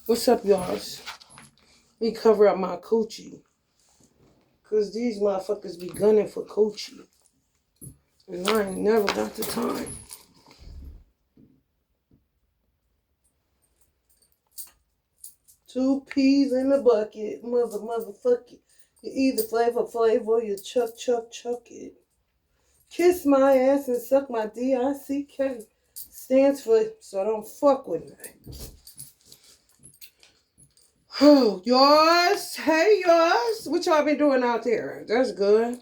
What's up, y'all? Let me cover up my coochie. Because these motherfuckers be gunning for coochie. And I ain't never got the time. Two peas in the bucket. Motherfucker. You either flavor or you chuck it. Kiss my ass and suck my D-I-C-K. Stands for so don't fuck with me. Oh, yours. Hey, yours. What y'all been doing out there? That's good.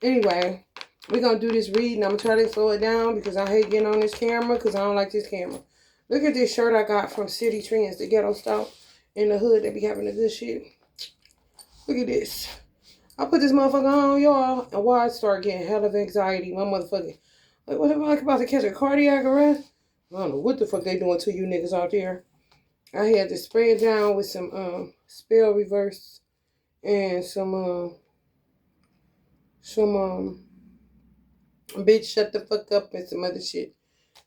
Anyway, we're going to do this reading. I'm going to try to slow it down because I hate getting on this camera because I don't like this camera. Look at this shirt I got from City Trends, the ghetto stuff in the hood. They be having the good shit. Look at this. I put this motherfucker on, y'all, and why I start getting hell of anxiety. My motherfucking, like, what am I about to catch a cardiac arrest? I don't know what the fuck they doing to you niggas out there. I had to spray it down with some spell reverse and some bitch shut the fuck up and some other shit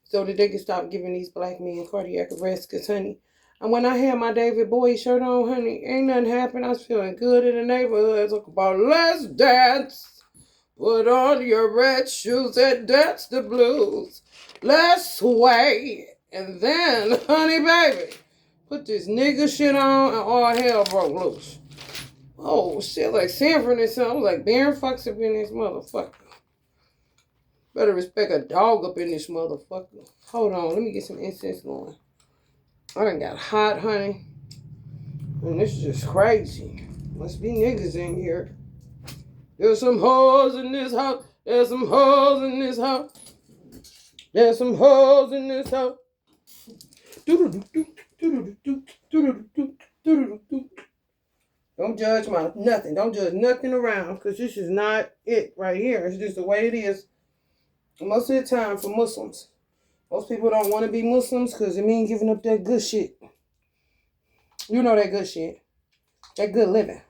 so that they can stop giving these black men cardiac arrest. Cause honey, and when I had my David Bowie shirt on, honey, ain't nothing happened. I was feeling good in the neighborhood. Talk about let's dance. Put on your red shoes and dance the blues. Let's sway. And then, honey baby, put this nigga shit on and all hell broke loose. Oh shit, like Sanford and something. I was like, Baron fucks up in this motherfucker. Better respect a dog up in this motherfucker. Hold on, let me get some incense going. I done got hot, honey. And this is just crazy. Must be niggas in here. There's some hoes in this house. There's some hoes in this house. There's some hoes in this house. Don't judge my nothing. Don't judge nothing around because this is not it right here. It's just the way it is. Most of the time for Muslims. Most people don't want to be Muslims because it means giving up that good shit. You know that good shit. That good living.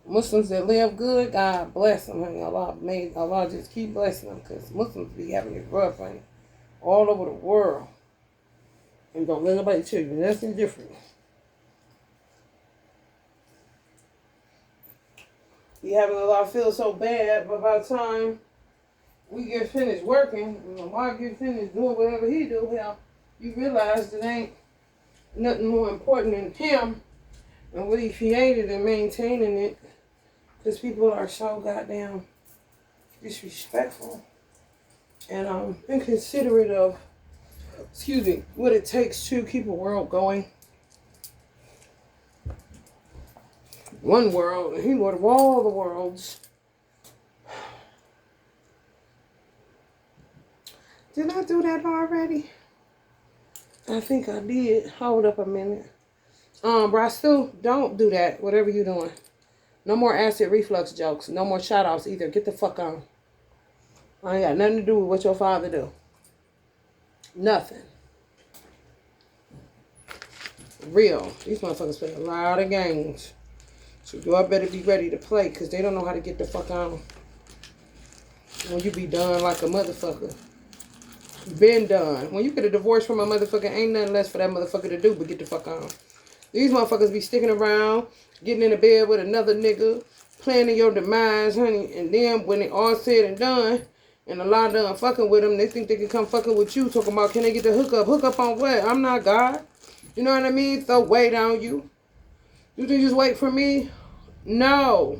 Muslims that live good, God bless them. Honey. Allah just keep blessing them because Muslims be having it rough, honey, all over the world. And don't let nobody tell you nothing different. Be having a lot feel so bad, but by the time we get finished working, and Mark get finished doing whatever he do, hell, you realize that ain't nothing more important than him and what he created and maintaining it. Because people are so goddamn disrespectful and inconsiderate of, what it takes to keep a world going. One world, and he Lord of all the worlds. Did I do that already? I think I did. Hold up a minute. Brastu, don't do that. Whatever you're doing. No more acid reflux jokes. No more shout-outs either. Get the fuck on. I ain't got nothing to do with what your father do. Nothing. Real. These motherfuckers play a lot of games. So y'all better be ready to play because they don't know how to get the fuck on. When you be done like a motherfucker. Been done. When you get a divorce from a motherfucker, ain't nothing less for that motherfucker to do but get the fuck on. These motherfuckers be sticking around, getting in the bed with another nigga, planning your demise, honey. And then when it all said and done, and a lot done fucking with them, they think they can come fucking with you, talking about can they get the hookup? Hookup on what? I'm not God. You know what I mean? Throw weight on you. You think just wait for me? No.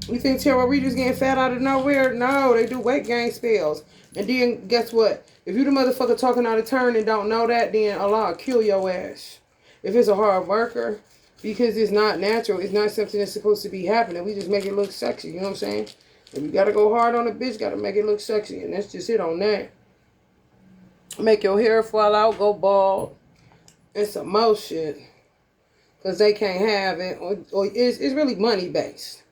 You think tarot readers getting fat out of nowhere? No, they do weight gain spells. And then guess what? If you the motherfucker talking out of turn and don't know that, then Allah will kill your ass. If it's a hard worker, because it's not natural, it's not something that's supposed to be happening. We just make it look sexy, you know what I'm saying? If you gotta go hard on a bitch, gotta make it look sexy, and that's just it on that. Make your hair fall out, go bald, and some more shit. Because they can't have it, or it's really money based.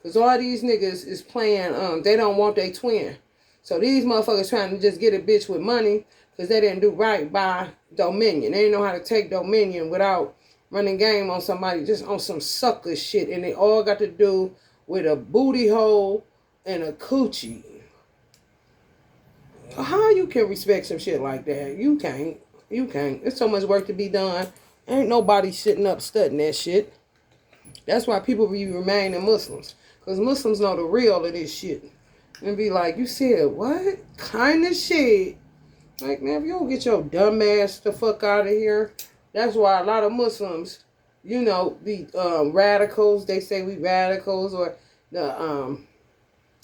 Because all these niggas is playing, they don't want their twin. So these motherfuckers trying to just get a bitch with money because they didn't do right by dominion. They didn't know how to take dominion without running game on somebody, just on some sucker shit. And they all got to do with a booty hole and a coochie. How you can respect some shit like that? You can't. You can't. There's so much work to be done. Ain't nobody sitting up studying that shit. That's why people be remaining Muslims. Because Muslims know the real of this shit. And be like, you said what? Kind of shit. Like, man, if you don't get your dumb ass the fuck out of here. That's why a lot of Muslims, you know, the radicals, they say we radicals, or the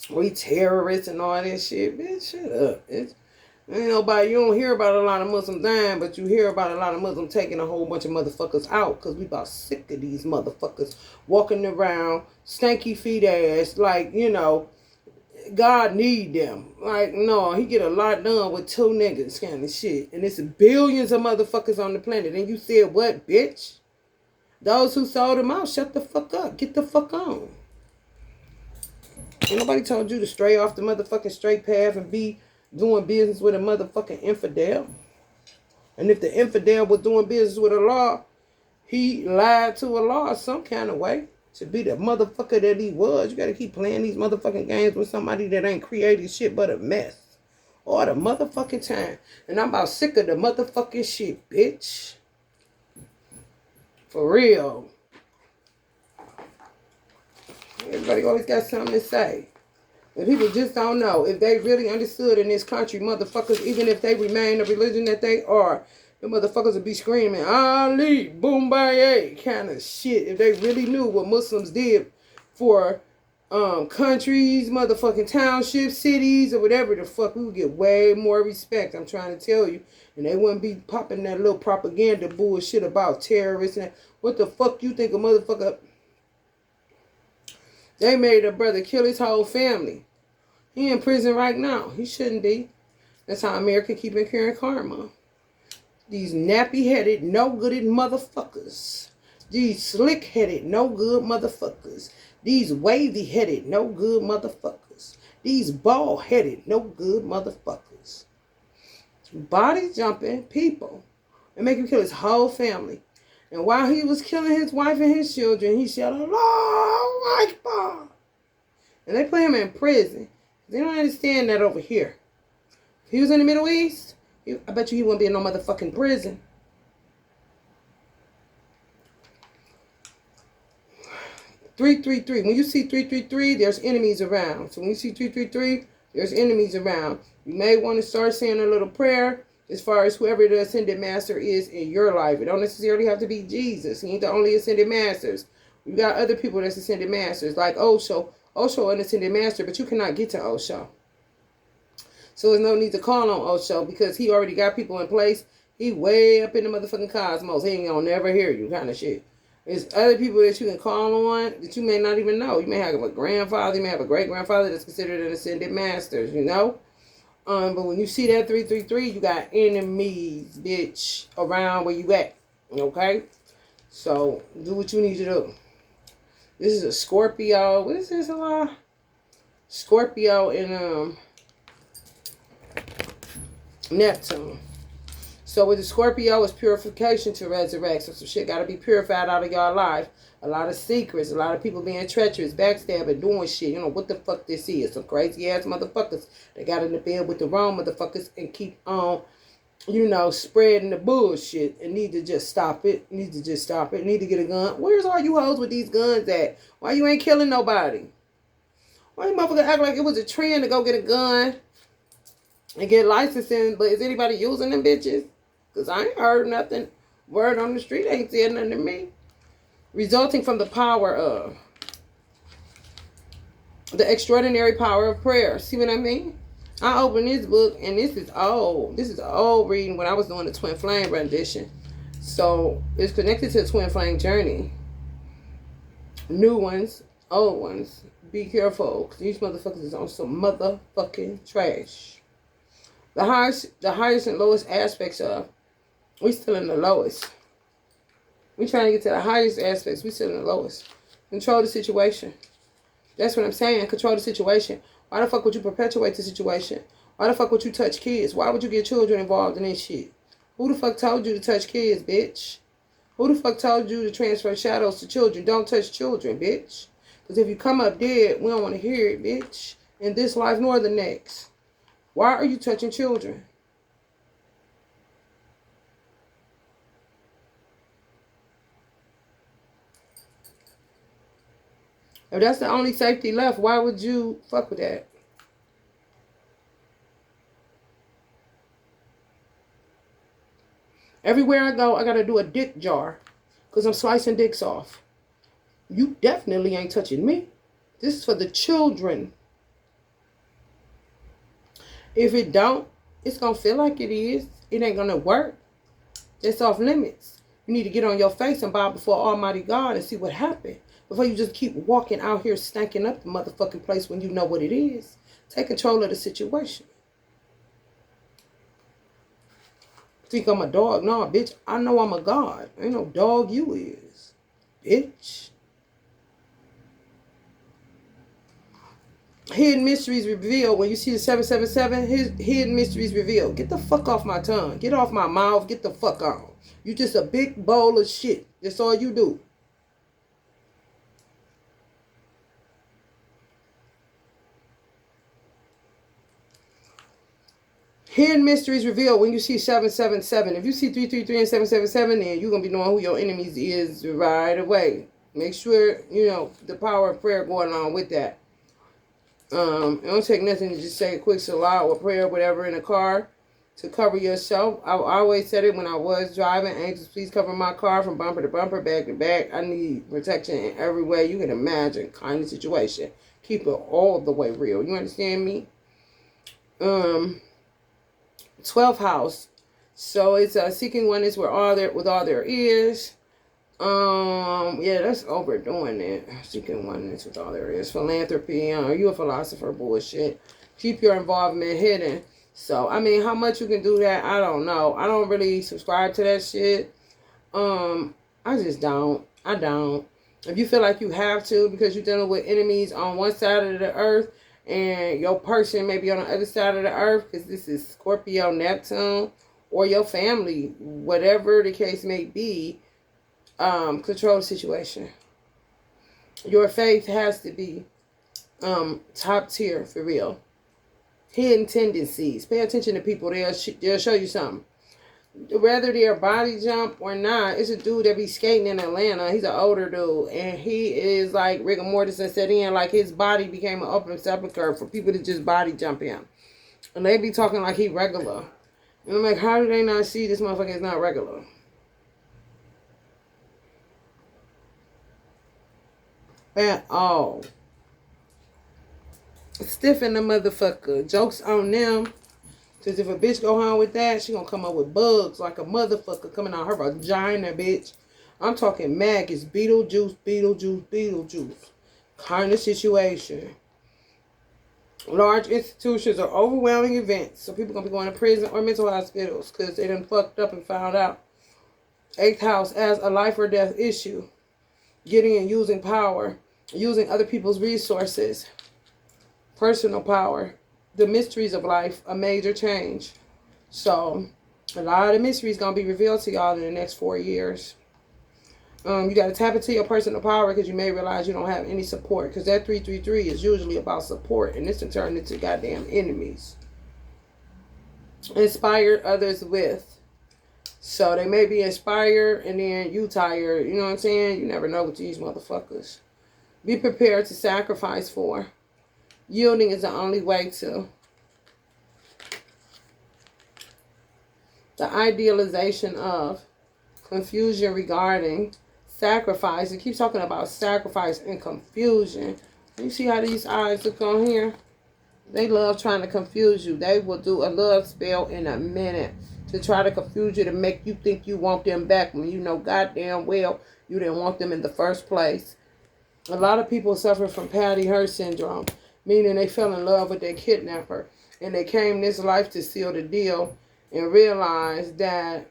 we terrorists and all that shit. Bitch, shut up. Ain't nobody, you don't hear about a lot of Muslims dying, but you hear about a lot of Muslims taking a whole bunch of motherfuckers out, because we about sick of these motherfuckers walking around, stanky feet ass, like, you know, God need them. Like, no, he get a lot done with 2 niggas kind of shit. And it's billions of motherfuckers on the planet. And you said what, bitch? Those who sold them out, shut the fuck up. Get the fuck on. Ain't nobody told you to stray off the motherfucking straight path and be doing business with a motherfucking infidel. And if the infidel was doing business with Allah, he lied to Allah some kind of way. To be the motherfucker that he was, you gotta keep playing these motherfucking games with somebody that ain't created shit but a mess. All the motherfucking time. And I'm about sick of the motherfucking shit, bitch. For real. Everybody always got something to say. And people just don't know. If they really understood in this country, motherfuckers, even if they remain the religion that they are, the motherfuckers would be screaming, Ali, Boombaye, kind of shit. If they really knew what Muslims did for countries, motherfucking townships, cities, or whatever the fuck, we would get way more respect. I'm trying to tell you. And they wouldn't be popping that little propaganda bullshit about terrorists and that. What the fuck you think a motherfucker... They made a brother kill his whole family. He in prison right now. He shouldn't be. That's how America keep incurring karma. These nappy-headed, no-gooded motherfuckers. These slick-headed, no-good motherfuckers. These wavy-headed, no-good motherfuckers. These bald-headed, no-good motherfuckers. Body-jumping people. And make him kill his whole family. And while he was killing his wife and his children, he said, Allahu Akbar. And they put him in prison. They don't understand that over here. If he was in the Middle East, I bet you he wouldn't be in no motherfucking prison. Three, 3, 3. When you see 3, 3, 3, there's enemies around. So when you see 3, 3, 3, there's enemies around. You may want to start saying a little prayer as far as whoever the ascended master is in your life. It don't necessarily have to be Jesus. He ain't the only ascended masters. You got other people that's ascended masters, like Osho. Osho an ascended master, but you cannot get to Osho. So there's no need to call on Osho because he already got people in place. He way up in the motherfucking cosmos. He ain't gonna never hear you kind of shit. There's other people that you can call on that you may not even know. You may have a grandfather, you may have a great-grandfather that's considered an ascended master, you know? But when you see that 333, you got enemies, bitch, around where you at, okay? So do what you need to do. This is a Scorpio. What is this a lot? Scorpio and Neptune. So with the Scorpio, it's purification to resurrect. So some shit got to be purified out of y'all life. A lot of secrets. A lot of people being treacherous, backstabbing, doing shit. You know what the fuck this is. Some crazy ass motherfuckers that got in the bed with the wrong motherfuckers and keep on, you know, spreading the bullshit and need to just stop it. Need to just stop it. Need to get a gun. Where's all you hoes with these guns at? Why you ain't killing nobody? Why you motherfuckers act like it was a trend to go get a gun and get licensing, but is anybody using them bitches? Because I ain't heard nothing. Word on the street ain't said nothing to me. Resulting from the power of the extraordinary power of prayer. See what I mean? I opened this book, and this is old. This is old reading when I was doing the Twin Flame rendition. So it's connected to the Twin Flame journey. New ones, old ones. Be careful, because these motherfuckers is on some motherfucking trash. The highest and lowest aspects of, we still in the lowest. We trying to get to the highest aspects. We still in the lowest. Control the situation. That's what I'm saying. Control the situation. Why the fuck would you perpetuate the situation? Why the fuck would you touch kids? Why would you get children involved in this shit? Who the fuck told you to touch kids, bitch? Who the fuck told you to transfer shadows to children? Don't touch children, bitch. Because if you come up dead, we don't want to hear it, bitch. In this life nor the next. Why are you touching children? If that's the only safety left, why would you fuck with that? Everywhere I go, I gotta do a dick jar. Because I'm slicing dicks off. You definitely ain't touching me. This is for the children. If it don't, it's gonna feel like it is. It ain't gonna work. It's off limits. You need to get on your face and bow before Almighty God and see what happened. Before you just keep walking out here stanking up the motherfucking place when you know what it is. Take control of the situation. Think I'm a dog? No, bitch. I know I'm a god. Ain't no dog you is. Bitch. Hidden mysteries revealed. When you see the 777, hidden mysteries revealed. Get the fuck off my tongue. Get off my mouth. Get the fuck on. You just a big bowl of shit. That's all you do. Hidden mysteries revealed when you see 777. If you see 333 and 777, then you're going to be knowing who your enemies is right away. Make sure, you know, the power of prayer going along with that. It don't take nothing to just say a quick salat or prayer, whatever, in a car to cover yourself. I always said it when I was driving. Angels, please cover my car from bumper to bumper, back to back. I need protection in every way you can imagine. Kind of situation. Keep it all the way real. You understand me? 12th house. So it's seeking oneness with all there is. Yeah, that's overdoing it. Seeking oneness with all there is. Philanthropy. Are you a philosopher? Bullshit. Keep your involvement hidden. So, I mean, how much you can do that, I don't know. I don't really subscribe to that shit. I just don't. I don't. If you feel like you have to because you're dealing with enemies on one side of the earth and your person may be on the other side of the earth, because this is Scorpio, Neptune, or your family, whatever the case may be, control the situation. Your faith has to be top tier for real. Hidden tendencies. Pay attention to people. They'll show you something. Whether they're body jump or not, it's a dude that be skating in Atlanta. He's an older dude, and he is like rigor mortis and set in. Like his body became an open sepulcher for people to just body jump in, and they be talking like he regular. And I'm like, how do they not see this motherfucker is not regular? At all. Stiffen the motherfucker. Jokes on them. Because if a bitch go home with that, she gonna come up with bugs like a motherfucker coming out her vagina, bitch. I'm talking maggots, Beetlejuice, Beetlejuice, Beetlejuice. Kind of situation. Large institutions are overwhelming events. So people gonna be going to prison or mental hospitals because they done fucked up and found out. 8th house as a life or death issue. Getting and using power. Using other people's resources. Personal power. The mysteries of life, a major change. So, a lot of mysteries going to be revealed to y'all in the next 4 years. You got to tap into your personal power because you may realize you don't have any support. Because that 333 is usually about support. And this can turn into goddamn enemies. Inspire others with. So, they may be inspired and then you tired. You know what I'm saying? You never know with these motherfuckers. Be prepared to sacrifice for. Yielding is the only way to. The idealization of confusion regarding sacrifice. It keeps talking about sacrifice and confusion. You see how these eyes look on here? They love trying to confuse you. They will do a love spell in a minute to try to confuse you, to make you think you want them back when you know goddamn well you didn't want them in the first place. A lot of people suffer from P.I.T syndrome. Meaning they fell in love with their kidnapper. And they came this life to seal the deal and realized that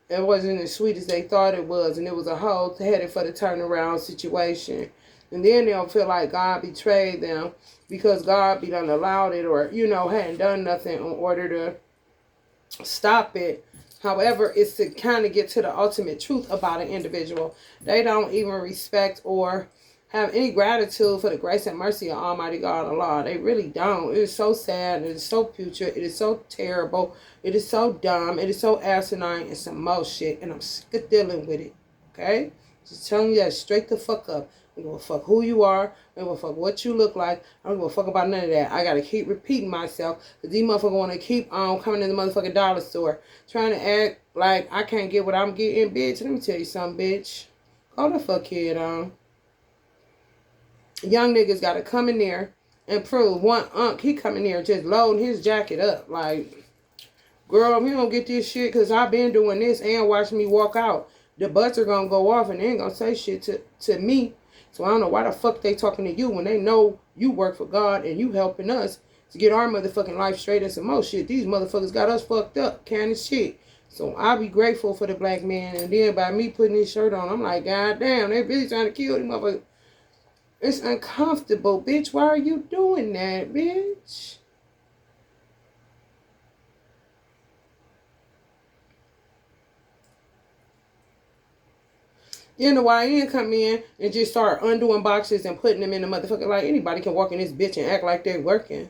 it wasn't as sweet as they thought it was. And it was a hoe headed for the turnaround situation. And then they'll feel like God betrayed them because God be done allowed it or, you know, hadn't done nothing in order to stop it. However, it's to kind of get to the ultimate truth about an individual. They don't even respect or have any gratitude for the grace and mercy of Almighty God Allah. They really don't. It is so sad. It is so putrid. It is so terrible. It is so dumb. It is so asinine. It's some more shit. And I'm sick of dealing with it. Okay? Just telling you that straight the fuck up. I don't give a fuck who you are. I don't give a fuck what you look like. I don't give a fuck about none of that. I gotta keep repeating myself. Because these motherfuckers want to keep on coming in the motherfucking dollar store. Trying to act like I can't get what I'm getting, bitch. Let me tell you something, bitch. Go the fuck head on. Young niggas gotta come in there and prove. One he come in there just loading his jacket up. Like, girl, if you don't get this shit, because I've been doing this and watching me walk out, the butts are gonna go off and they ain't gonna say shit to me. So I don't know why the fuck they talking to you when they know you work for God and you helping us to get our motherfucking life straight and some more shit. These motherfuckers got us fucked up, kind of shit. So I'll be grateful for the black man. And then by me putting this shirt on, I'm like, God damn, they really trying to kill these motherfuckers. It's uncomfortable, bitch. Why are you doing that, bitch? You know why he didn't come in and just start undoing boxes and putting them in the motherfucker. Like, anybody can walk in this bitch and act like they're working.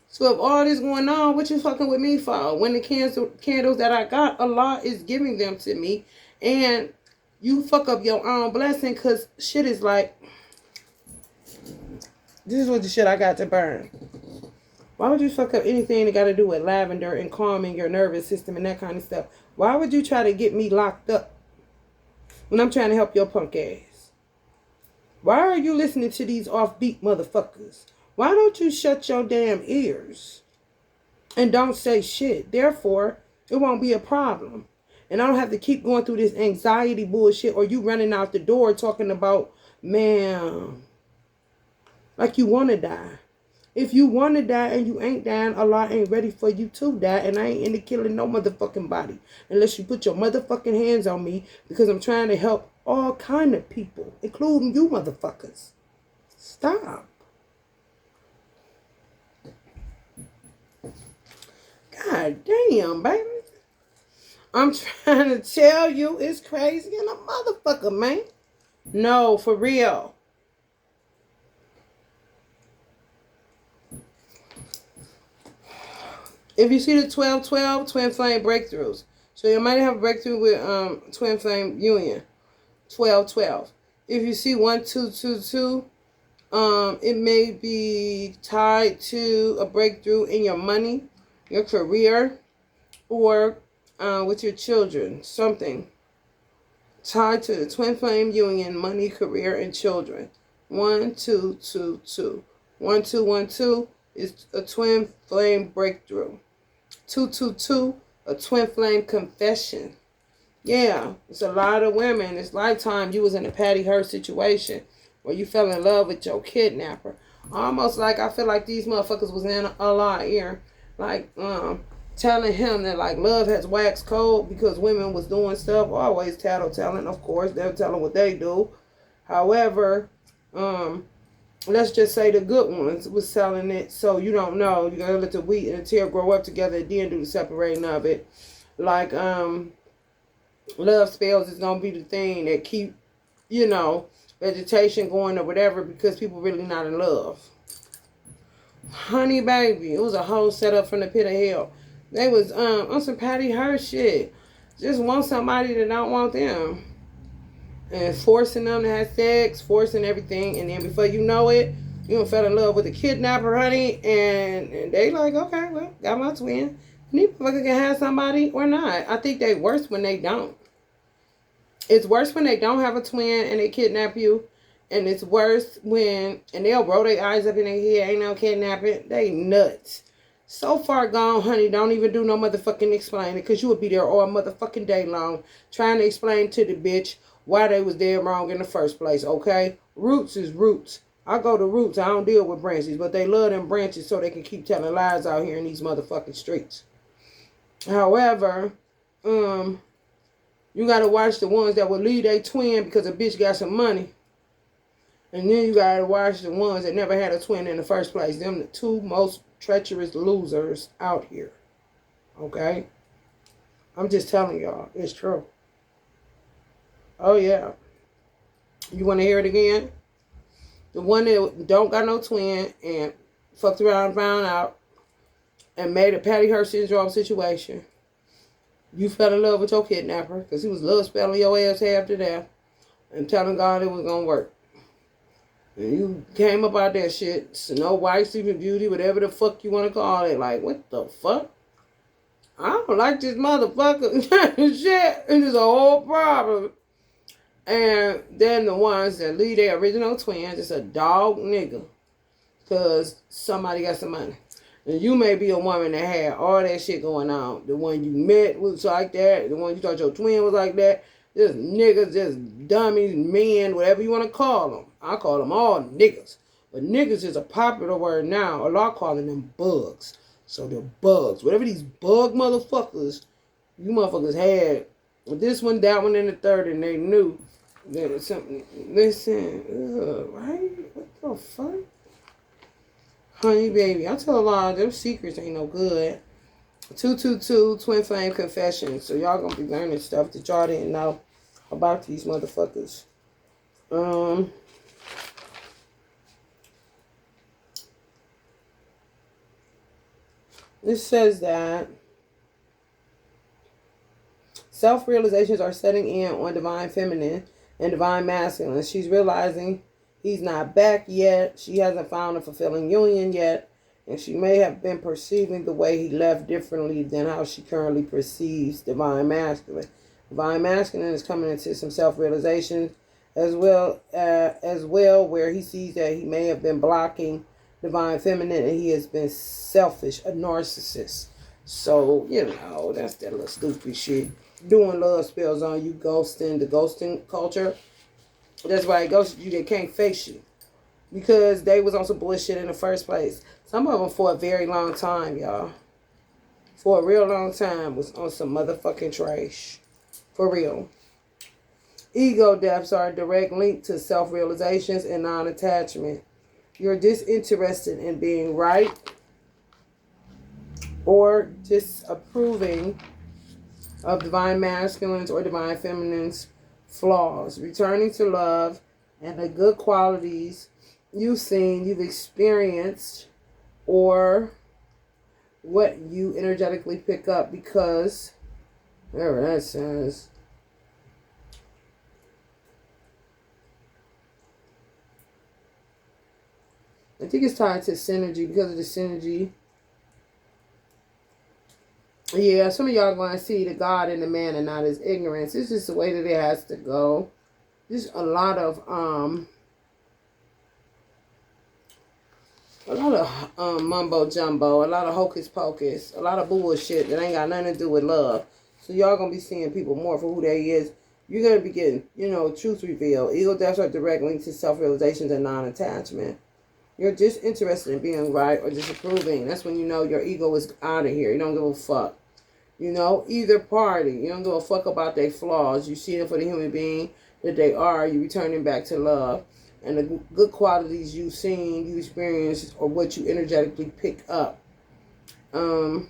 So if all this going on, what you fucking with me for? When the candles that I got, Allah is giving them to me. And you fuck up your own blessing because shit is like, this is what the shit I got to burn. Why would you fuck up anything that got to do with lavender and calming your nervous system and that kind of stuff? Why would you try to get me locked up when I'm trying to help your punk ass? Why are you listening to these offbeat motherfuckers? Why don't you shut your damn ears and don't say shit? Therefore, it won't be a problem. And I don't have to keep going through this anxiety bullshit or you running out the door talking about, man, like you want to die. If you want to die and you ain't dying, Allah ain't ready for you to die. And I ain't into killing no motherfucking body. Unless you put your motherfucking hands on me. Because I'm trying to help all kind of people. Including you motherfuckers. Stop. God damn, baby. I'm trying to tell you it's crazy in a motherfucker, man. No, for real. If you see the 12-12, twin flame breakthroughs. So you might have a breakthrough with twin flame union. 12-12. If you see 1-2-2-2, it may be tied to a breakthrough in your money, your career, or with your children. Something tied to the twin flame union, money, career, and children. 1-2-2-2. 1-2-1-2 is a twin flame breakthrough. 2-2-2, a twin flame confession. Yeah, it's a lot of women. This lifetime you was in a Patty Hearst situation where you fell in love with your kidnapper. Almost like I feel like these motherfuckers was in Allah's ear, like telling him that like love has waxed cold because women was doing stuff. Always tattling, of course. They're telling what they do. However, let's just say the good ones was selling it, so you don't know. You gotta let the wheat and the tear grow up together and then do the separating of it. Like love spells is gonna be the thing that keep, vegetation going or whatever because people really not in love. Honey baby, it was a whole setup from the pit of hell. They was on some Patty Hearst shit. Just want somebody that don't want them. And forcing them to have sex, forcing everything, and then before you know it, you done fell in love with a kidnapper, honey, and they like, okay, well, got my twin. And these motherfuckers can have somebody or not. I think they worse when they don't. It's worse when they don't have a twin and they kidnap you, and it's worse when, and they'll roll their eyes up in their head, ain't no kidnapping, they nuts. So far gone, honey, don't even do no motherfucking explaining, because you would be there all motherfucking day long trying to explain to the bitch why they was dead wrong in the first place, okay? Roots is roots. I go to roots. I don't deal with branches, but they love them branches so they can keep telling lies out here in these motherfucking streets. However, you got to watch the ones that will leave their twin because a bitch got some money. And then you got to watch the ones that never had a twin in the first place. Them the two most treacherous losers out here. Okay? I'm just telling y'all. It's true. Oh, yeah. You want to hear it again? The one that don't got no twin and fucked around and found out and made a Patty Hearst syndrome situation. You fell in love with your kidnapper because he was love spelling your ass half to death and telling God it was going to work. And you came up out that shit, Snow White, Sleeping Beauty, whatever the fuck you want to call it. Like, what the fuck? I don't like this motherfucker. Shit, it is a whole problem. And then the ones that lead their original twins, it's a dog nigga. Because somebody got some money. And you may be a woman that had all that shit going on. The one you met was like that. The one you thought your twin was like that. Just niggas, just dummies, men, whatever you want to call them. I call them all niggas. But niggas is a popular word now. A lot calling them bugs. So they're bugs. Whatever these bug motherfuckers, you motherfuckers had. This one, that one, and the third, and they knew that it's something. Listen, right? What the fuck? Honey, baby, I tell a lot of them secrets ain't no good. 222 Twin Flame Confessions. So y'all gonna be learning stuff that y'all didn't know about these motherfuckers. It says that self-realizations are setting in on divine feminine and divine masculine. She's realizing he's not back yet. She hasn't found a fulfilling union yet. And she may have been perceiving the way he left differently than how she currently perceives divine masculine. Divine masculine is coming into some self-realization as well, where he sees that he may have been blocking divine feminine and he has been selfish, a narcissist. So, you know, that's that little stupid shit. Doing love spells on you, ghosting, the ghosting culture. That's why it ghosted you. They can't face you. Because they was on some bullshit in the first place. Some of them for a very long time, y'all. For a real long time was on some motherfucking trash. For real. Ego deaths are a direct link to self-realizations and non-attachment. You're disinterested in being right or disapproving of divine masculines or divine feminines' flaws. Returning to love and the good qualities you've seen, you've experienced, or what you energetically pick up because, whatever that says, I think it's tied to synergy because of the synergy. Yeah, some of y'all going to see the God in the man and not his ignorance. It's just the way that it has to go. There's a lot of mumbo jumbo, a lot of hocus pocus, a lot of bullshit that ain't got nothing to do with love. So y'all gonna be seeing people more for who they is. You're gonna be getting, truth revealed. Ego deaths are direct links to self-realizations and non-attachment. You're just interested in being right or disapproving. That's when you know your ego is out of here. You don't give a fuck. Either party. You don't give a fuck about their flaws. You see them for the human being that they are. You returning back to love. And the good qualities you've seen, you experienced, or what you energetically pick up. You'll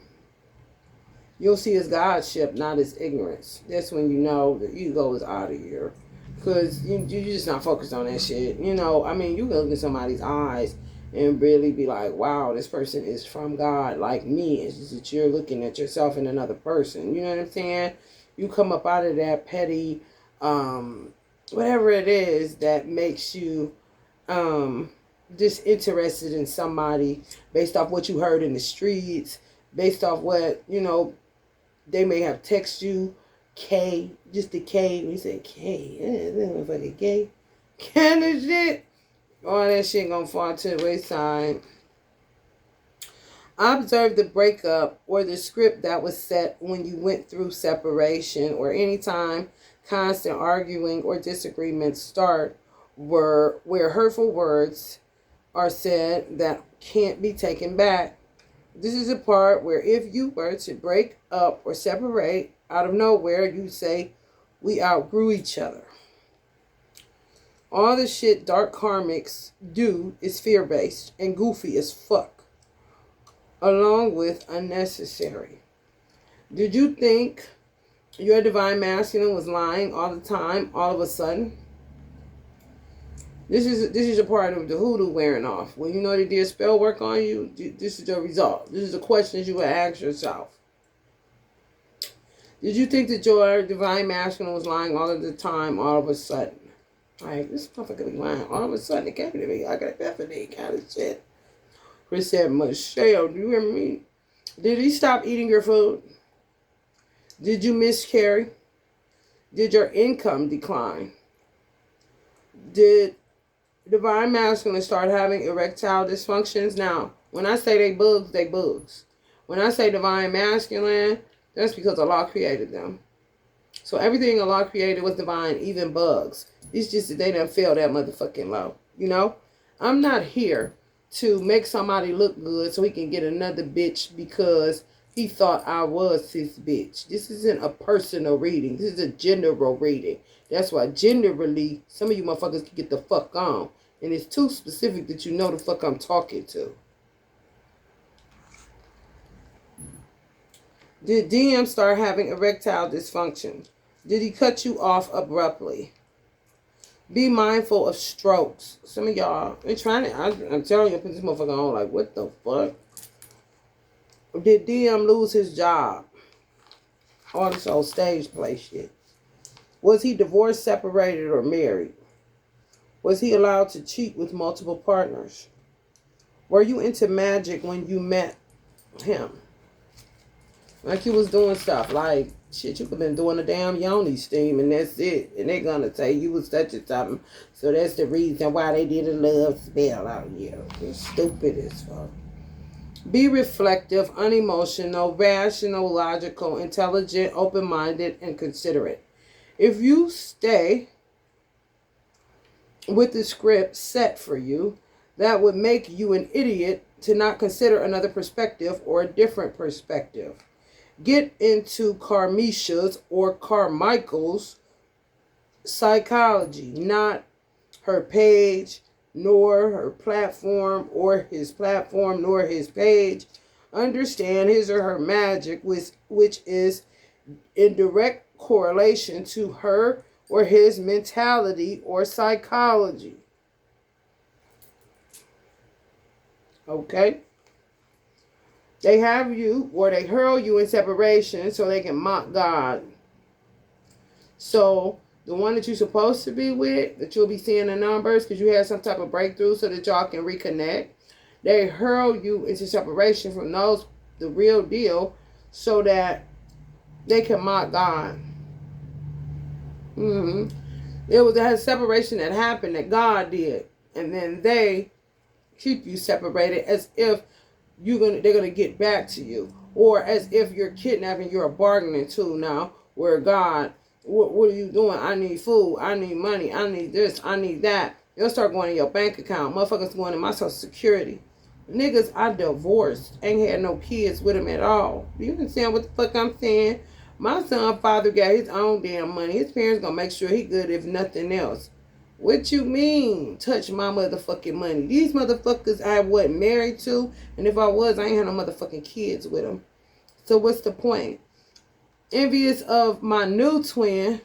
see his godship, not his ignorance. That's when you know the ego is out of here. Because you're just not focused on that shit. You can look in somebody's eyes and really be like, wow, this person is from God like me. It's just that you're looking at yourself in another person. You know what I'm saying? You come up out of that petty, whatever it is that makes you disinterested in somebody based off what you heard in the streets, based off what, they may have texted you, just the K, we say K, this motherfucker gay, kind of shit. All that shit gonna fall to the wayside. Observe the breakup or the script that was set when you went through separation or anytime constant arguing or disagreements start where hurtful words are said that can't be taken back. This is a part where if you were to break up or separate out of nowhere, you say, we outgrew each other. All the shit dark karmics do is fear-based and goofy as fuck, along with unnecessary. Did you think your divine masculine was lying all the time, all of a sudden? This is a part of the hoodoo wearing off. When you know they did spell work on you, this is the result. This is the questions you would ask yourself. Did you think that your divine masculine was lying all of the time, all of a sudden? Like, this motherfucker be lying. All of a sudden, it came to me like an epiphany kind of shit. Chris said, Michelle, do you hear me? Did he stop eating your food? Did you miscarry? Did your income decline? Did divine masculine start having erectile dysfunctions? Now, when I say they bugs, they bugs. When I say divine masculine, that's because Allah created them. So everything Allah created was divine, even bugs. It's just that they done fell that motherfucking low. You know? I'm not here to make somebody look good so he can get another bitch because he thought I was his bitch. This isn't a personal reading. This is a general reading. That's why generally, some of you motherfuckers can get the fuck on. And it's too specific that you know the fuck I'm talking to. Did DM start having erectile dysfunction? Did he cut you off abruptly? Be mindful of strokes. Some of y'all, they're trying to, I'm telling you, put this motherfucker on like, what the fuck? Did DM lose his job? All this old stage play shit. Was he divorced, separated, or married? Was he allowed to cheat with multiple partners? Were you into magic when you met him? Like you was doing stuff like, shit, you could have been doing a damn yoni steam and that's it. And they're going to say you was such and something. So that's the reason why they did a love spell out here. You're stupid as fuck. Be reflective, unemotional, rational, logical, intelligent, open-minded, and considerate. If you stay with the script set for you, that would make you an idiot to not consider another perspective or a different perspective. Get into Carmicia's or Carmichael's psychology, not her page, nor her platform, or his platform, nor his page. Understand his or her magic, which is in direct correlation to her or his mentality or psychology. Okay? They have you, or they hurl you in separation so they can mock God. So, the one that you're supposed to be with, that you'll be seeing the numbers because you had some type of breakthrough so that y'all can reconnect. They hurl you into separation from those, the real deal, so that they can mock God. There was a separation that happened that God did. And then they keep you separated as if they're gonna get back to you, or as if you're kidnapping, you're a bargaining tool now. Where God, what are you doing? I need food, I need money, I need this, I need that. They'll start going in your bank account. Motherfuckers going in my social security. Niggas I divorced, ain't had no kids with him at all. You understand what the fuck I'm saying? My son father got his own damn money. His parents gonna make sure he good if nothing else. What you mean, touch my motherfucking money? These motherfuckers I wasn't married to, and if I was, I ain't had no motherfucking kids with them. So what's the point? Envious of my new twin,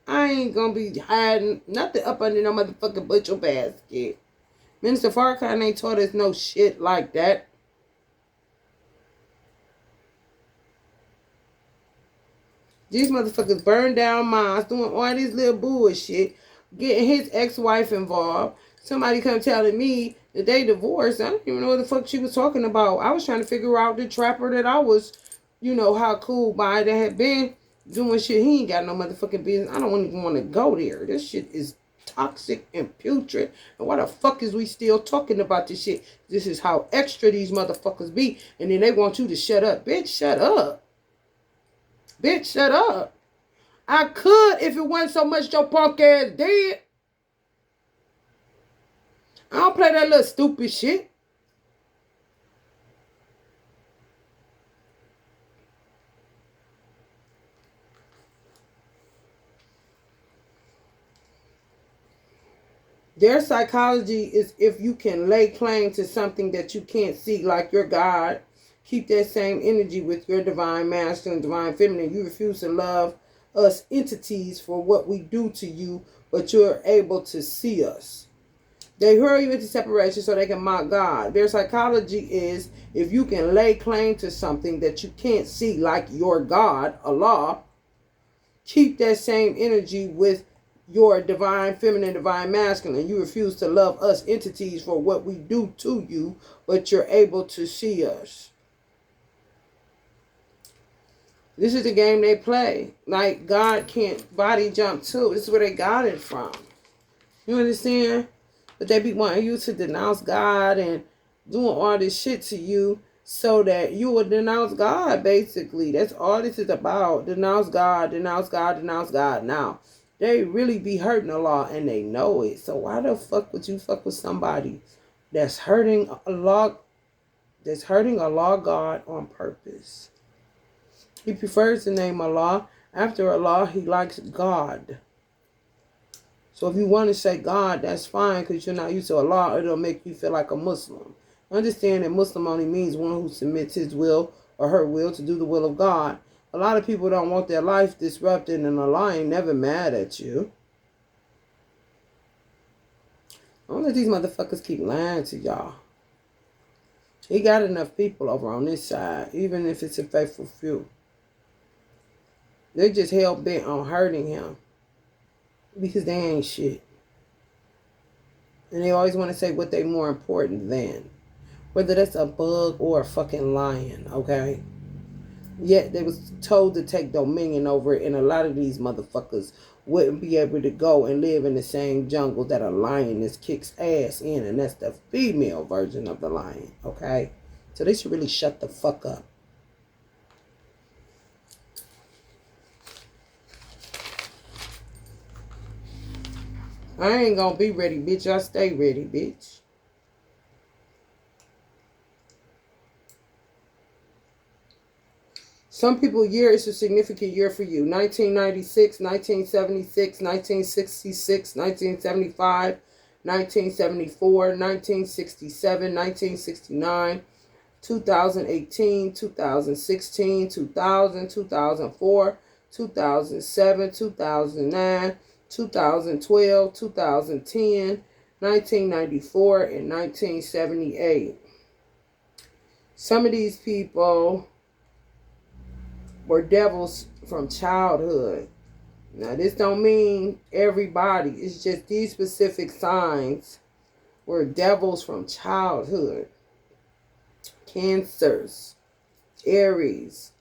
I ain't gonna be hiding nothing up under no motherfucking butcher basket. Minister Farrakhan ain't taught us no shit like that. These motherfuckers burned down mines, doing all this little bullshit, getting his ex-wife involved. Somebody come telling me that they divorced. I don't even know what the fuck she was talking about. I was trying to figure out the trapper that I was, how cool by that had been doing shit. He ain't got no motherfucking business. I don't even want to go there. This shit is toxic and putrid. And why the fuck is we still talking about this shit? This is how extra these motherfuckers be. And then they want you to shut up. Bitch, shut up. Bitch, shut up. I could if it wasn't so much your punk ass dead. I don't play that little stupid shit. Their psychology is if you can lay claim to something that you can't see, like your God, keep that same energy with your divine masculine, divine feminine. You refuse to love us entities for what we do to you, but you're able to see us. They hurl you into separation so they can mock God. Their psychology is if you can lay claim to something that you can't see, like your God, Allah, keep that same energy with your divine feminine, divine masculine. You refuse to love us entities for what we do to you, but you're able to see us. This is the game they play. Like, God can't body jump too. This is where they got it from. You understand? But they be wanting you to denounce God and doing all this shit to you so that you will denounce God, basically. That's all this is about. Denounce God, denounce God, denounce God. Now, they really be hurting Allah and they know it. So why the fuck would you fuck with somebody that's hurting Allah, God on purpose? He prefers the name Allah. After Allah, he likes God. So if you want to say God, that's fine because you're not used to Allah. It'll make you feel like a Muslim. Understand that Muslim only means one who submits his will or her will to do the will of God. A lot of people don't want their life disrupted, and Allah ain't never mad at you. Don't let these motherfuckers keep lying to y'all. He got enough people over on this side, even if it's a faithful few. They're just hell-bent on hurting him because they ain't shit. And they always want to say what they more important than. Whether that's a bug or a fucking lion, okay? Yet they was told to take dominion over it, and a lot of these motherfuckers wouldn't be able to go and live in the same jungle that a lioness kicks ass in, and that's the female version of the lion, okay? So they should really shut the fuck up. I ain't gonna be ready, bitch. I stay ready, bitch. Some people, year is a significant year for you. 1996, 1976, 1966, 1975, 1974, 1967, 1969, 2018, 2016, 2000, 2004, 2007, 2009, 2012, 2010, 1994, and 1978. Some of these people were devils from childhood. Now, this don't mean everybody. It's just these specific signs were devils from childhood. Cancers, Aries,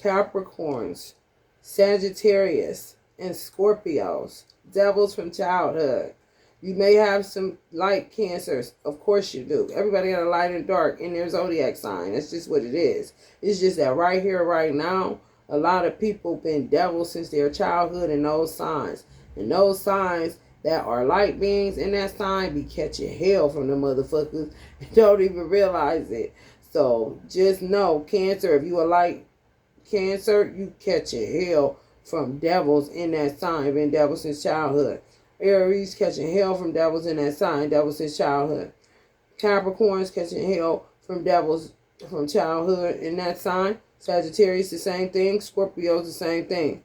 Capricorns, Sagittarius, and Scorpios. Devils from childhood. You may have some light cancers. Of course you do. Everybody got a light and dark in their zodiac sign. That's just what it is. It's just that right here, right now, a lot of people been devils since their childhood in those signs. And those signs that are light beings in that sign be catching hell from the motherfuckers and don't even realize it. So just know, Cancer, if you a light Cancer, you catching hell from devils in that sign. Been devils since childhood. Aries catching hell from devils in that sign. Devils since childhood. Capricorns catching hell from devils from childhood in that sign. Sagittarius, the same thing. Scorpios, the same thing.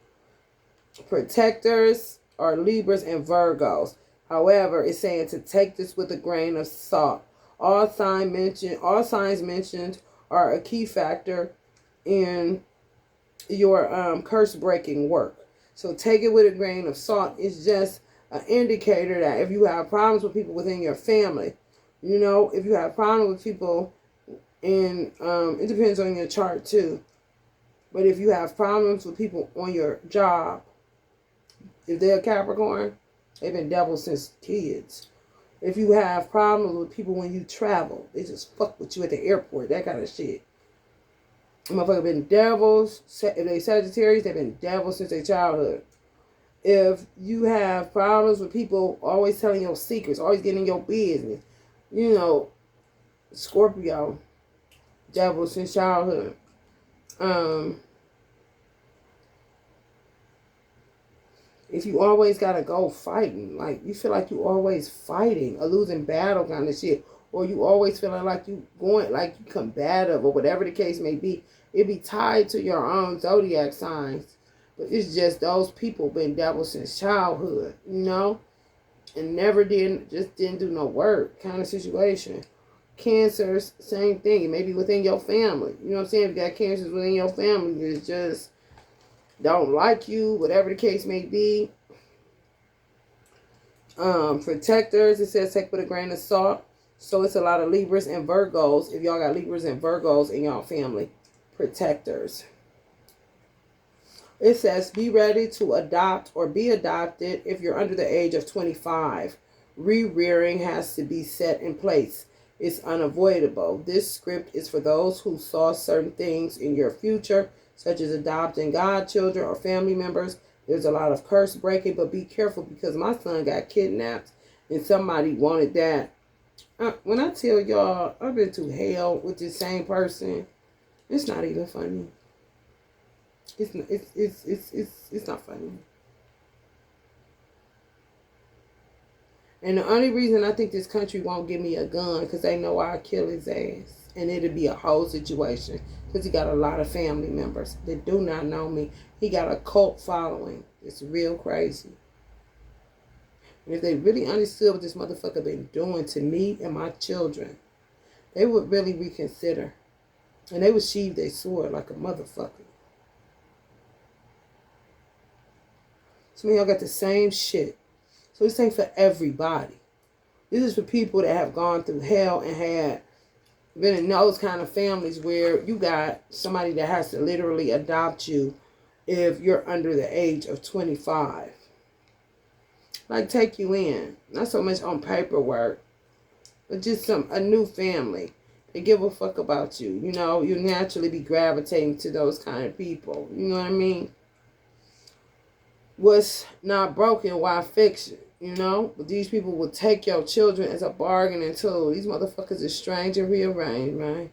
Protectors are Libras and Virgos. However, it's saying to take this with a grain of salt. All signs mentioned are a key factor in your curse breaking work. So take it with a grain of salt. It's just an indicator that if you have problems with people within your family, you know, if you have problems with people in, it depends on your chart too. But if you have problems with people on your job, if they're a Capricorn, they've been devils since kids. If you have problems with people when you travel, they just fuck with you at the airport, that kind of shit. Motherfuckers been devils. If they Sagittarius, they've been devils since their childhood. If you have problems with people always telling your secrets, always getting your business, you know, Scorpio, devil since childhood. If you always gotta go fighting, like you feel like you always fighting, a losing battle kind of shit, or you always feeling like you going, like you combative, or whatever the case may be, it be tied to your own zodiac signs. But it's just those people been devils since childhood, you know? and never didn't do no work kind of situation. Cancers, same thing. It may be within your family. You know what I'm saying? If you got cancers within your family, it's just don't like you, whatever the case may be. Protectors, it says take with a grain of salt. So it's a lot of Libras and Virgos. If y'all got Libras and Virgos in y'all family, protectors. It says be ready to adopt or be adopted if you're under the age of 25. Re-rearing has to be set in place. It's unavoidable. This script is for those who saw certain things in your future, such as adopting godchildren or family members. There's a lot of curse breaking, but be careful because my son got kidnapped and somebody wanted that. When I tell y'all I've been to hell with this same person, it's not even funny. It's not funny. And the only reason I think this country won't give me a gun because they know I'll kill his ass. And it'll be a whole situation. Because he got a lot of family members that do not know me. He got a cult following. It's real crazy. And if they really understood what this motherfucker been doing to me and my children, they would really reconsider. And they would sheathe their sword like a motherfucker. Some of y'all got the same shit. So this ain't for everybody. This is for people that have gone through hell and had been in those kind of families where you got somebody that has to literally adopt you if you're under the age of 25. Like take you in. Not so much on paperwork, but just a new family. They give a fuck about you. You know, you naturally be gravitating to those kind of people. You know what I mean? What's not broken, why fix it? You know? But these people will take your children as a bargaining tool. These motherfuckers are strange and rearranged, man.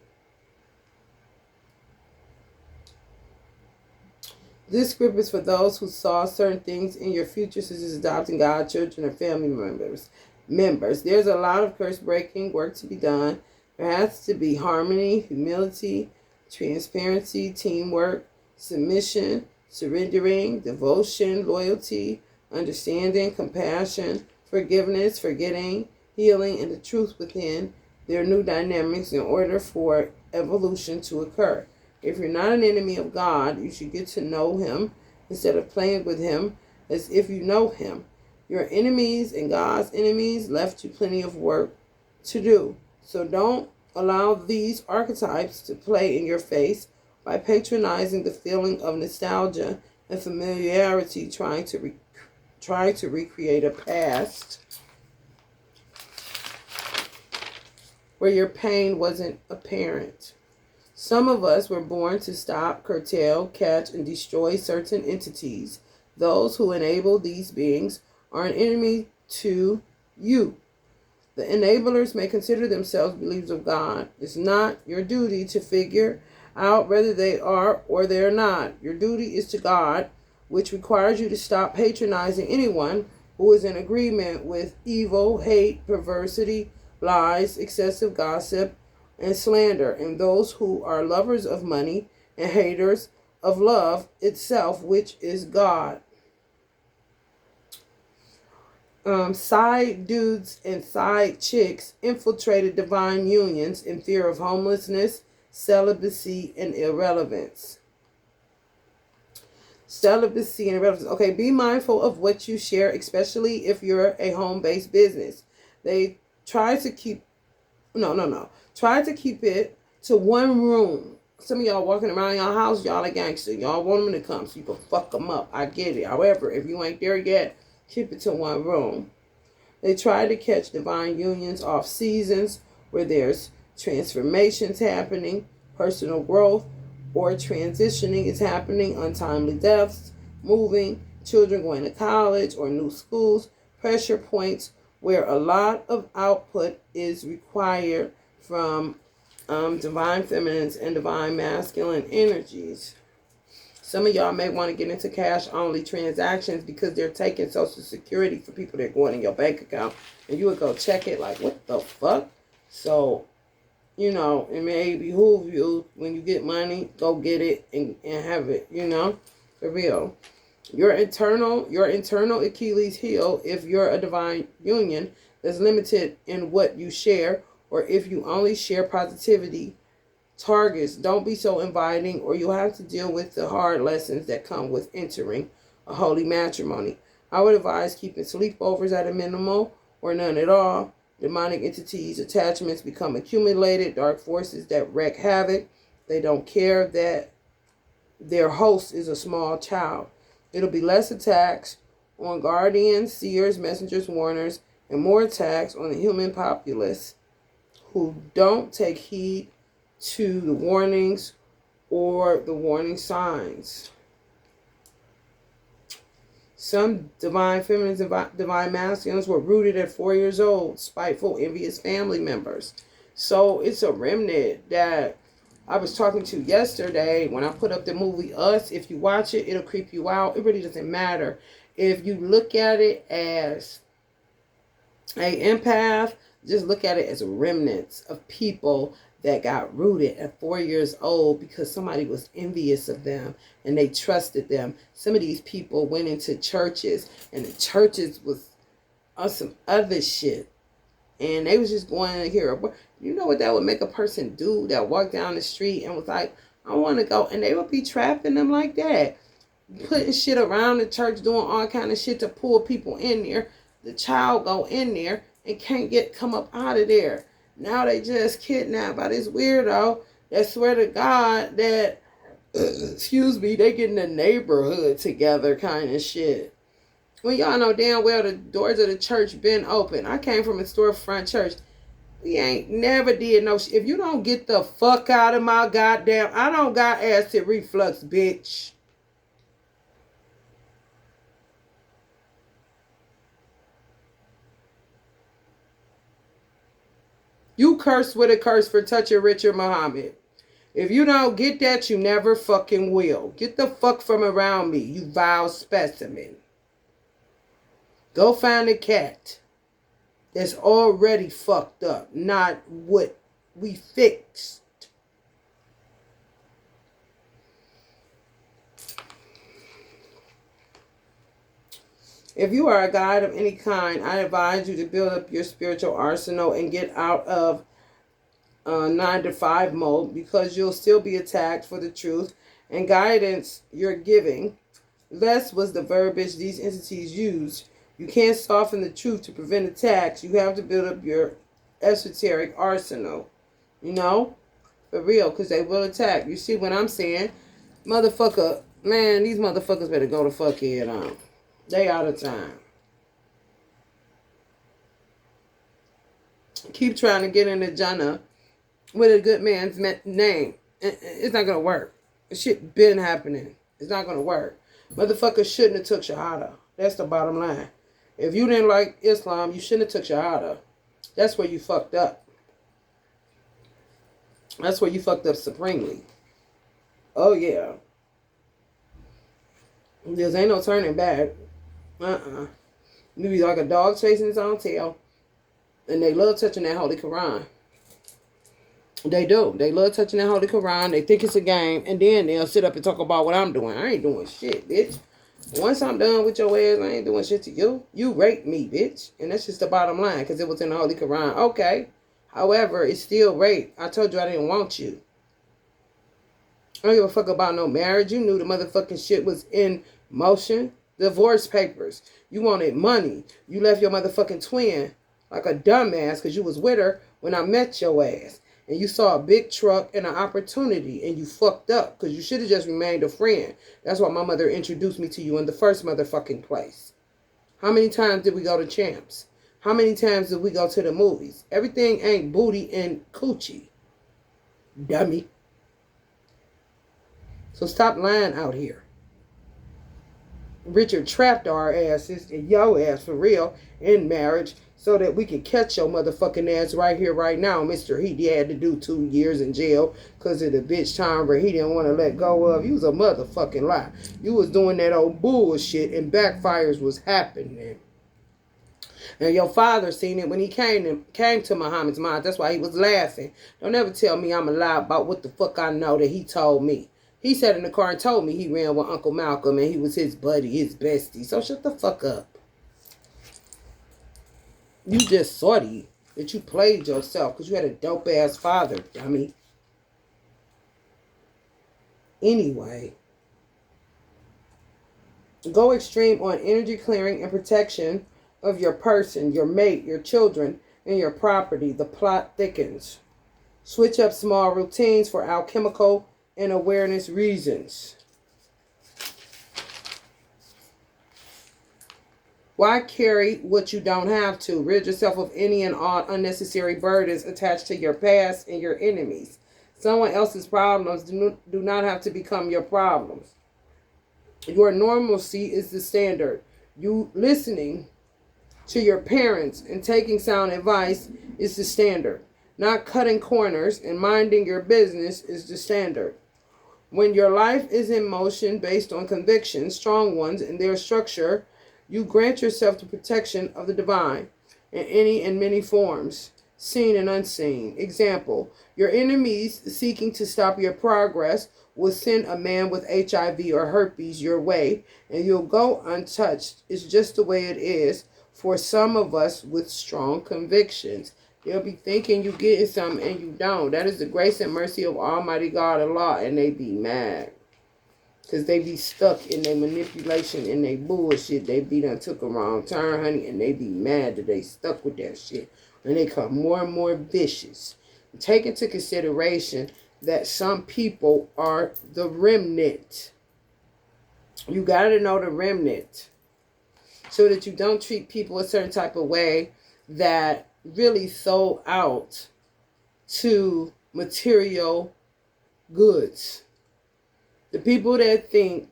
This script is for those who saw certain things in your future, such as adopting godchildren or family members. There's a lot of curse breaking work to be done. There has to be harmony, humility, transparency, teamwork, submission, surrendering, devotion, loyalty, understanding, compassion, forgiveness, forgetting, healing, and the truth within. There are new dynamics in order for evolution to occur. If you're not an enemy of God, you should get to know him instead of playing with him as if you know him. Your enemies and God's enemies left you plenty of work to do. So don't allow these archetypes to play in your face by patronizing the feeling of nostalgia and familiarity, trying to recreate a past where your pain wasn't apparent. Some of us were born to stop, curtail, catch, and destroy certain entities. Those who enable these beings are an enemy to you. The enablers may consider themselves believers of God. It's not your duty to figure out whether they are or they're not. Your duty is to God, which requires you to stop patronizing anyone who is in agreement with evil, hate, perversity, lies, excessive gossip, and slander, and those who are lovers of money and haters of love itself, which is God. Side dudes and side chicks infiltrated divine unions in fear of homelessness, celibacy, and irrelevance. Celibacy and irrelevance. Okay, be mindful of what you share, especially if you're a home-based business. They try to keep, try to keep it to one room. Some of y'all walking around your house, y'all are gangster. Y'all want them to come so you can fuck them up. I get it. However, if you ain't there yet, keep it to one room. They try to catch divine unions off seasons where there's transformations happening, personal growth, or transitioning is happening, untimely deaths, moving, children going to college or new schools, pressure points where a lot of output is required from divine feminines and divine masculine energies. Some of y'all may want to get into cash-only transactions because they're taking Social Security for people that are going in your bank account. And you would go check it like, what the fuck? So, it may behoove you when you get money, go get it and have it, for real. Your internal Achilles heel, if you're a divine union, is limited in what you share, or if you only share positivity targets. Don't be so inviting, or you'll have to deal with the hard lessons that come with entering a holy matrimony. I would advise keeping sleepovers at a minimal or none at all. Demonic entities, attachments become accumulated, dark forces that wreak havoc. They don't care that their host is a small child. It'll be less attacks on guardians, seers, messengers, warners, and more attacks on the human populace who don't take heed to the warnings or the warning signs. Some divine feminines, divine masculines were rooted at 4 years old, spiteful, envious family members. So it's a remnant that I was talking to yesterday when I put up the movie Us. If you watch it, it'll creep you out. It really doesn't matter. If you look at it as an empath, just look at it as remnants of people that got rooted at 4 years old because somebody was envious of them and they trusted them. Some of these people went into churches and the churches was on some other shit. And they was just going to hear a, you know what that would make a person do that walked down the street and was like, I want to go. And they would be trapping them like that. Putting shit around the church, doing all kind of shit to pull people in there. The child go in there and can't come up out of there. Now they just kidnapped by this weirdo that swear to God that, excuse me, they get in the neighborhood together kind of shit. When y'all know damn well the doors of the church been open. I came from a storefront church. We ain't never did no shit. If you don't get the fuck out of my goddamn, I don't got acid reflux, bitch. You curse with a curse for touching Richard Muhammad. If you don't get that, you never fucking will. Get the fuck from around me, you vile specimen. Go find a cat that's already fucked up, not what we fixed. If you are a guide of any kind, I advise you to build up your spiritual arsenal and get out of 9 to 5 mode, because you'll still be attacked for the truth and guidance you're giving. Less was the verbiage these entities used. You can't soften the truth to prevent attacks. You have to build up your esoteric arsenal. You know? For real, because they will attack. You see what I'm saying? Motherfucker, man, these motherfuckers better go to fuck head on. They out of time. Keep trying to get in the Jannah with a good man's name. It's not going to work. Shit been happening. It's not going to work. Motherfuckers shouldn't have took Shahada. That's the bottom line. If you didn't like Islam, you shouldn't have took Shahada. That's where you fucked up. That's where you fucked up supremely. Oh, yeah. There ain't no turning back. You be like a dog chasing its own tail. And they love touching that Holy Quran. They do. They love touching that Holy Quran. They think it's a game. And then they'll sit up and talk about what I'm doing. I ain't doing shit, bitch. Once I'm done with your ass, I ain't doing shit to you. You raped me, bitch. And that's just the bottom line, because it was in the Holy Quran. Okay. However, it's still rape. I told you I didn't want you. I don't give a fuck about no marriage. You knew the motherfucking shit was in motion. Divorce papers. You wanted money. You left your motherfucking twin like a dumbass because you was with her when I met your ass. And you saw a big truck and an opportunity and you fucked up because you should have just remained a friend. That's why my mother introduced me to you in the first motherfucking place. How many times did we go to Champs? How many times did we go to the movies? Everything ain't booty and coochie. Dummy. So stop lying out here. Richard trapped our asses and your ass for real in marriage so that we could catch your motherfucking ass right here, right now. Mr. He had to do 2 years in jail because of the bitch time where he didn't want to let go of. You was a motherfucking lie. You was doing that old bullshit and backfires was happening. And your father seen it when he came to Muhammad's mind. That's why he was laughing. Don't ever tell me I'm a lie about what the fuck I know that he told me. He sat in the car and told me he ran with Uncle Malcolm and he was his buddy, his bestie. So shut the fuck up. You just sorry that you played yourself because you had a dope ass father, dummy. Anyway, go extreme on energy clearing and protection of your person, your mate, your children, and your property. The plot thickens. Switch up small routines for alchemical and awareness reasons. Why carry what you don't have to? Rid yourself of any and all unnecessary burdens attached to your past and your enemies. Someone else's problems do not have to become your problems. Your normalcy is the standard. You listening to your parents and taking sound advice is the standard. Not cutting corners and minding your business is the standard. When your life is in motion based on convictions, strong ones, and their structure, you grant yourself the protection of the divine in any and many forms, seen and unseen. Example, your enemies seeking to stop your progress will send a man with HIV or herpes your way, and you'll go untouched. It's just the way it is for some of us with strong convictions. They'll be thinking you getting something and you don't. That is the grace and mercy of Almighty God Allah, and they be mad. Because they be stuck in their manipulation and their bullshit. They be done took a wrong turn, honey, and they be mad that they stuck with that shit. And they become more and more vicious. Take into consideration that some people are the remnant. You got to know the remnant. So that you don't treat people a certain type of way that really sold out to material goods. The people that think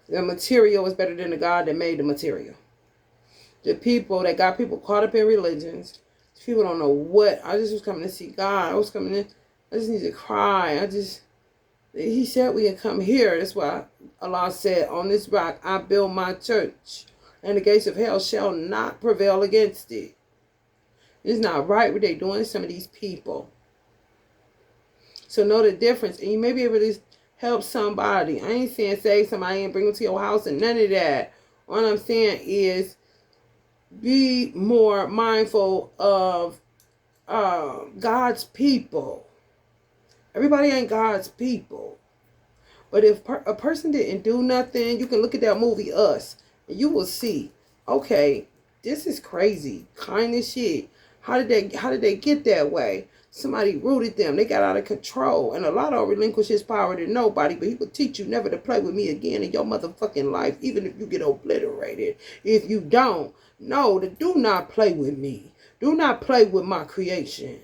the material is better than the God that made the material. The people that got people caught up in religions. People don't know what. I just was coming to see God. I was coming in. I just need to cry. He said we could come here. That's why Allah said, on this rock I build my church, and the gates of hell shall not prevail against it. It's not right what they're doing to some of these people. So know the difference, and you may be able to help somebody. I ain't saying save somebody and bring them to your house and none of that. What I'm saying is be more mindful of God's people. Everybody ain't God's people. But if a person didn't do nothing, you can look at that movie Us, and you will see, okay, this is crazy kind of shit. How did they get that way? Somebody rooted them. They got out of control. And Allah don't relinquish his power to nobody, but he will teach you never to play with me again in your motherfucking life, even if you get obliterated. If you don't, no, do not play with me. Do not play with my creation.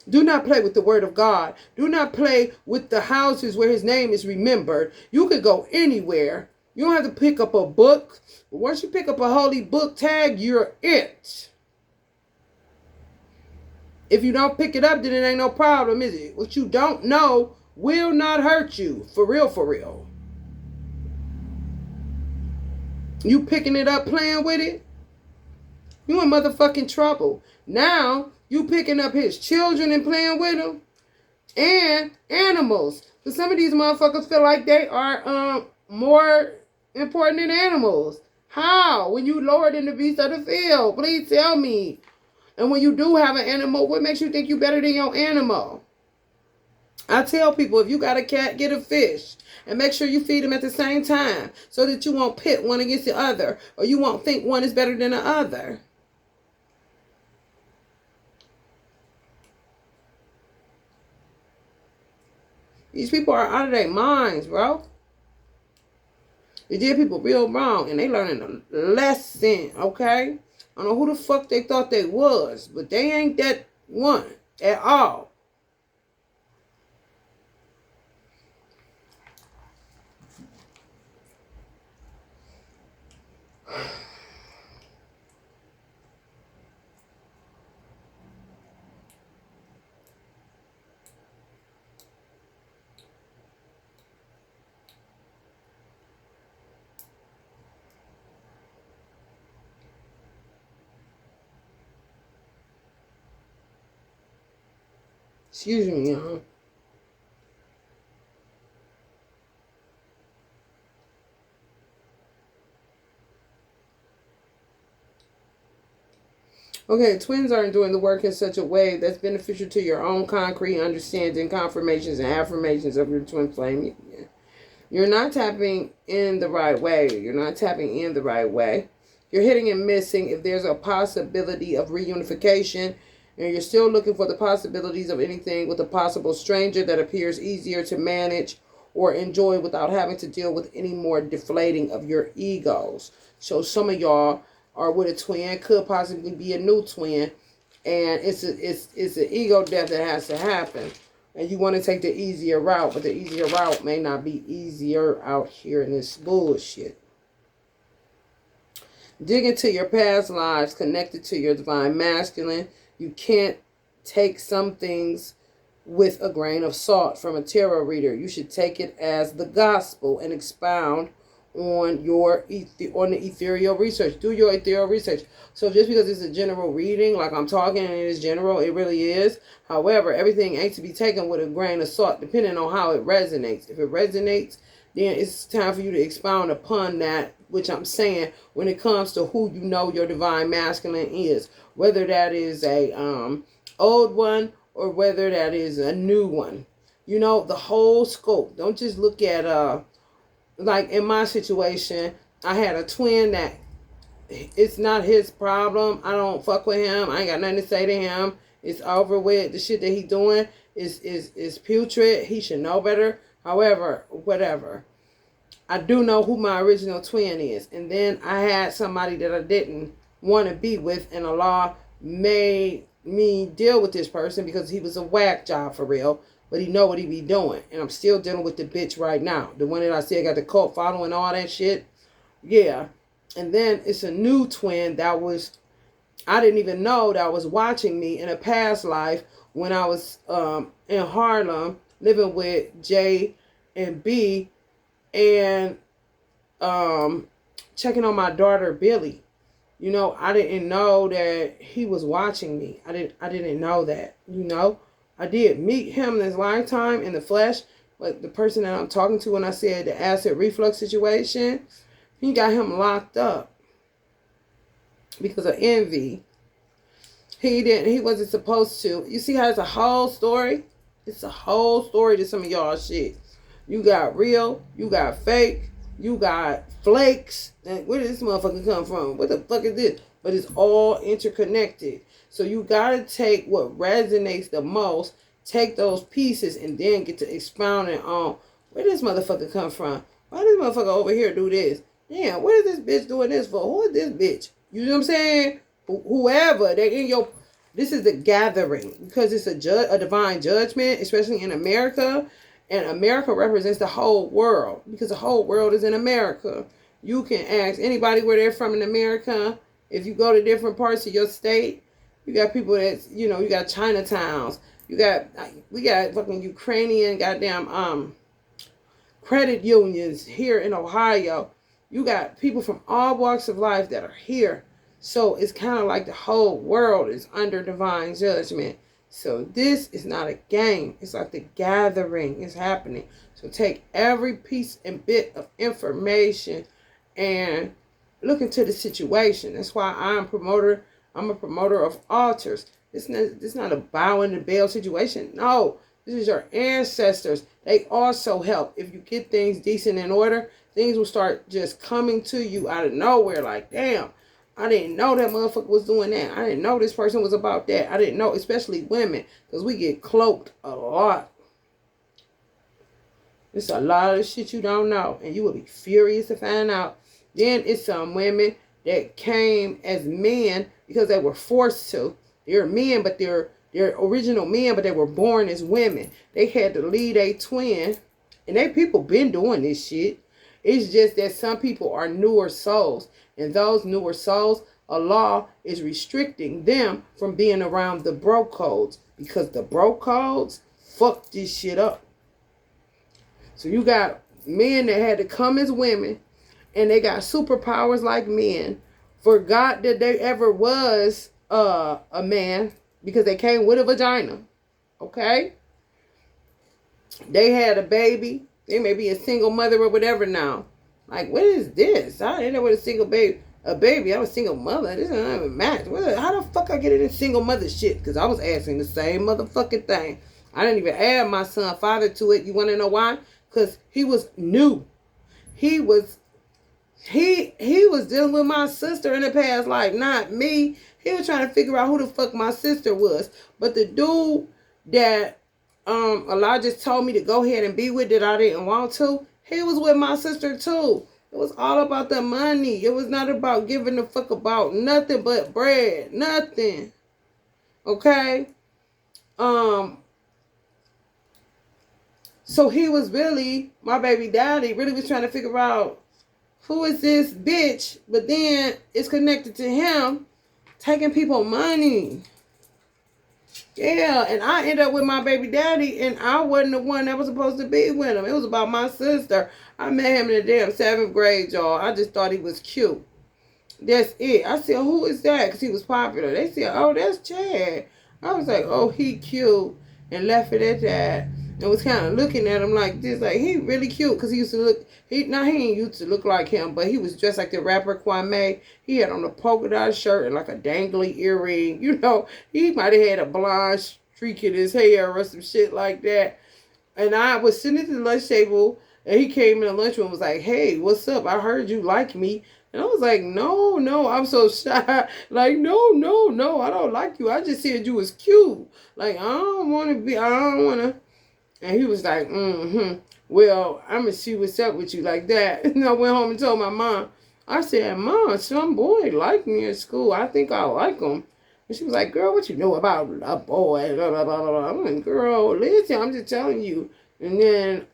Do not play with the word of God. Do not play with the houses where his name is remembered. You could go anywhere. You don't have to pick up a book. But once you pick up a holy book tag, you're it. If you don't pick it up, then it ain't no problem, is it? What you don't know will not hurt you. For real, for real. You picking it up, playing with it, you in motherfucking trouble. Now, you picking up his children and playing with them, and animals. So some of these motherfuckers feel like they are more important than animals. How? When you lower than the beast of the field. Please tell me. And when you do have an animal, what makes you think you better than your animal? I tell people, if you got a cat, get a fish. And make sure you feed them at the same time. So that you won't pit one against the other. Or you won't think one is better than the other. These people are out of their minds, bro. They did people real wrong. And they learning a lesson, okay? I don't know who the fuck they thought they was, but they ain't that one at all. Excuse me, y'all. Okay, twins aren't doing the work in such a way that's beneficial to your own concrete understanding, confirmations, and affirmations of your twin flame. You're not tapping in the right way. You're not tapping in the right way. You're hitting and missing if there's a possibility of reunification, and you're still looking for the possibilities of anything with a possible stranger that appears easier to manage or enjoy without having to deal with any more deflating of your egos. So some of y'all are with a twin, could possibly be a new twin, and it's an ego death that has to happen. And you want to take the easier route, but the easier route may not be easier out here in this bullshit. Dig into your past lives connected to your divine masculine. You can't take some things with a grain of salt from a tarot reader. You should take it as the gospel and expound on the ethereal research. Do your ethereal research. So just because it's a general reading, like I'm talking and it is general, it really is. However, everything ain't to be taken with a grain of salt, depending on how it resonates. If it resonates, then it's time for you to expound upon that, which I'm saying when it comes to who you know your divine masculine is, whether that is a old one or whether that is a new one. You know, the whole scope. Don't just look at like in my situation, I had a twin that it's not his problem. I don't fuck with him. I ain't got nothing to say to him. It's over with. The shit that he doing is putrid. He should know better. However, whatever. I do know who my original twin is. And then I had somebody that I didn't want to be with, and Allah made me deal with this person because he was a whack job for real. But he know what he be doing. And I'm still dealing with the bitch right now. The one that I said got the cult following, all that shit. Yeah. And then it's a new twin that I didn't even know that was watching me in a past life when I was in Harlem living with J and B and checking on my daughter Billy. You know, I didn't know that he was watching me. I didn't know that, you know. I did meet him in his lifetime in the flesh, but the person that I'm talking to when I said the acid reflux situation, he got him locked up because of envy. He wasn't supposed to. You see how it's a whole story? It's a whole story to some of y'all shit. You got real, you got fake, you got flakes. And where did this motherfucker come from? What the fuck is this? But it's all interconnected. So you gotta take what resonates the most, take those pieces, and then get to expounding on where this motherfucker come from. Why this motherfucker over here do this? Damn, what is this bitch doing this for? Who is this bitch? You know what I'm saying? Whoever they in your, this is the gathering because it's a divine judgment, especially in America, and America represents the whole world because the whole world is in America. You can ask anybody where they're from in America. If you go to different parts of your state. You got people that's, you know, you got Chinatowns. We got fucking Ukrainian goddamn credit unions here in Ohio. You got people from all walks of life that are here. So it's kind of like the whole world is under divine judgment. So this is not a game. It's like the gathering is happening. So take every piece and bit of information and look into the situation. That's why I'm a promoter of altars. It's not a bow in the bell situation. No, this is your ancestors. They also help. If you get things decent in order, things will start just coming to you out of nowhere. Like, damn, I didn't know that motherfucker was doing that. I didn't know this person was about that. I didn't know, especially women, because we get cloaked a lot. It's a lot of shit you don't know, and you will be furious to find out. Then it's some women that came as men because they were forced to. They're men, but they're original men, but they were born as women. They had to lead a twin, and they people been doing this shit. It's just that some people are newer souls, and those newer souls, Allah is restricting them from being around the bro codes because the bro codes fuck this shit up. So you got men that had to come as women, and they got superpowers like men, forgot that they ever was a man because they came with a vagina. Okay? They had a baby. They may be a single mother or whatever now. Like, what is this? I didn't know what a single baby. a baby. I was single mother. This doesn't even match. How the fuck I get into single mother shit? Because I was asking the same motherfucking thing. I didn't even add my son father to it. You want to know why? Because he was new. He was dealing with my sister in the past life, not me. He was trying to figure out who the fuck my sister was. But the dude that Allah just told me to go ahead and be with that I didn't want to, he was with my sister too. It was all about the money. It was not about giving a fuck about nothing but bread. Nothing. Okay? So he was really, my baby daddy really was trying to figure out who is this bitch, but then it's connected to him taking people money. Yeah, and I ended up with my baby daddy, and I wasn't the one that was supposed to be with him. It was about my sister. I met him in the damn 7th grade, y'all. I just thought he was cute. That's it. I said, who is that? Because he was popular. They said, oh, that's Chad. I was like, oh, he cute. And left it at that. And was kind of looking at him like this. Like, he really cute. Because he used to look, he ain't used to look like him. But he was dressed like the rapper Kwame. He had on a polka dot shirt and like a dangly earring. You know, he might have had a blonde streak in his hair or some shit like that. And I was sitting at the lunch table. And he came in the lunchroom and was like, hey, what's up? I heard you like me. And I was like, no, I'm so shy. Like, no, I don't like you. I just said you was cute. Like, I don't want to. And he was like, well, I'm going to see what's up with you like that. And I went home and told my mom. I said, Mom, some boy liked me in school. I think I like him. And she was like, girl, what you know about a boy? Blah, blah, blah, blah. I'm like, girl, listen, I'm just telling you. And then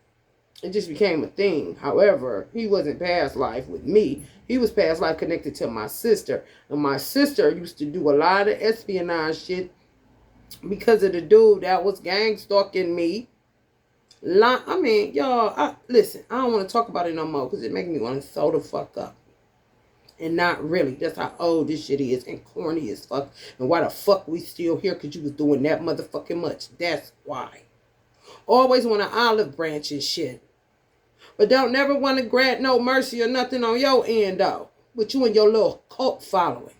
it just became a thing. However, he wasn't past life with me. He was past life connected to my sister. And my sister used to do a lot of espionage shit because of the dude that was gang stalking me. I mean, y'all, listen, I don't want to talk about it no more because it makes me want to throw the fuck up. And not really. That's how old this shit is and corny as fuck. And why the fuck we still here? Because you was doing that motherfucking much. That's why. Always want an olive branch and shit. But don't never want to grant no mercy or nothing on your end, though. With you and your little cult following.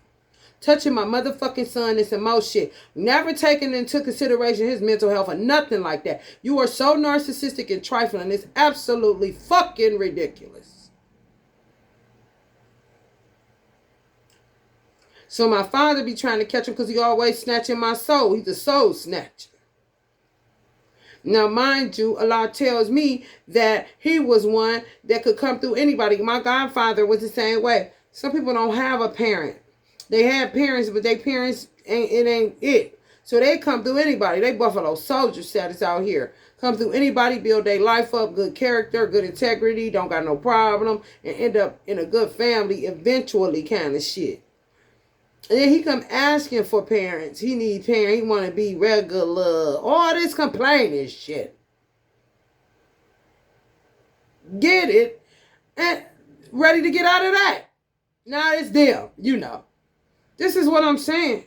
Touching my motherfucking son and some more shit. Never taking into consideration his mental health or nothing like that. You are so narcissistic and trifling. It's absolutely fucking ridiculous. So my father be trying to catch him because he always snatching my soul. He's a soul snatcher. Now, mind you, Allah tells me that he was one that could come through anybody. My godfather was the same way. Some people don't have a parent. They have parents, but their parents ain't it. So they come through anybody. They Buffalo Soldier status out here. Come through anybody, build their life up, good character, good integrity, don't got no problem, and end up in a good family eventually kind of shit. And then he come asking for parents. He need parents. He want to be regular. All this complaining shit. Get it. And ready to get out of that. Now it's them. You know. This is what I'm saying.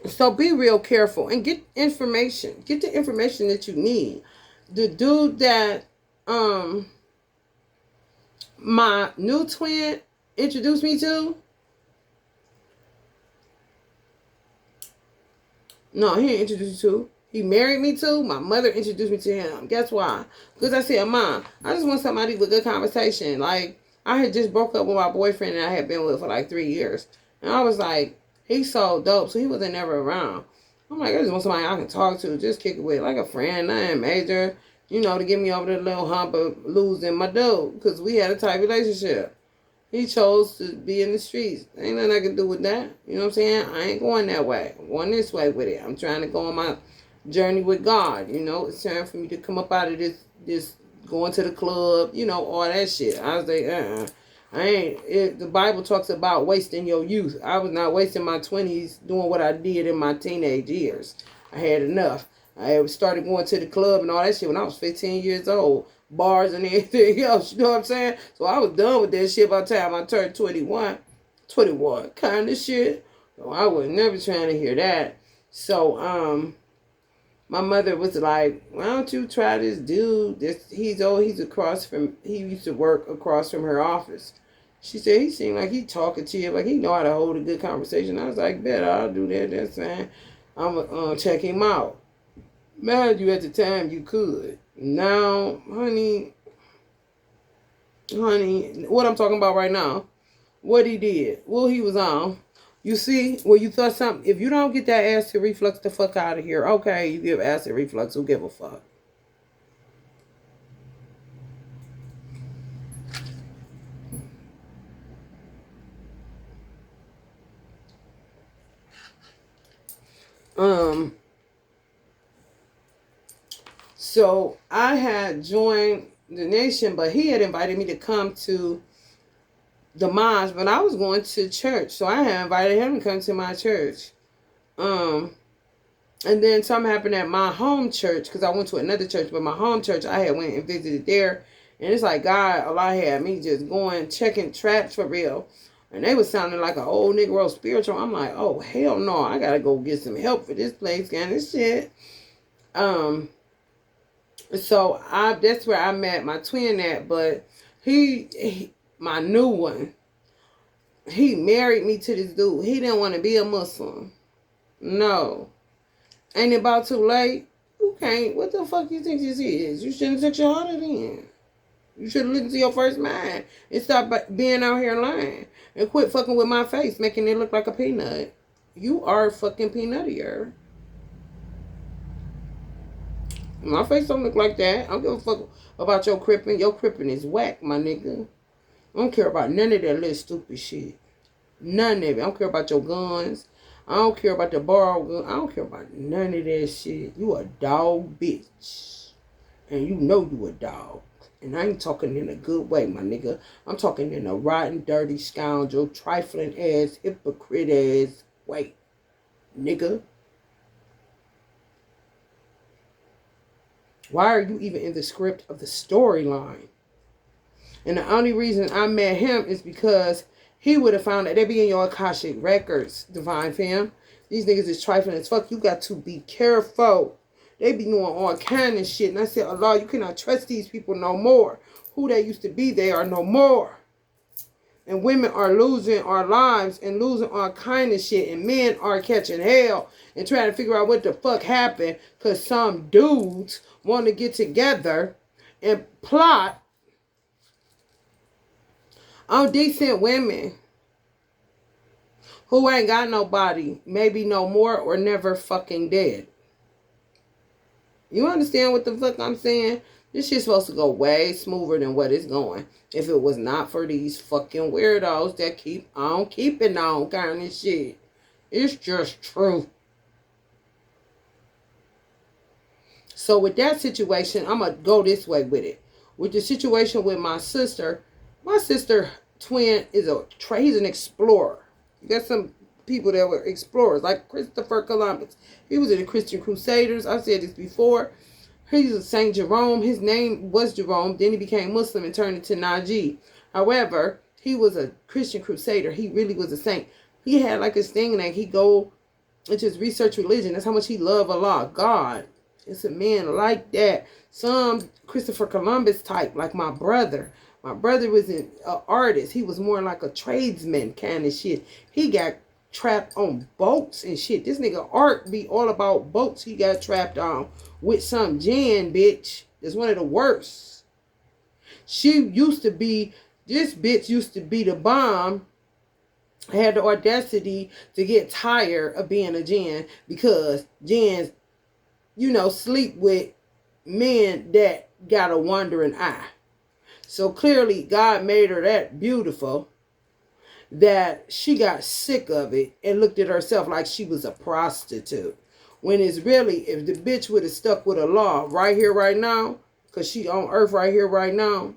So be real careful and get information. Get the information that you need. The dude that my new twin introduced me to. No, he didn't introduce me to. He married me to. My mother introduced me to him. Guess why? Because I said, Mom, I just want somebody with good conversation. Like, I had just broke up with my boyfriend that I had been with for like 3 years. And I was like, he's so dope, so he wasn't never around. I'm like, I just want somebody I can talk to, just kick it with, like a friend, nothing major, you know, to get me over the little hump of losing my dude, because we had a tight relationship. He chose to be in the streets. Ain't nothing I can do with that. You know what I'm saying? I ain't going that way. I'm going this way with it. I'm trying to go on my journey with God. You know, it's time for me to come up out of this going to the club, you know, all that shit. I was like, the Bible talks about wasting your youth. I was not wasting my 20s doing what I did in my teenage years. I had enough. I started going to the club and all that shit when I was 15 years old. Bars and everything else, you know what I'm saying? So I was done with that shit by the time I turned 21 kind of shit. So I was never trying to hear that. So, my mother was like, why don't you try this dude? He's across from, he used to work across from her office. She said, he seemed like he talking to you, like he know how to hold a good conversation. I was like, bet I'll do that, that's fine. I'm going to check him out. Mad you at the time you could. Now, honey, what I'm talking about right now, what he did, what he was on. You see, where you thought something, if you don't get that acid reflux the fuck out of here, okay, you give acid reflux, who give a fuck? Um, so I had joined the nation, but he had invited me to come to the mosque, but I was going to church, so I had invited him to come to my church. And then something happened at my home church, because I went to another church, but my home church, I had went and visited there. And it's like God, Allah had me just going, checking traps for real. And they was sounding like an old Negro spiritual. I'm like, oh, hell no, I got to go get some help for this place, kind of shit. So that's where I met my twin at, but he my new one, he married me to this dude. He didn't want to be a Muslim. No. Ain't it about too late? You can't. What the fuck you think this is? You shouldn't have took your heart in. You should have listened to your first mind and stop being out here lying. And quit fucking with my face, making it look like a peanut. You are a fucking peanutier. My face don't look like that. I don't give a fuck about your crippin'. Your crippin' is whack, my nigga. I don't care about none of that little stupid shit. None of it. I don't care about your guns. I don't care about the borrowed gun. I don't care about none of that shit. You a dog bitch. And you know you a dog. And I ain't talking in a good way, my nigga. I'm talking in a rotten, dirty, scoundrel, trifling ass, hypocrite ass way. Nigga. Why are you even in the script of the storyline? And the only reason I met him is because he would have found that they be in your Akashic records, Divine Fam. These niggas is trifling as fuck. You got to be careful. They be doing all kind of shit. And I said, Allah, you cannot trust these people no more. Who they used to be, they are no more. And women are losing our lives and losing all kind of shit. And men are catching hell and trying to figure out what the fuck happened. Because some dudes want to get together and plot on decent women who ain't got nobody, maybe no more or never fucking dead. You understand what the fuck I'm saying? This shit's supposed to go way smoother than what it's going. If it was not for these fucking weirdos that keep on keeping on kind of shit. It's just true. So with that situation, I'm going to go this way with it. With the situation with my sister twin is he's an explorer. You got some people that were explorers, like Christopher Columbus. He was in the Christian Crusaders. I've said this before. He's a Saint Jerome. His name was Jerome. Then he became Muslim and turned into Najee. However, he was a Christian Crusader. He really was a saint. He had like this thing like he go and just research religion. That's how much he loved Allah, God. It's a man like that. Some Christopher Columbus type, like my brother. My brother was an artist. He was more like a tradesman kind of shit. He got trapped on boats and shit. This nigga art be all about boats he got trapped on with some Jan bitch. That's one of the worst. This bitch used to be the bomb. Had the audacity to get tired of being a Jan because Jans, sleep with men that got a wandering eye. So clearly God made her that beautiful that she got sick of it and looked at herself like she was a prostitute. When it's really, if the bitch would have stuck with Allah right here, right now, because she on earth right here, right now,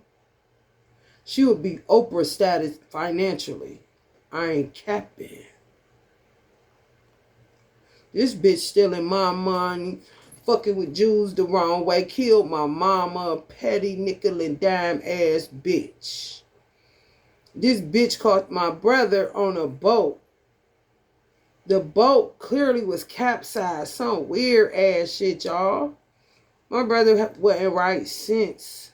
she would be Oprah status financially. I ain't capping. This bitch stealing my money, fucking with Jews the wrong way, killed my mama, petty nickel and dime ass bitch. This bitch caught my brother on a boat. The boat clearly was capsized. Some weird ass shit, y'all. My brother wasn't right since.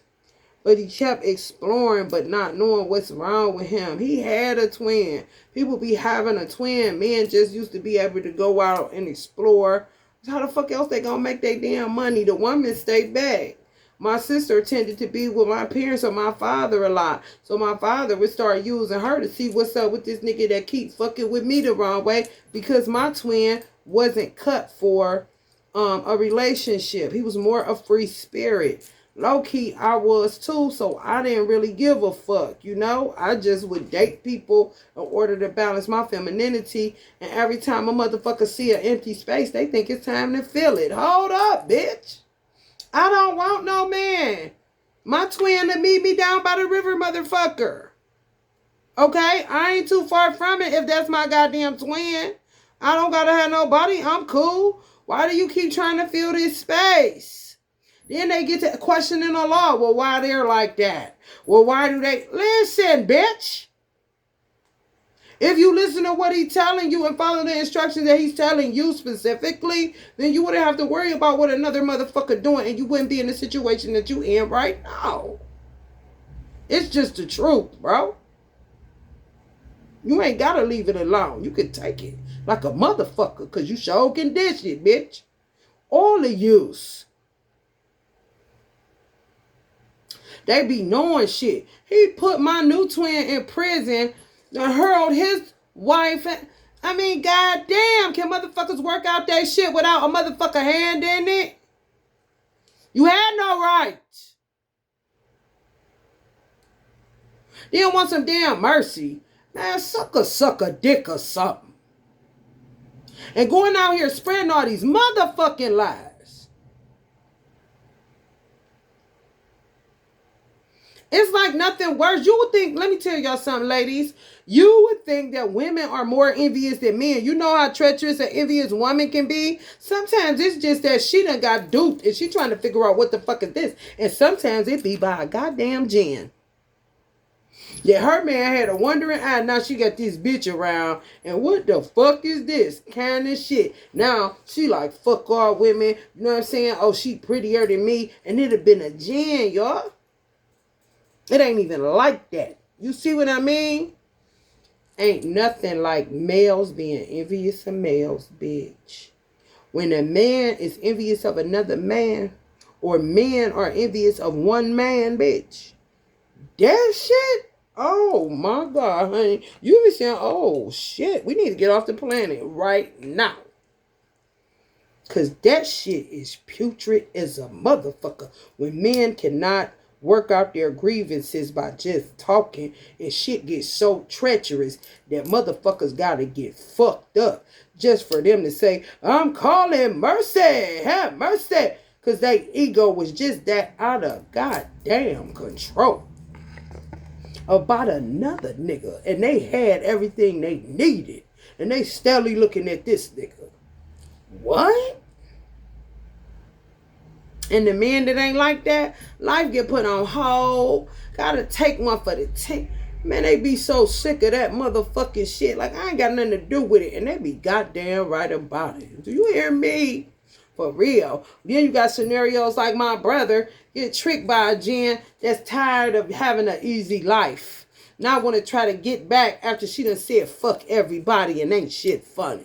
But he kept exploring but not knowing what's wrong with him. He had a twin. People be having a twin. Men just used to be able to go out and explore. How the fuck else they gonna make their damn money? The woman stayed back. My sister tended to be with my parents or my father a lot. So my father would start using her to see what's up with this nigga that keep fucking with me the wrong way. Because my twin wasn't cut for a relationship. He was more a free spirit. Low key, I was too, so I didn't really give a fuck, you know? I just would date people in order to balance my femininity, and every time a motherfucker see an empty space, they think it's time to fill it. Hold up, bitch. I don't want no man. My twin to meet me down by the river, motherfucker. Okay? I ain't too far from it if that's my goddamn twin. I don't gotta have nobody. I'm cool. Why do you keep trying to fill this space? Then they get to questioning the law. Well, why they're like that? Well, why do they? Listen, bitch. If you listen to what he's telling you and follow the instructions that he's telling you specifically, then you wouldn't have to worry about what another motherfucker doing, and you wouldn't be in the situation that you in right now. It's just the truth, bro. You ain't got to leave it alone. You can take it like a motherfucker, because you sure can dish it, bitch. All the use. They be knowing shit. He put my new twin in prison and hurled his wife. I mean, goddamn, can motherfuckers work out that shit without a motherfucker hand in it? You had no right. You don't want some damn mercy. Man, suck a dick or something. And going out here spreading all these motherfucking lies. It's like nothing worse. You would think, let me tell y'all something, ladies. You would think that women are more envious than men. You know how treacherous an envious woman can be? Sometimes it's just that she done got duped and she trying to figure out what the fuck is this. And sometimes it be by a goddamn gin. Yeah, her man had a wandering eye. Now she got this bitch around. And what the fuck is this kind of shit? Now she like, fuck all women. You know what I'm saying? Oh, she prettier than me. And it'd have been a gin, y'all. It ain't even like that. You see what I mean? Ain't nothing like males being envious of males, bitch. When a man is envious of another man, or men are envious of one man, bitch. That shit, oh my God, honey. You be saying, oh shit, we need to get off the planet right now. Because that shit is putrid as a motherfucker. When men cannot work out their grievances by just talking, and shit gets so treacherous that motherfuckers gotta get fucked up just for them to say, I'm calling mercy, have mercy, because their ego was just that out of goddamn control about another nigga, and they had everything they needed, and they steadily looking at this nigga. What? And the men that ain't like that, life get put on hold. Gotta take one for the team. Man, they be so sick of that motherfucking shit. Like, I ain't got nothing to do with it. And they be goddamn right about it. Do you hear me? For real. Then you got scenarios like my brother get tricked by a gin that's tired of having an easy life. Now I want to try to get back after she done said fuck everybody and ain't shit funny.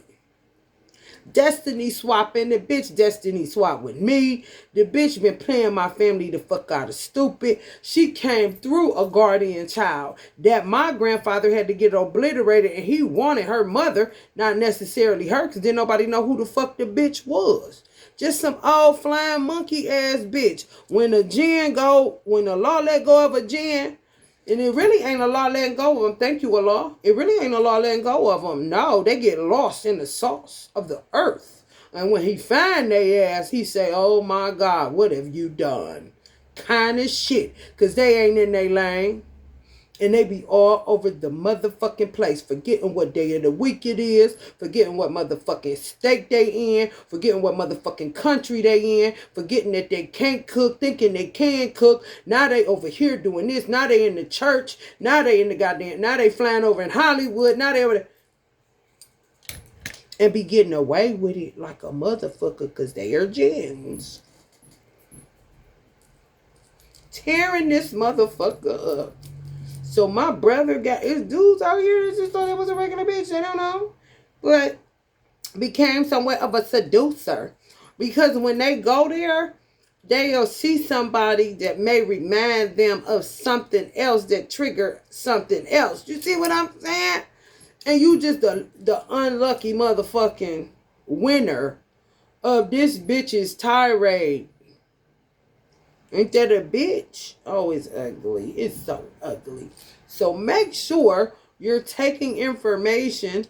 Destiny swapping. The bitch destiny swap with me. The bitch been playing my family the fuck out of stupid. She came through a guardian child that my grandfather had to get obliterated, and he wanted her mother, not necessarily her, because didn't nobody know who the fuck the bitch was. Just some old flying monkey ass bitch. When the law let go of a gin, and it really ain't a law letting go of them. Thank you, Allah. It really ain't a law letting go of them. No, they get lost in the sauce of the earth. And when he find their ass, he say, oh my God, what have you done? Kind of shit. Because they ain't in their lane. And they be all over the motherfucking place, forgetting what day of the week it is, forgetting what motherfucking state they in, forgetting what motherfucking country they in, forgetting that they can't cook, thinking they can cook. Now they over here doing this. Now they in the church. Now they in the goddamn, now they flying over in Hollywood. Now they over there. and be getting away with it like a motherfucker because they are gems. Tearing this motherfucker up. So my brother got his dudes out here that just thought it was a regular bitch. They don't know. But became somewhat of a seducer. Because when they go there, they'll see somebody that may remind them of something else that trigger something else. You see what I'm saying? And you just the unlucky motherfucking winner of this bitch's tirade. Ain't that a bitch? Oh, it's ugly. It's so ugly. So make sure you're taking information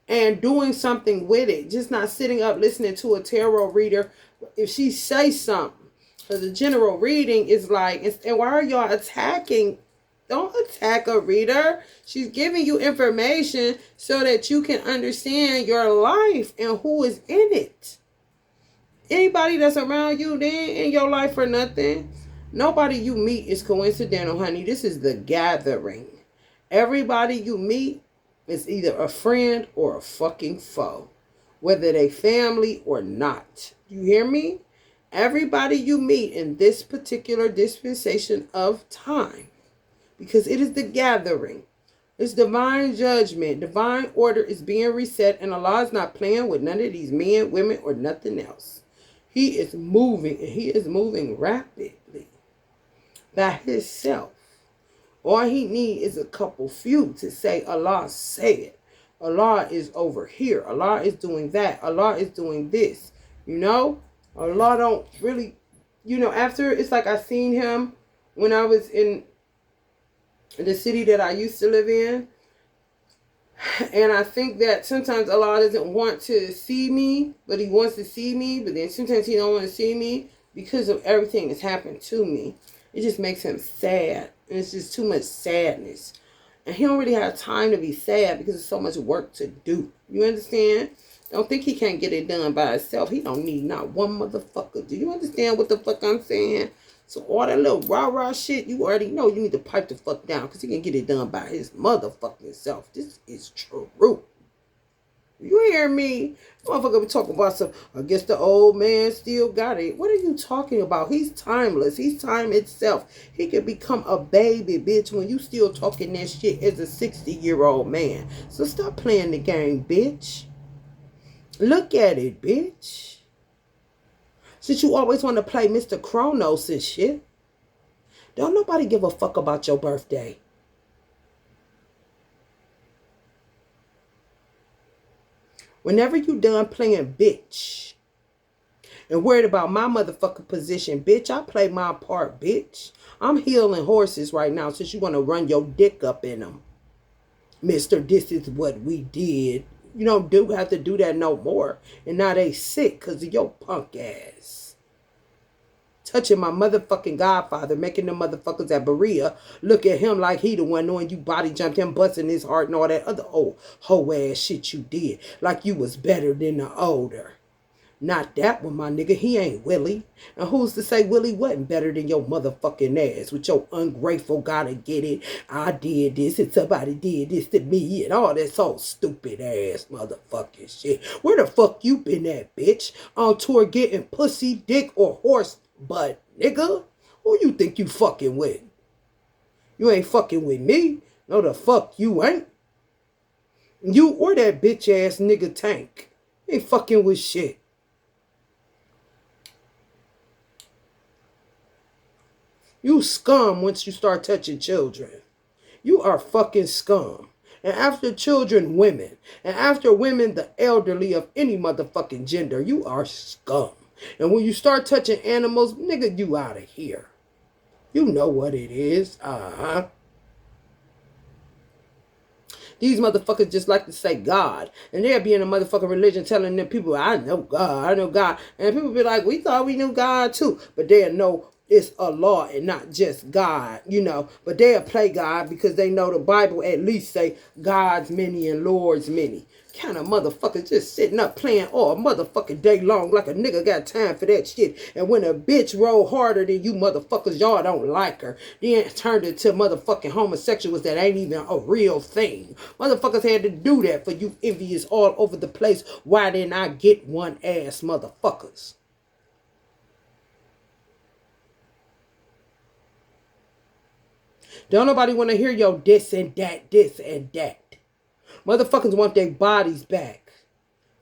and doing something with it. Just not sitting up listening to a tarot reader. If she says something. Because the general reading is like, and why are y'all attacking? Don't attack a reader. She's giving you information so that you can understand your life and who is in it. Anybody that's around you, they ain't in your life for nothing. Nobody you meet is coincidental, honey. This is the gathering. Everybody you meet is either a friend or a fucking foe. Whether they family or not. You hear me? Everybody you meet in this particular dispensation of time. Because it is the gathering. It's divine judgment. Divine order is being reset. And Allah is not playing with none of these men, women, or nothing else. He is moving. And he is moving rapidly. By himself. All he needs is a couple few to say, Allah said. Allah is over here. Allah is doing that. Allah is doing this. You know? Allah don't really, you know, after, it's like I seen him when I was in the city that I used to live in. And I think that sometimes Allah doesn't want to see me, but he wants to see me. But then sometimes he don't want to see me because of everything that's happened to me. It just makes him sad. And it's just too much sadness. And he don't really have time to be sad because there's so much work to do. You understand? Don't think he can't get it done by himself. He don't need not one motherfucker. Do you understand what the fuck I'm saying? So all that little rah-rah shit, you already know you need to pipe the fuck down because he can get it done by his motherfucking self. This is true. You hear me? Motherfucker be talking about some, I guess the old man still got it. What are you talking about? He's timeless. He's time itself. He can become a baby, bitch, when you still talking that shit as a 60-year-old man. So stop playing the game, bitch. Look at it, bitch. Since you always want to play Mr. Kronos and shit. Don't nobody give a fuck about your birthday. Whenever you done playing bitch and worried about my motherfucking position, bitch, I play my part, bitch. I'm healing horses right now since you want to run your dick up in them. Mister, this is what we did. You don't have to do that no more. And now they sick because of your punk ass. Touching my motherfucking godfather, making them motherfuckers at Berea look at him like he the one knowing you body jumped him, busting his heart and all that other old hoe ass shit you did. Like you was better than the older. Not that one, my nigga. He ain't Willie. And who's to say Willie wasn't better than your motherfucking ass with your ungrateful gotta get it. I did this and somebody did this to me and all that so stupid ass motherfucking shit. Where the fuck you been at, bitch? On tour getting pussy, dick, or horse butt, nigga? Who you think you fucking with? You ain't fucking with me. No, the fuck you ain't. You or that bitch ass nigga Tank. Ain't fucking with shit. You scum once you start touching children. You are fucking scum. And after children, women. And after women, the elderly of any motherfucking gender. You are scum. And when you start touching animals, nigga, you out of here. You know what it is. These motherfuckers just like to say God. And they'll be in a motherfucking religion telling them people, I know God, I know God. And people be like, we thought we knew God too. But they'll know it's Allah and not just God, you know. But they'll play God because they know the Bible at least say God's many and Lord's many. Kind of motherfuckers just sitting up playing all motherfucking day long like a nigga got time for that shit. And when a bitch roll harder than you motherfuckers, y'all don't like her. Then turned into motherfucking homosexuals that ain't even a real thing. Motherfuckers had to do that for you envious all over the place. Why didn't I get one ass motherfuckers? Don't nobody want to hear your this and that, this and that. Motherfuckers want their bodies back.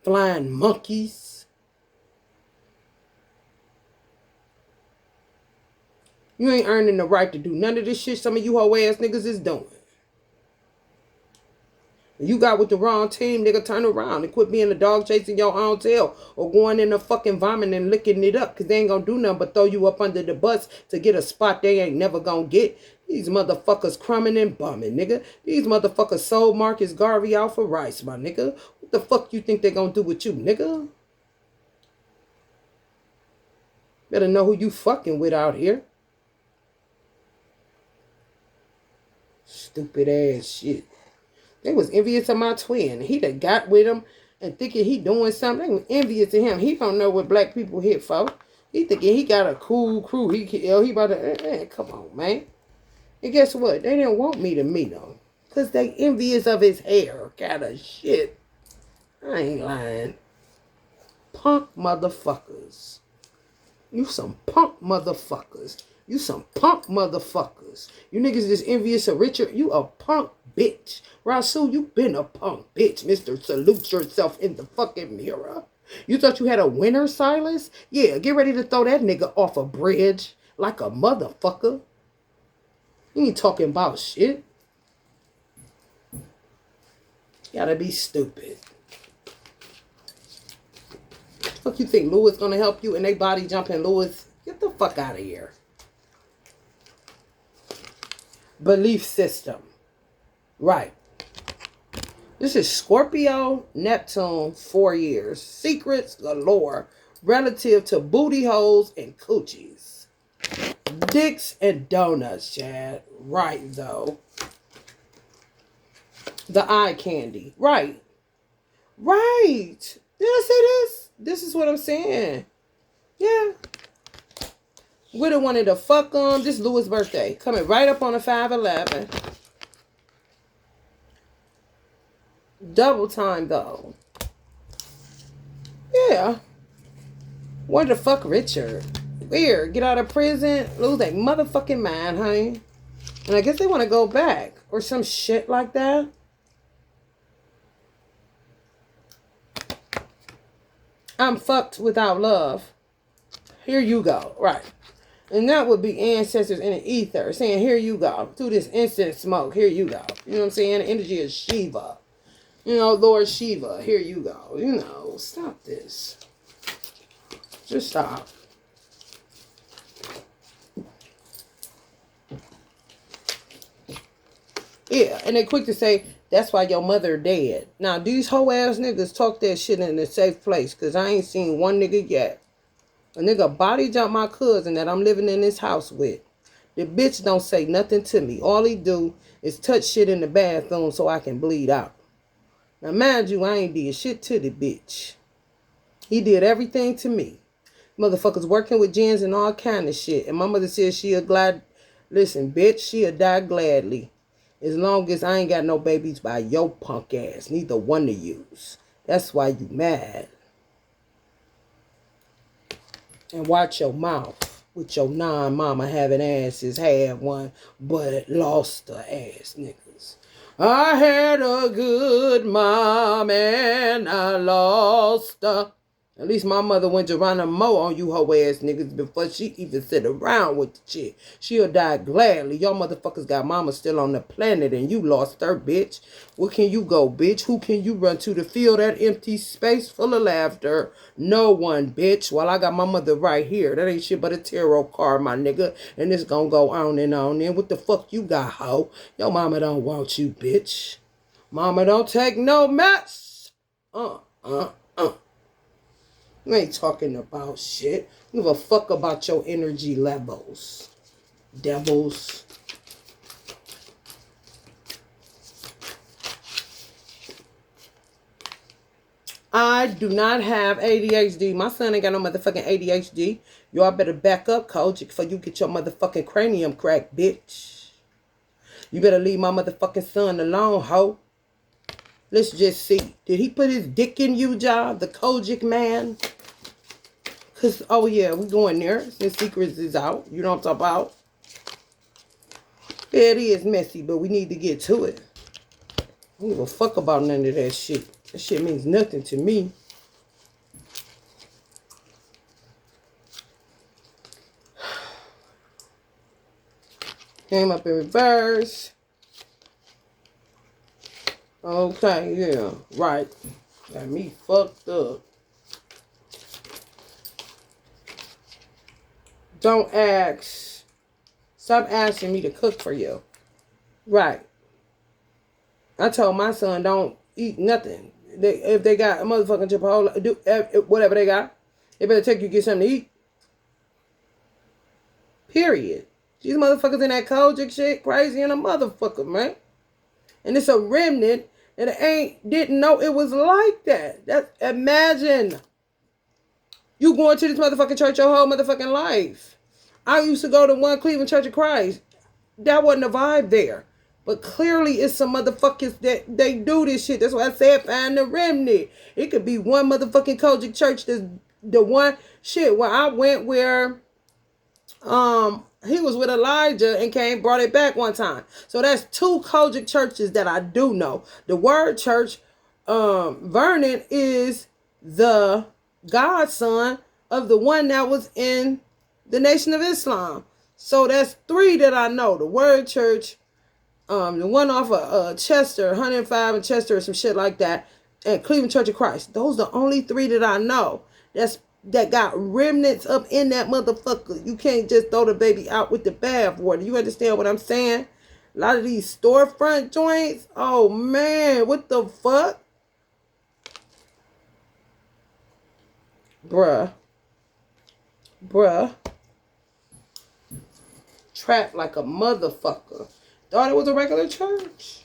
Flying monkeys. You ain't earning the right to do none of this shit some of you hoe ass niggas is doing. You got with the wrong team, nigga, turn around and quit being a dog chasing your own tail or going in the fucking vomit and licking it up because they ain't gonna do nothing but throw you up under the bus to get a spot they ain't never gonna get. These motherfuckers crumbing and bumming, nigga. These motherfuckers sold Marcus Garvey out for rice, my nigga. What the fuck you think they gonna do with you, nigga? Better know who you fucking with out here. Stupid ass shit. They was envious of my twin. He done got with him and thinking he doing something. They was envious of him. He don't know what black people hit for. He thinking he got a cool crew. He about to, come on, man. And guess what? They didn't want me to meet him. Because they envious of his hair. Kind of shit. I ain't lying. Punk motherfuckers. You some punk motherfuckers. You some punk motherfuckers. You niggas is envious of Richard. You a punk bitch. Rasul, you been a punk bitch, mister. Salute yourself in the fucking mirror. You thought you had a winner, Silas? Yeah, get ready to throw that nigga off a bridge like a motherfucker. You ain't talking about shit. Gotta be stupid. Fuck you think Lewis gonna help you and they body jumping Lewis? Get the fuck out of here. Belief system. Right. This is Scorpio, Neptune, 4 years. Secrets galore relative to booty holes and coochies. Dicks and donuts, Chad. Right, though. The eye candy. Right. Right. Did I say this? This is what I'm saying. Yeah. We done wanted to fuck them. This Louis' birthday. Coming right up on a 5/11. Double time, though. Yeah. Wanted to fuck Richard. Weird. Get out of prison. Lose their motherfucking mind, honey. And I guess they want to go back. Or some shit like that. I'm fucked without love. Here you go. Right. And that would be ancestors in the ether saying, here you go. Through this instant smoke, here you go. You know what I'm saying? The energy of Shiva. You know, Lord Shiva, here you go. You know, stop this. Just stop. Yeah, and they quick to say, that's why your mother dead. Now, these hoe ass niggas talk that shit in a safe place, because I ain't seen one nigga yet. A nigga body jump my cousin that I'm living in this house with. The bitch don't say nothing to me. All he do is touch shit in the bathroom so I can bleed out. Now, mind you, I ain't did shit to the bitch. He did everything to me. Motherfuckers working with gins and all kind of shit. And my mother said she'll glad... Listen, bitch, she'll die gladly. As long as I ain't got no babies by your punk ass. Neither one of yous. That's why you mad. And watch your mouth with your non-mama having asses. Had one, but lost the ass niggas. I had a good mom and I lost her. At least my mother went to run a mo on you hoe ass niggas before she even sit around with the chick. She'll die gladly. Y'all motherfuckers got mama still on the planet and you lost her, bitch. Where can you go, bitch? Who can you run to fill that empty space full of laughter? No one, bitch. While I got my mother right here. That ain't shit but a tarot card, my nigga. And it's gonna go on and on. And what the fuck you got, hoe? Your mama don't want you, bitch. Mama don't take no mess. You ain't talking about shit. You give a fuck about your energy levels. Devils. I do not have ADHD. My son ain't got no motherfucking ADHD. Y'all better back up, coach, before you get your motherfucking cranium cracked, bitch. You better leave my motherfucking son alone, ho. Let's just see. Did he put his dick in you, job? The Kojic man? Because, oh yeah, we going there. Since secrets is out. You know what I'm talking about? Yeah, it is messy, but we need to get to it. I don't give a fuck about none of that shit. That shit means nothing to me. Came up in reverse. Okay, yeah, right. Got me fucked up. Don't ask. Stop asking me to cook for you. Right. I told my son don't eat nothing. If they got a motherfucking Chipotle, do whatever they got, they better take you get something to eat. Period. These motherfuckers in that Kojic shit crazy in a motherfucker, man. And it's a remnant that didn't know it was like that. Imagine you going to this motherfucking church your whole motherfucking life. I used to go to one Cleveland Church of Christ. That wasn't a vibe there. But clearly it's some motherfuckers that they do this shit. That's why I said find the remnant. It could be one motherfucking Kojic church. The one shit where I went where he was with Elijah and brought it back one time. So that's two Kojic churches that I do know. The Word Church, Vernon is the godson of the one that was in the Nation of Islam. So that's three that I know. The Word Church, the one off of Chester, 105 and Chester or some shit like that, and Cleveland Church of Christ. Those are the only three that I know. That got remnants up in that motherfucker. You can't just throw the baby out with the bathwater. You understand what I'm saying? A lot of these storefront joints. Oh man, what the fuck? Bruh. Trapped like a motherfucker. Thought it was a regular church.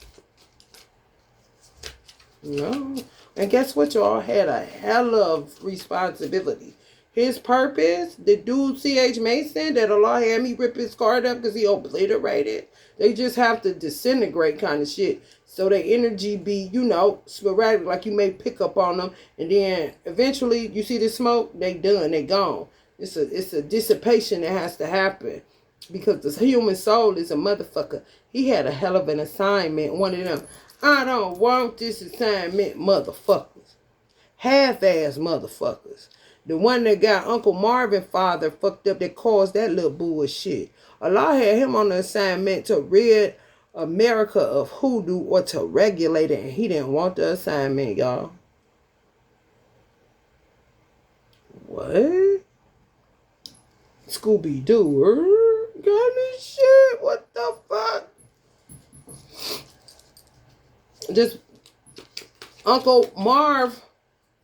No. And guess what? Y'all had a hell of responsibility. His purpose, the dude C.H. Mason, that Allah had me rip his card up because he obliterated. They just have to disintegrate kind of shit. So their energy be, sporadic, like you may pick up on them. And then eventually, you see the smoke, they done, they gone. It's a dissipation that has to happen. Because the human soul is a motherfucker. He had a hell of an assignment, one of them. I don't want this assignment motherfuckers. Half-ass motherfuckers. The one that got Uncle Marvin father fucked up that caused that little bullshit. Allah had him on the assignment to rid America of hoodoo or to regulate it. And he didn't want the assignment, y'all. What? Scooby-Doo. Got this shit. What the fuck? Just Uncle Marv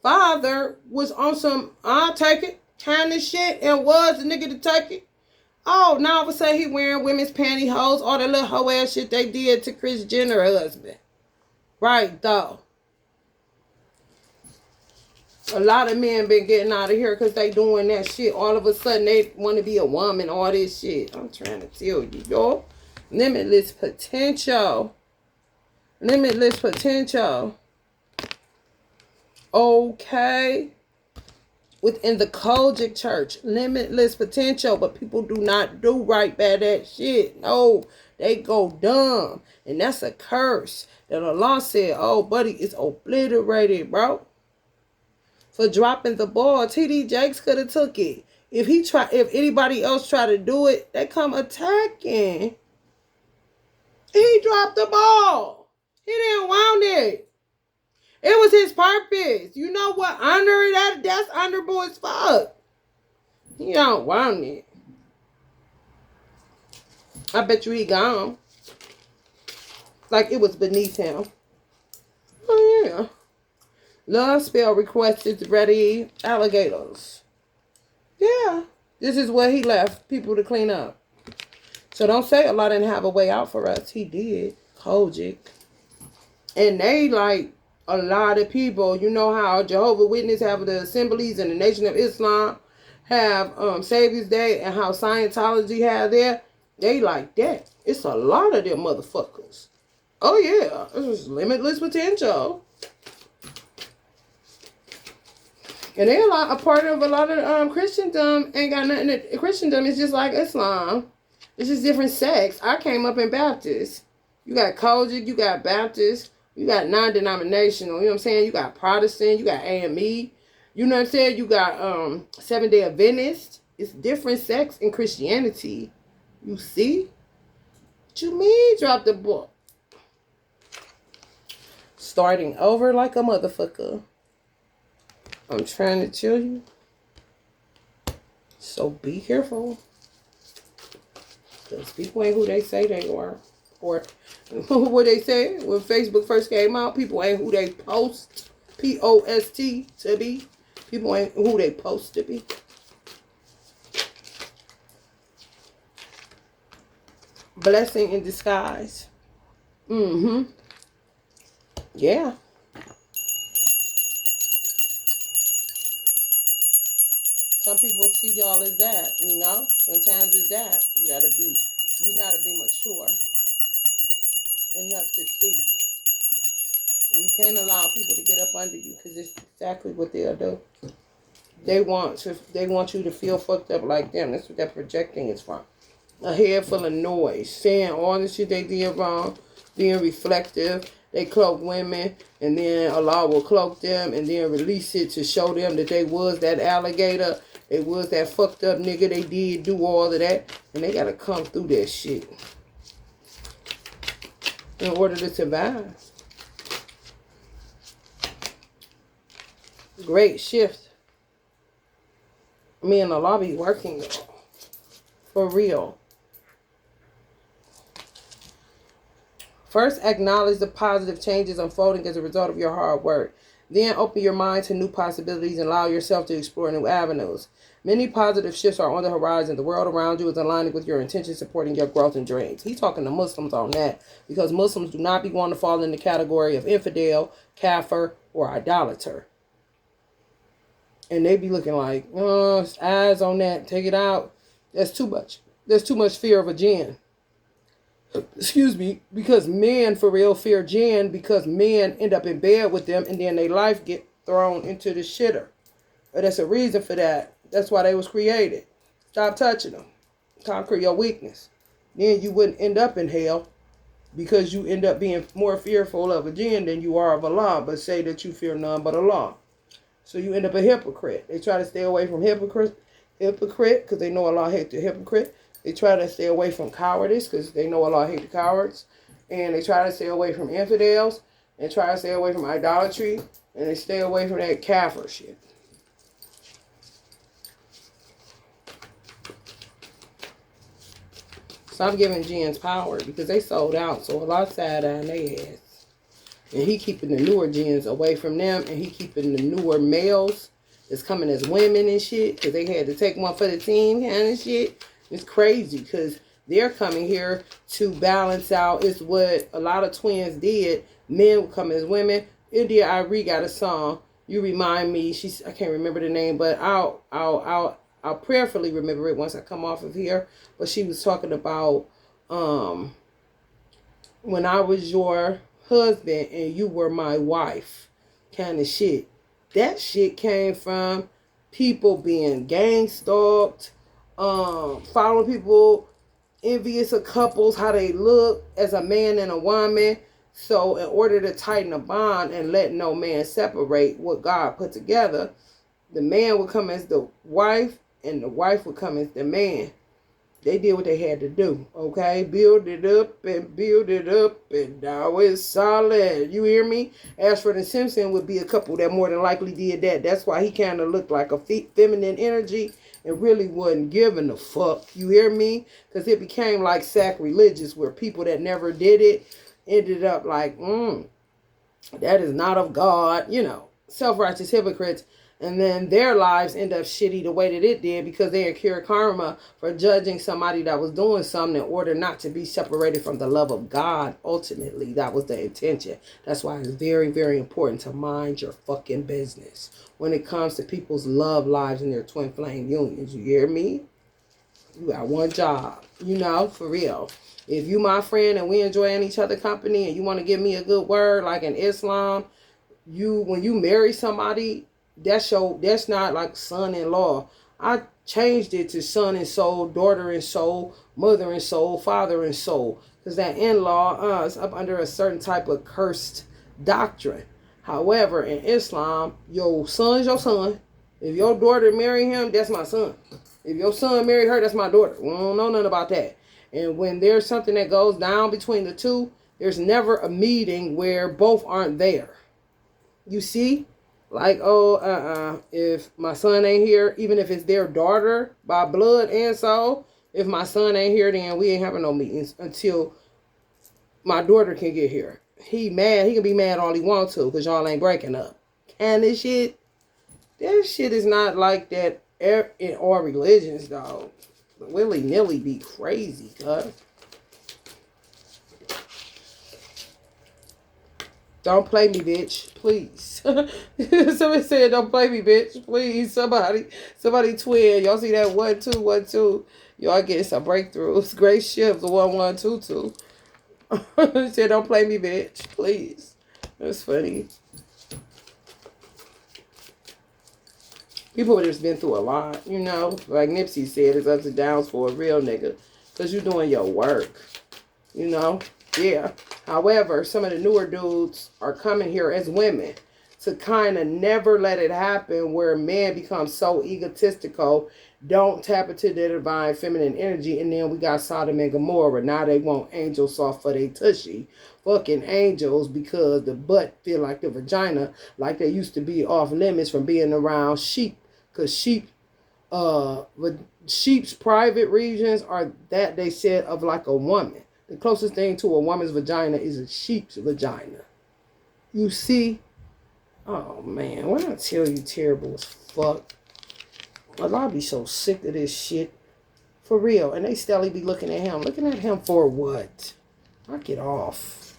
father was on some I'll take it kind of shit and was the nigga to take it. Oh, now all of a sudden he wearing women's pantyhose, all that little hoe ass shit they did to Kris Jenner husband. Right though. A lot of men been getting out of here because they doing that shit. All of a sudden they want to be a woman, all this shit. I'm trying to tell you, y'all. Limitless potential. Limitless potential. Okay. Within the Kojic church. Limitless potential. But people do not do right by that shit. No. They go dumb. And that's a curse. That Allah said, oh, buddy, it's obliterated, bro. For dropping the ball. T.D. Jakes could have took it. If anybody else try to do it, they come attacking. He dropped the ball. He didn't want it. It was his purpose. You know what? Honor that's honorable as fuck. He don't want it. I bet you he gone. Like it was beneath him. Oh yeah. Love spell requested ready. Alligators. Yeah. This is what he left people to clean up. So don't say Allah didn't have a way out for us. He did. Kojic. And they like a lot of people, you know how Jehovah's Witnesses have the assemblies and the Nation of Islam have Savior's Day, and how Scientology have there, they like that. It's a lot of them motherfuckers. Oh yeah, it's limitless potential. And they're a part of a lot of Christendom. Ain't got nothing to, Christendom is just like Islam. It's just different sects. I came up in Baptist. You got Kojic, you got Baptist, you got non-denominational, you know what I'm saying? You got Protestant, you got AME, you know what I'm saying? You got Seventh-day Adventist. It's different sects in Christianity. You see? What you mean drop the book? Starting over like a motherfucker. I'm trying to tell you. So be careful. Because people ain't who they say they are. Or what they say when Facebook first came out, people ain't who they post. P-O-S-T to be. People ain't who they post to be. Blessing in disguise. Mm-hmm. Yeah. Some people see y'all as that, you know? Sometimes it's that. You gotta be mature enough to see. And you can't allow people to get up under you, because it's exactly what they'll do. They want you to feel fucked up like them. That's what that projecting is from. A head full of noise, saying all the shit they did wrong, being reflective. They cloak women, and then Allah will cloak them, and then release it to show them that they was that alligator, they was that fucked up nigga, they did do all of that, and they gotta come through that shit in order to survive. Great shift. Me and Allah be working, for real. First, acknowledge the positive changes unfolding as a result of your hard work. Then, open your mind to new possibilities and allow yourself to explore new avenues. Many positive shifts are on the horizon. The world around you is aligning with your intentions, supporting your growth and dreams. He's talking to Muslims on that, because Muslims do not be want to fall in the category of infidel, kafir, or idolater. And they be looking like, eyes on that, take it out. That's too much. There's too much fear of a jinn. Excuse me, because men for real fear jinn, because men end up in bed with them and then their life get thrown into the shitter. But that's a reason for that. That's why they was created. Stop touching them. Conquer your weakness. Then you wouldn't end up in hell, because you end up being more fearful of a jinn than you are of Allah, but say that you fear none but Allah. So you end up a hypocrite. They try to stay away from hypocrite because they know Allah hates the hypocrite. They try to stay away from cowardice because they know Allah hates the cowards. And they try to stay away from infidels. And try to stay away from idolatry. And they stay away from that kafir shit. Stop giving jinns power, because they sold out. So Allah side on their ass. And he keeping the newer jinns away from them. And he keeping the newer males that's coming as women and shit, because they had to take one for the team kind of shit. It's crazy, because they're coming here to balance out. It's what a lot of twins did. Men would come as women. India Irie got a song. You remind me. I can't remember the name, but I'll prayerfully remember it once I come off of here. But she was talking about when I was your husband and you were my wife, kind of shit. That shit came from people being gang stalked. Following people, envious of couples, how they look as a man and a woman. So in order to tighten a bond and let no man separate what God put together, the man would come as the wife and the wife would come as the man. They did what they had to do, okay? Build it up, and now it's solid. You hear me? Ashford and Simpson would be a couple that more than likely did that. That's why he kind of looked like a feminine energy and really wasn't giving a fuck. You hear me? Because it became like sacrilegious, where people that never did it ended up like, that is not of God. You know, self-righteous hypocrites. And then their lives end up shitty the way that it did because they incur karma for judging somebody that was doing something in order not to be separated from the love of God. Ultimately, that was the intention. That's why it's very, very important to mind your fucking business when it comes to people's love lives and their twin flame unions. You hear me? You got one job, for real. If you my friend and we enjoying each other company and you want to give me a good word, like in Islam, when you marry somebody, that's not like son-in-law. I changed it to son and soul, daughter and soul, mother and soul, father and soul, because that in-law is up under a certain type of cursed doctrine. However, in Islam, your son's your son. If your daughter marry him, that's my son. If your son marry her, that's my daughter. We don't know nothing about that. And when there's something that goes down between the two, there's never a meeting where both aren't there. You see? Like, if my son ain't here, even if it's their daughter by blood and soul, if my son ain't here, then we ain't having no meetings until my daughter can get here. He mad. He can be mad all he wants to because y'all ain't breaking up. And this shit is not like that in all religions, dog. Willy-nilly be crazy, cuz. Don't play me, bitch. Please. Somebody said, don't play me, bitch. Please. Somebody twin. Y'all see that 1212? Y'all getting some breakthroughs. Great shift. The 1122. Said, don't play me, bitch. Please. That's funny. People have just been through a lot, Like Nipsey said, it's ups and downs for a real nigga. Because you're doing your work. Yeah. However, some of the newer dudes are coming here as women to kind of never let it happen where men become so egotistical, don't tap into their divine feminine energy, and then we got Sodom and Gomorrah. Now they want angels soft for their tushy. Fucking angels because the butt feel like the vagina, like they used to be off limits from being around sheep. Because sheep's private regions are that they said of like a woman. The closest thing to a woman's vagina is a sheep's vagina. You see? Oh, man. When I tell you terrible as fuck. I'll be so sick of this shit. For real. And they still be looking at him. Looking at him for what? Knock it off.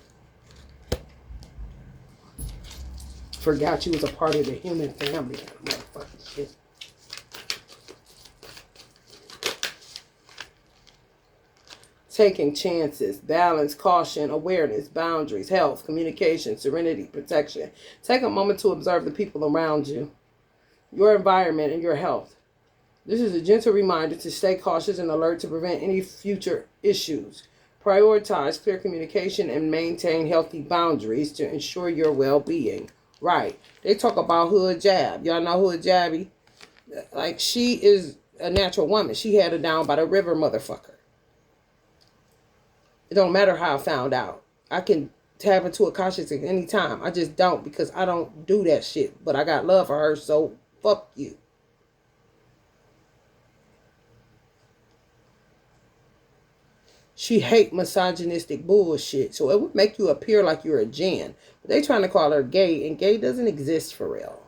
Forgot you was a part of the human family. Motherfucking shit. Taking chances, balance, caution, awareness, boundaries, health, communication, serenity, protection. Take a moment to observe the people around you, your environment, and your health. This is a gentle reminder to stay cautious and alert to prevent any future issues. Prioritize clear communication and maintain healthy boundaries to ensure your well-being. Right. They talk about Hood Jab. Y'all know Hood Jabby? Like, she is a natural woman. She had her down by the river, motherfucker. It don't matter how I found out. I can tap into a conscious at any time. I just don't because I don't do that shit. But I got love for her, so fuck you. She hate misogynistic bullshit. So it would make you appear like you're a Jen. But they trying to call her gay, and gay doesn't exist for real.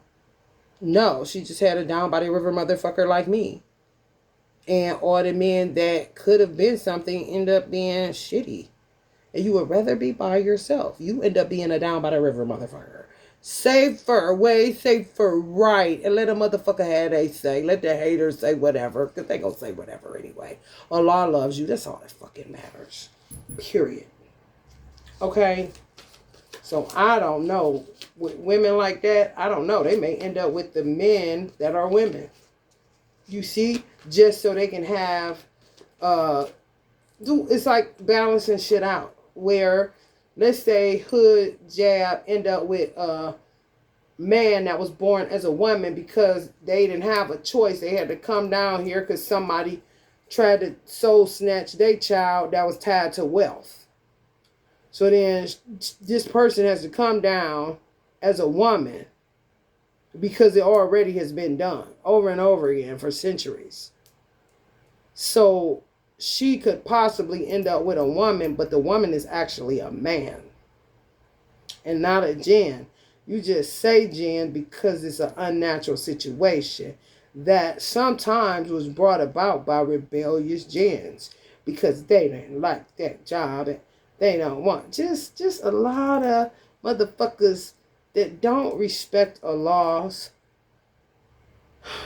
No, she just had a down by the river motherfucker like me. And all the men that could have been something end up being shitty. And you would rather be by yourself. You end up being a down by the river motherfucker. Safer, way safer, right. And let a motherfucker have they say. Let the haters say whatever. Because they gonna say whatever anyway. Allah loves you. That's all that fucking matters. Period. Okay? So I don't know. With women like that, I don't know. They may end up with the men that are women. You see? Just so they can have, it's like balancing shit out. Where, let's say, Hood Jab end up with a man that was born as a woman because they didn't have a choice. They had to come down here because somebody tried to soul snatch their child that was tied to wealth. So then this person has to come down as a woman because it already has been done over and over again for centuries. So she could possibly end up with a woman, but the woman is actually a man and not a Jen. You just say jinn because it's an unnatural situation that sometimes was brought about by rebellious jinns because they didn't like that job and they don't want just a lot of motherfuckers that don't respect Allah's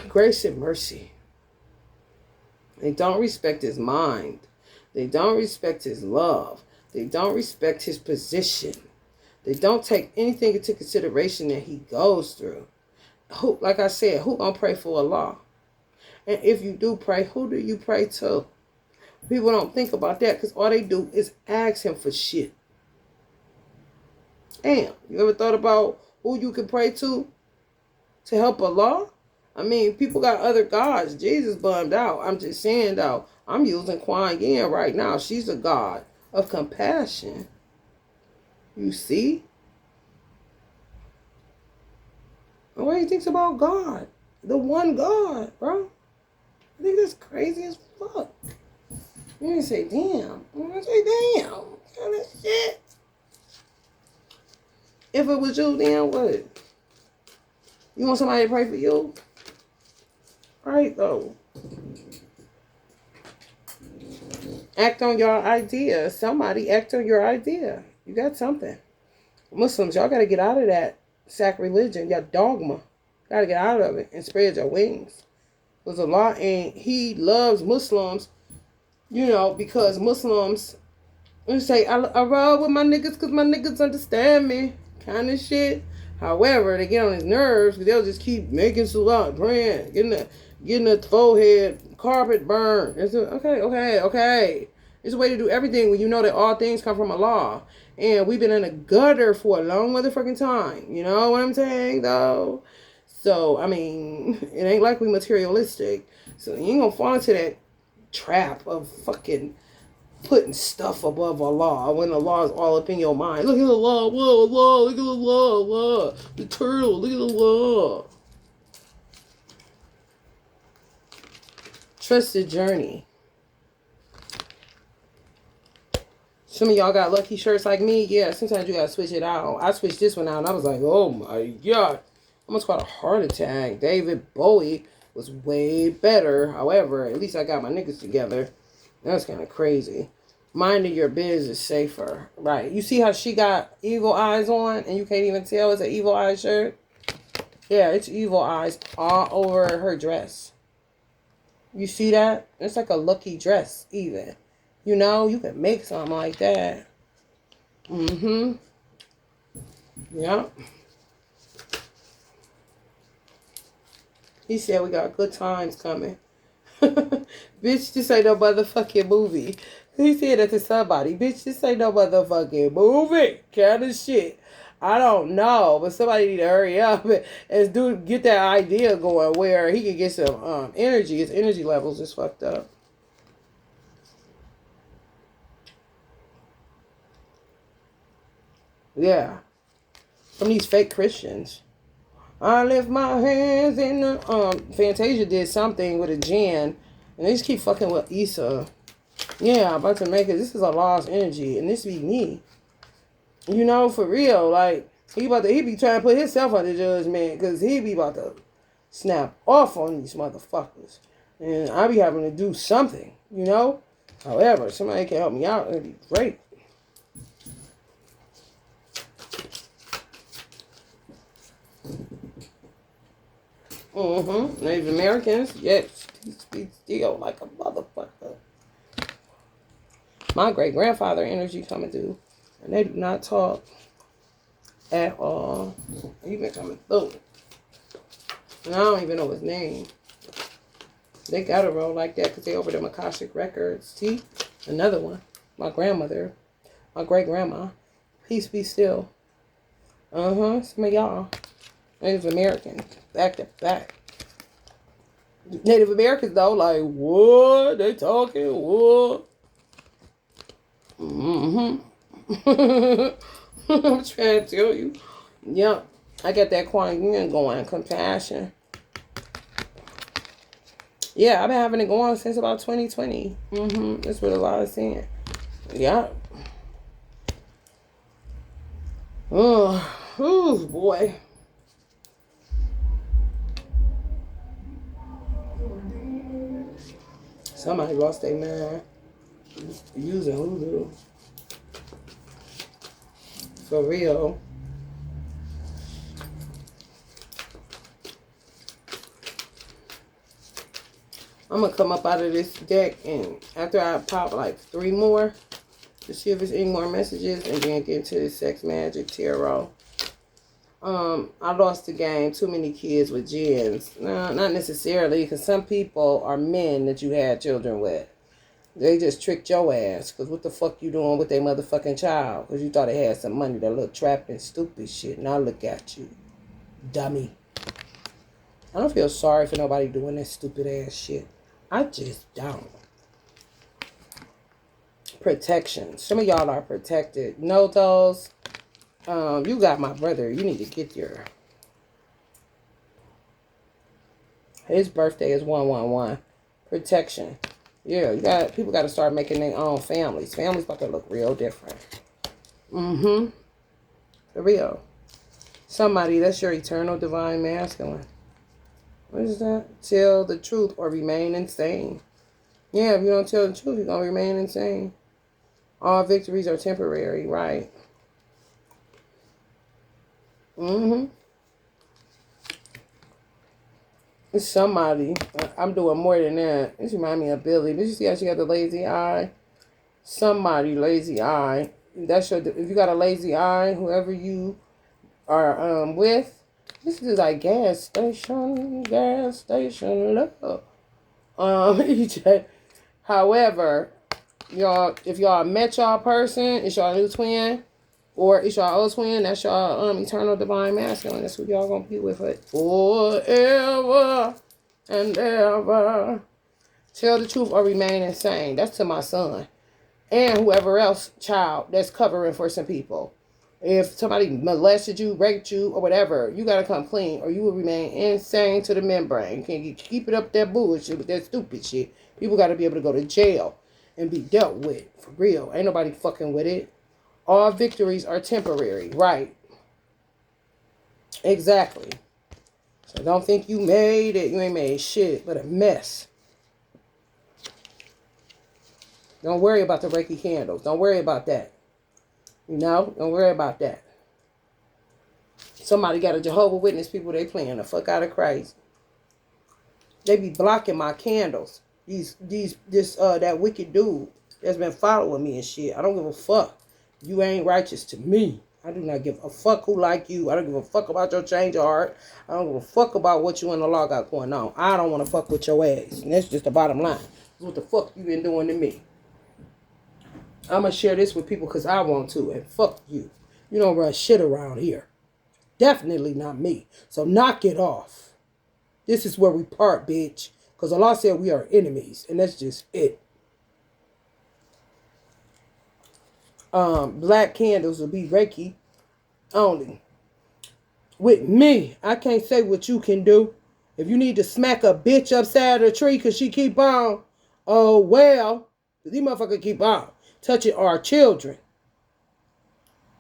grace and mercy. They don't respect his mind. They don't respect his love. They don't respect his position. They don't take anything into consideration that he goes through. Who, like I said, who gonna pray for Allah? And if you do pray, who do you pray to? People don't think about that because all they do is ask him for shit. Damn, you ever thought about who you can pray to help Allah? I mean, people got other gods. Jesus bummed out. I'm just saying, though, I'm using Kuan Yin right now. She's a god of compassion. You see? And what do you think about God? The one God, bro. I think that's crazy as fuck. You didn't say damn. You didn't say damn. Kind of shit. If it was you, then what? You want somebody to pray for you? Right, though. Act on your idea. Somebody act on your idea. You got something. Muslims, y'all got to get out of that sacrilegion, your dogma. Got to get out of it and spread your wings. Because Allah and He loves Muslims, you know, because Muslims, you say, I roll with my niggas because my niggas understand me, kind of shit. However, they get on his nerves because they'll just keep making salat, praying, getting the forehead carpet burned. It's okay. It's a way to do everything when you know that all things come from Allah. And we've been in a gutter for a long motherfucking time. You know what I'm saying, though? So, I mean, it ain't like we materialistic. So you ain't gonna fall into that trap of fucking putting stuff above Allah when Allah is all up in your mind. Look at Allah, whoa, Allah, look at Allah, Allah. The turtle, look at Allah. Trust the journey. Some of y'all got lucky shirts like me. Yeah, sometimes you gotta switch it out. I switched this one out and I was like, oh my God. I almost got a heart attack. David Bowie was way better. However, at least I got my niggas together. That's kind of crazy. Minding your biz is safer. Right. You see how she got evil eyes on and you can't even tell it's an evil eye shirt? Yeah, it's evil eyes all over her dress. You see that? It's like a lucky dress even. You know, you can make something like that. Mm-hmm. Yep. He said we got good times coming. Bitch, this ain't no motherfucking movie. He said that to somebody. Bitch, this ain't no motherfucking movie. Kind of shit. I don't know, but somebody need to hurry up and get that idea going where he can get some energy. His energy levels is fucked up. Yeah. From these fake Christians. I lift my hands in the Fantasia did something with a jinn and they just keep fucking with Issa. Yeah, I'm about to make it. This is a lost energy and this be me. You know, for real, like he be trying to put himself under judgment because he be about to snap off on these motherfuckers. And I be having to do something, you know? However, somebody can help me out, it'd be great. Mm-hmm. Native Americans, yes, speak still like a motherfucker. My great-grandfather energy coming through, and they do not talk at all. He been coming through. And I don't even know his name. They gotta roll like that because they over the Akashic Records. See? Another one. My grandmother. My great-grandma. Peace be still. Some of y'all. Native Americans. Back to back. Native Americans, though, like, what? They talking? What? I'm trying to tell you. Yep. I got that Kuan Yin going. Compassion. Yeah, I've been having it going since about 2020. That's what a lot is saying. Yeah. Oh. Oh, boy. Somebody lost their mind using hoodoo. For real. I'm going to come up out of this deck, and after I pop like 3 more, to see if there's any more messages, and then get into the Sex Magic Tarot. I lost the game. Too many kids with gens. No, not necessarily, because some people are men that you had children with. They just tricked your ass, because what the fuck you doing with their motherfucking child? Because you thought they had some money that looked trapped in stupid shit. Now look at you. Dummy. I don't feel sorry for nobody doing that stupid ass shit. I just don't. Protection. Some of y'all are protected. Know those. You got my brother. You need to get your... His birthday is 111. Protection. Yeah, people got to start making their own families. Families about to look real different. For real. Somebody, that's your eternal divine masculine. What is that? Tell the truth or remain insane. Yeah, if you don't tell the truth, you're going to remain insane. All victories are temporary, right? It's somebody. I'm doing more than that. This reminds me of Billy. Did you see how she got the lazy eye? Somebody, lazy eye. That's your, if you got a lazy eye, whoever you are with, this is like gas station, love. However, y'all, if y'all met y'all person, it's y'all new twin, or it's y'all old twin, that's y'all eternal divine masculine. That's who y'all gonna be with it forever and ever. Tell the truth or remain insane. That's to my son. And whoever else child that's covering for some people. If somebody molested you, raped you, or whatever, you got to come clean or you will remain insane to the membrane. You can't keep it up that bullshit with that stupid shit. People got to be able to go to jail and be dealt with. For real. Ain't nobody fucking with it. All victories are temporary. Right. Exactly. So don't think you made it. You ain't made shit but a mess. Don't worry about the Reiki candles. Don't worry about that. You know? Don't worry about that. Somebody got a Jehovah's Witness people, they playing the fuck out of Christ. They be blocking my candles. That wicked dude that's been following me and shit. I don't give a fuck. You ain't righteous to me. I do not give a fuck who like you. I don't give a fuck about your change of heart. I don't give a fuck about what you and the law got going on. I don't want to fuck with your ass. And that's just the bottom line. What the fuck you been doing to me? I'm going to share this with people because I want to. And fuck you. You don't run shit around here. Definitely not me. So knock it off. This is where we part, bitch. Because Allah said we are enemies. And that's just it. Black candles will be Reiki only. With me, I can't say what you can do. If you need to smack a bitch upside a tree because she keep on, oh well. These motherfuckers keep on touching our children.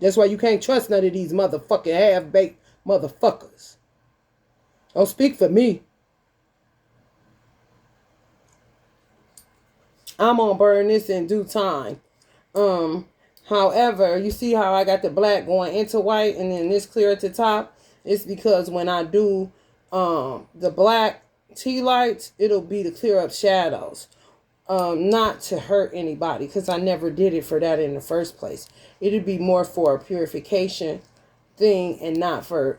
That's why you can't trust none of these motherfucking half-baked motherfuckers. Don't speak for me. I'm gonna burn this in due time. However, you see how I got the black going into white and then this clear at the top? It's because when I do the black tea lights, it'll be to clear up shadows. Not to hurt anybody, because I never did it for that in the first place. It'd be more for a purification thing and not for,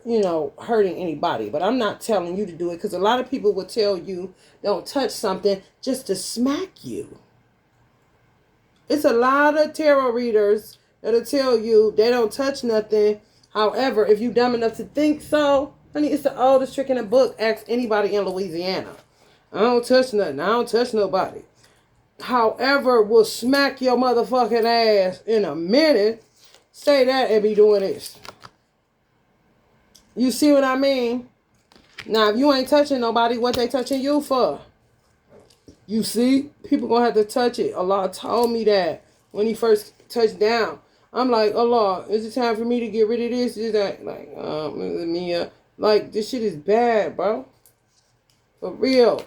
hurting anybody. But I'm not telling you to do it, because a lot of people will tell you don't touch something just to smack you. It's a lot of tarot readers that'll tell you they don't touch nothing. However, if you dumb enough to think so, honey, it's the oldest trick in the book. Ask anybody in Louisiana. I don't touch nothing. I don't touch nobody. However, will smack your motherfucking ass in a minute. Say that and be doing this. You see what I mean? Now, if you ain't touching nobody, what they touching you for? You see? People gonna have to touch it. Allah told me that when he first touched down. I'm like, Allah, is it time for me to get rid of this? Is that like, like this shit is bad, bro. For real.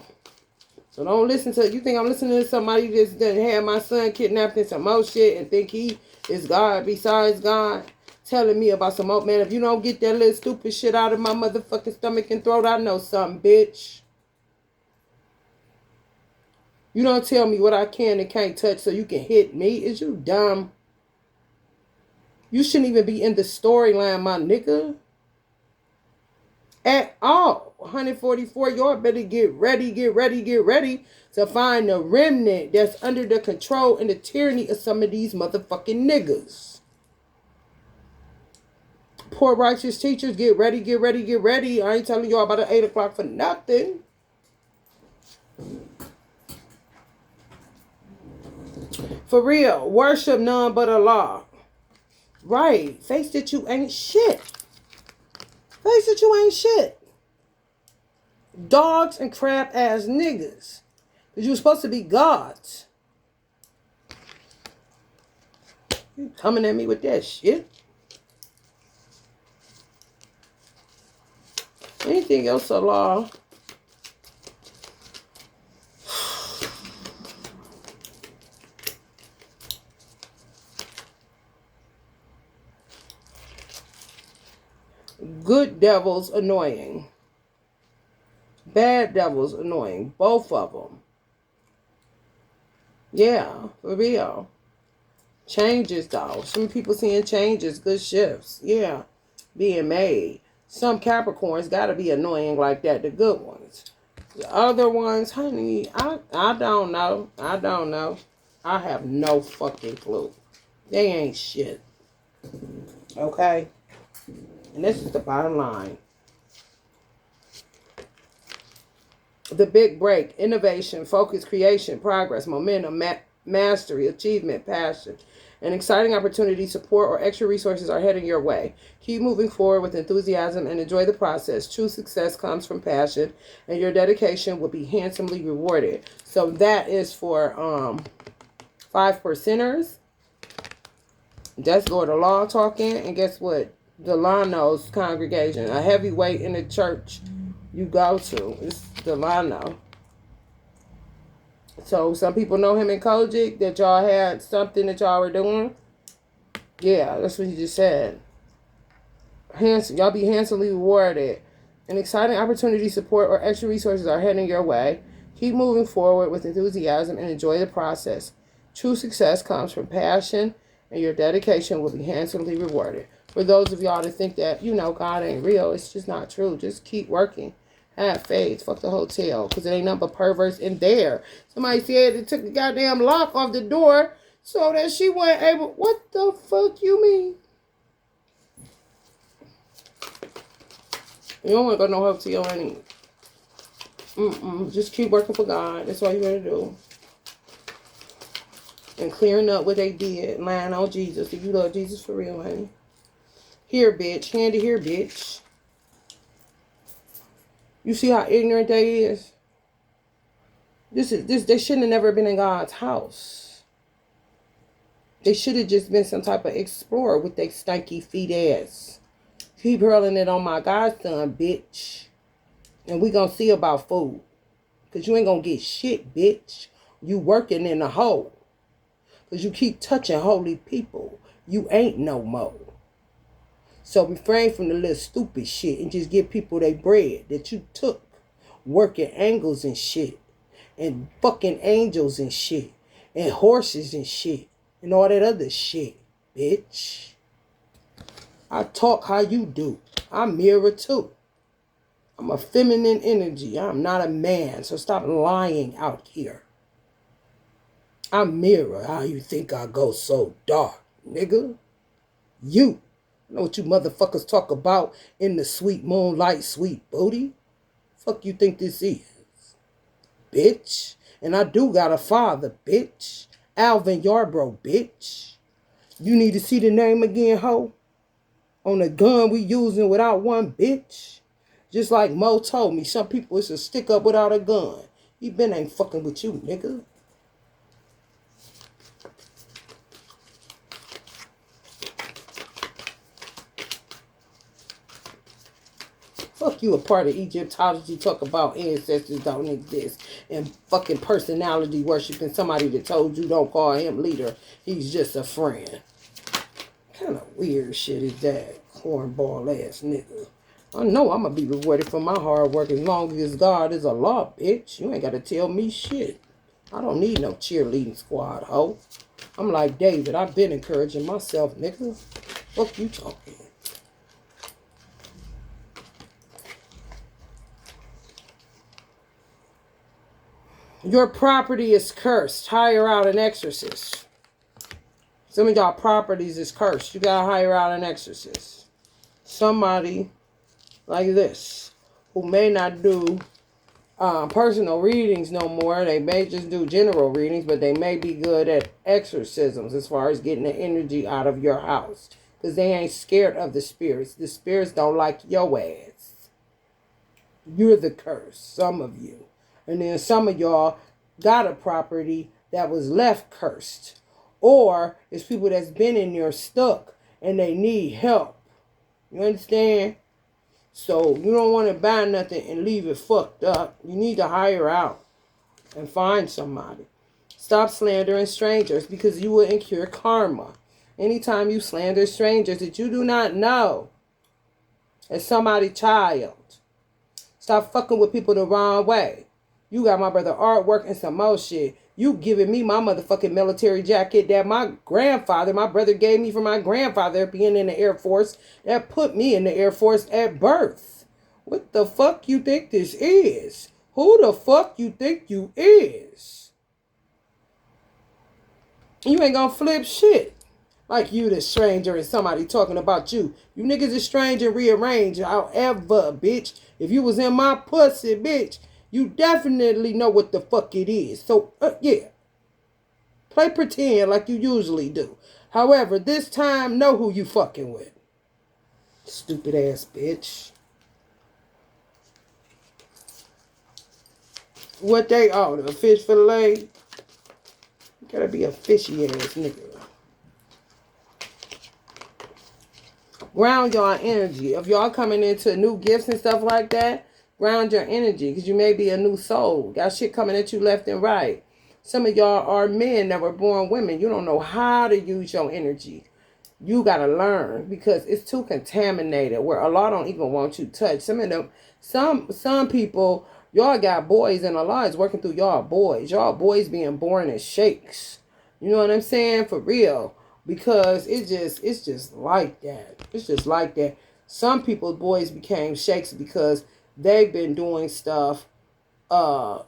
So don't listen to, you think I'm listening to somebody that's done had my son kidnapped and some more shit and think he is God besides God telling me about some more, man, if you don't get that little stupid shit out of my motherfucking stomach and throat, I know something, bitch. You don't tell me what I can and can't touch so you can hit me. Is you dumb? You shouldn't even be in the storyline, my nigga. At all. 144, y'all better get ready to find the remnant that's under the control and the tyranny of some of these motherfucking niggas. Poor righteous teachers, get ready. I ain't telling y'all about the 8 o'clock for nothing. For real, worship none but Allah. Right, face that you ain't shit. Face that you ain't shit. Dogs and crap ass niggas. Because you were supposed to be gods. You coming at me with that shit? Anything else, Allah? Good devils annoying. Bad devils annoying. Both of them. Yeah, for real. Changes though. Some people seeing changes. Good shifts. Yeah. Being made. Some Capricorns gotta be annoying like that. The good ones. The other ones, honey, I don't know. I have no fucking clue. They ain't shit. Okay? And this is the bottom line. The big break, innovation, focus, creation, progress, momentum, mastery, achievement, passion, an exciting opportunity, support, or extra resources are heading your way. Keep moving forward with enthusiasm and enjoy the process. True success comes from passion, and your dedication will be handsomely rewarded. So that is for 5%ers. That's Lord of Law talking. And guess what? Delano's congregation, a heavyweight in the church you go to. It's Delano. So some people know him in Kojic, that y'all had something that y'all were doing. Yeah, that's what he just said. Y'all be handsomely rewarded. An exciting opportunity, support, or extra resources are heading your way. Keep moving forward with enthusiasm and enjoy the process. True success comes from passion, and your dedication will be handsomely rewarded. For those of y'all that think that, God ain't real, it's just not true. Just keep working. Have faith. Fuck the hotel. Because it ain't nothing but perverts in there. Somebody said they took the goddamn lock off the door so that she wasn't able. What the fuck you mean? You don't want to go to no hotel any. Just keep working for God. That's all you gotta do. And clearing up what they did. Lying on Jesus. If you love Jesus for real, honey. Here, bitch. Handy here, bitch. You see how ignorant they is? They shouldn't have never been in God's house. They should have just been some type of explorer with their stanky feet ass. Keep hurling it on my godson, bitch. And we gonna see about food. Because you ain't gonna get shit, bitch. You working in a hole. Because you keep touching holy people. You ain't no more. So refrain from the little stupid shit and just give people their bread that you took. Working angles and shit. And fucking angels and shit. And horses and shit. And all that other shit, bitch. I talk how you do. I mirror too. I'm a feminine energy. I'm not a man. So stop lying out here. I mirror how you think I go so dark, nigga. You. I know what you motherfuckers talk about in the sweet moonlight, sweet booty. Fuck you think this is, bitch? And I do got a father, bitch. Alvin Yarbrough, bitch. You need to see the name again, ho? On the gun we using without one, bitch. Just like Mo told me, some people is a stick up without a gun. He been ain't fucking with you, nigga. fuck you a part of Egyptology, talk about ancestors don't exist, and fucking personality worshiping somebody that told you don't call him leader, he's just a friend. What kind of weird shit is that? Cornball ass nigga. I know I'm gonna be rewarded for my hard work as long as God is a law, bitch. You ain't gotta tell me shit. I don't need no cheerleading squad, ho. I'm like David. I've been encouraging myself, nigga. Fuck you talking. Your property is cursed. Hire out an exorcist. Some of y'all properties is cursed. You gotta hire out an exorcist. Somebody like this who may not do personal readings no more. They may just do general readings, but they may be good at exorcisms as far as getting the energy out of your house. Because they ain't scared of the spirits. The spirits don't like your ass. You're the curse, some of you. And then some of y'all got a property that was left cursed. Or it's people that's been in there stuck and they need help. You understand? So you don't want to buy nothing and leave it fucked up. You need to hire out and find somebody. Stop slandering strangers because you will incur karma. Anytime you slander strangers that you do not know as somebody's child, stop fucking with people the wrong way. You got my brother artwork and some more shit. You giving me my motherfucking military jacket that my brother gave me from my grandfather being in the Air Force, that put me in the Air Force at birth. What the fuck you think this is? Who the fuck you think you is? You ain't gonna flip shit. Like you the stranger and somebody talking about you. You niggas is strange and rearrange. However, bitch, if you was in my pussy, bitch, you definitely know what the fuck it is. So, yeah. Play pretend like you usually do. However, this time, know who you fucking with. Stupid ass bitch. What they order? A fish fillet? You gotta be a fishy ass nigga. Ground your energy. If y'all coming into new gifts and stuff like that, ground your energy because you may be a new soul. Got shit coming at you left and right. Some of y'all are men that were born women. You don't know how to use your energy. You got to learn because it's too contaminated where Allah don't even want you touched. Some of them, some people, y'all got boys and Allah is working through y'all boys. Y'all boys being born as sheikhs. You know what I'm saying? For real. Because it's just like that. It's just like that. Some people's boys became sheikhs because they've been doing stuff for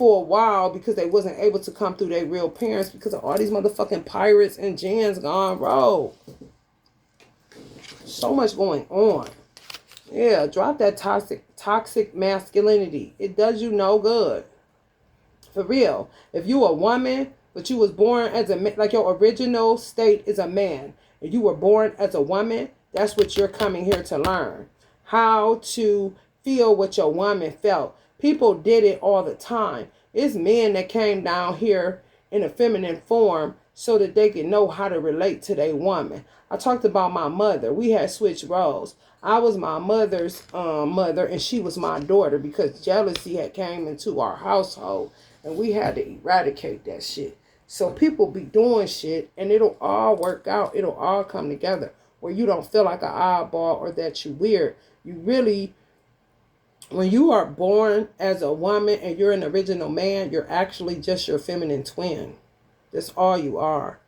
a while because they wasn't able to come through their real parents because of all these motherfucking pirates and jinns gone rogue. So much going on. Yeah, drop that toxic masculinity. It does you no good. For real. If you a woman, but you was born as a man, like your original state is a man, and you were born as a woman, that's what you're coming here to learn. How to feel what your woman felt. People did it all the time. It's men that came down here in a feminine form so that they could know how to relate to their woman. I talked about my mother. We had switched roles. I was my mother's mother and she was my daughter because jealousy had came into our household and we had to eradicate that shit. So people be doing shit and it'll all work out. It'll all come together where you don't feel like an oddball or that you weird. You really, when you are born as a woman and you're an original man, you're actually just your feminine twin. That's all you are.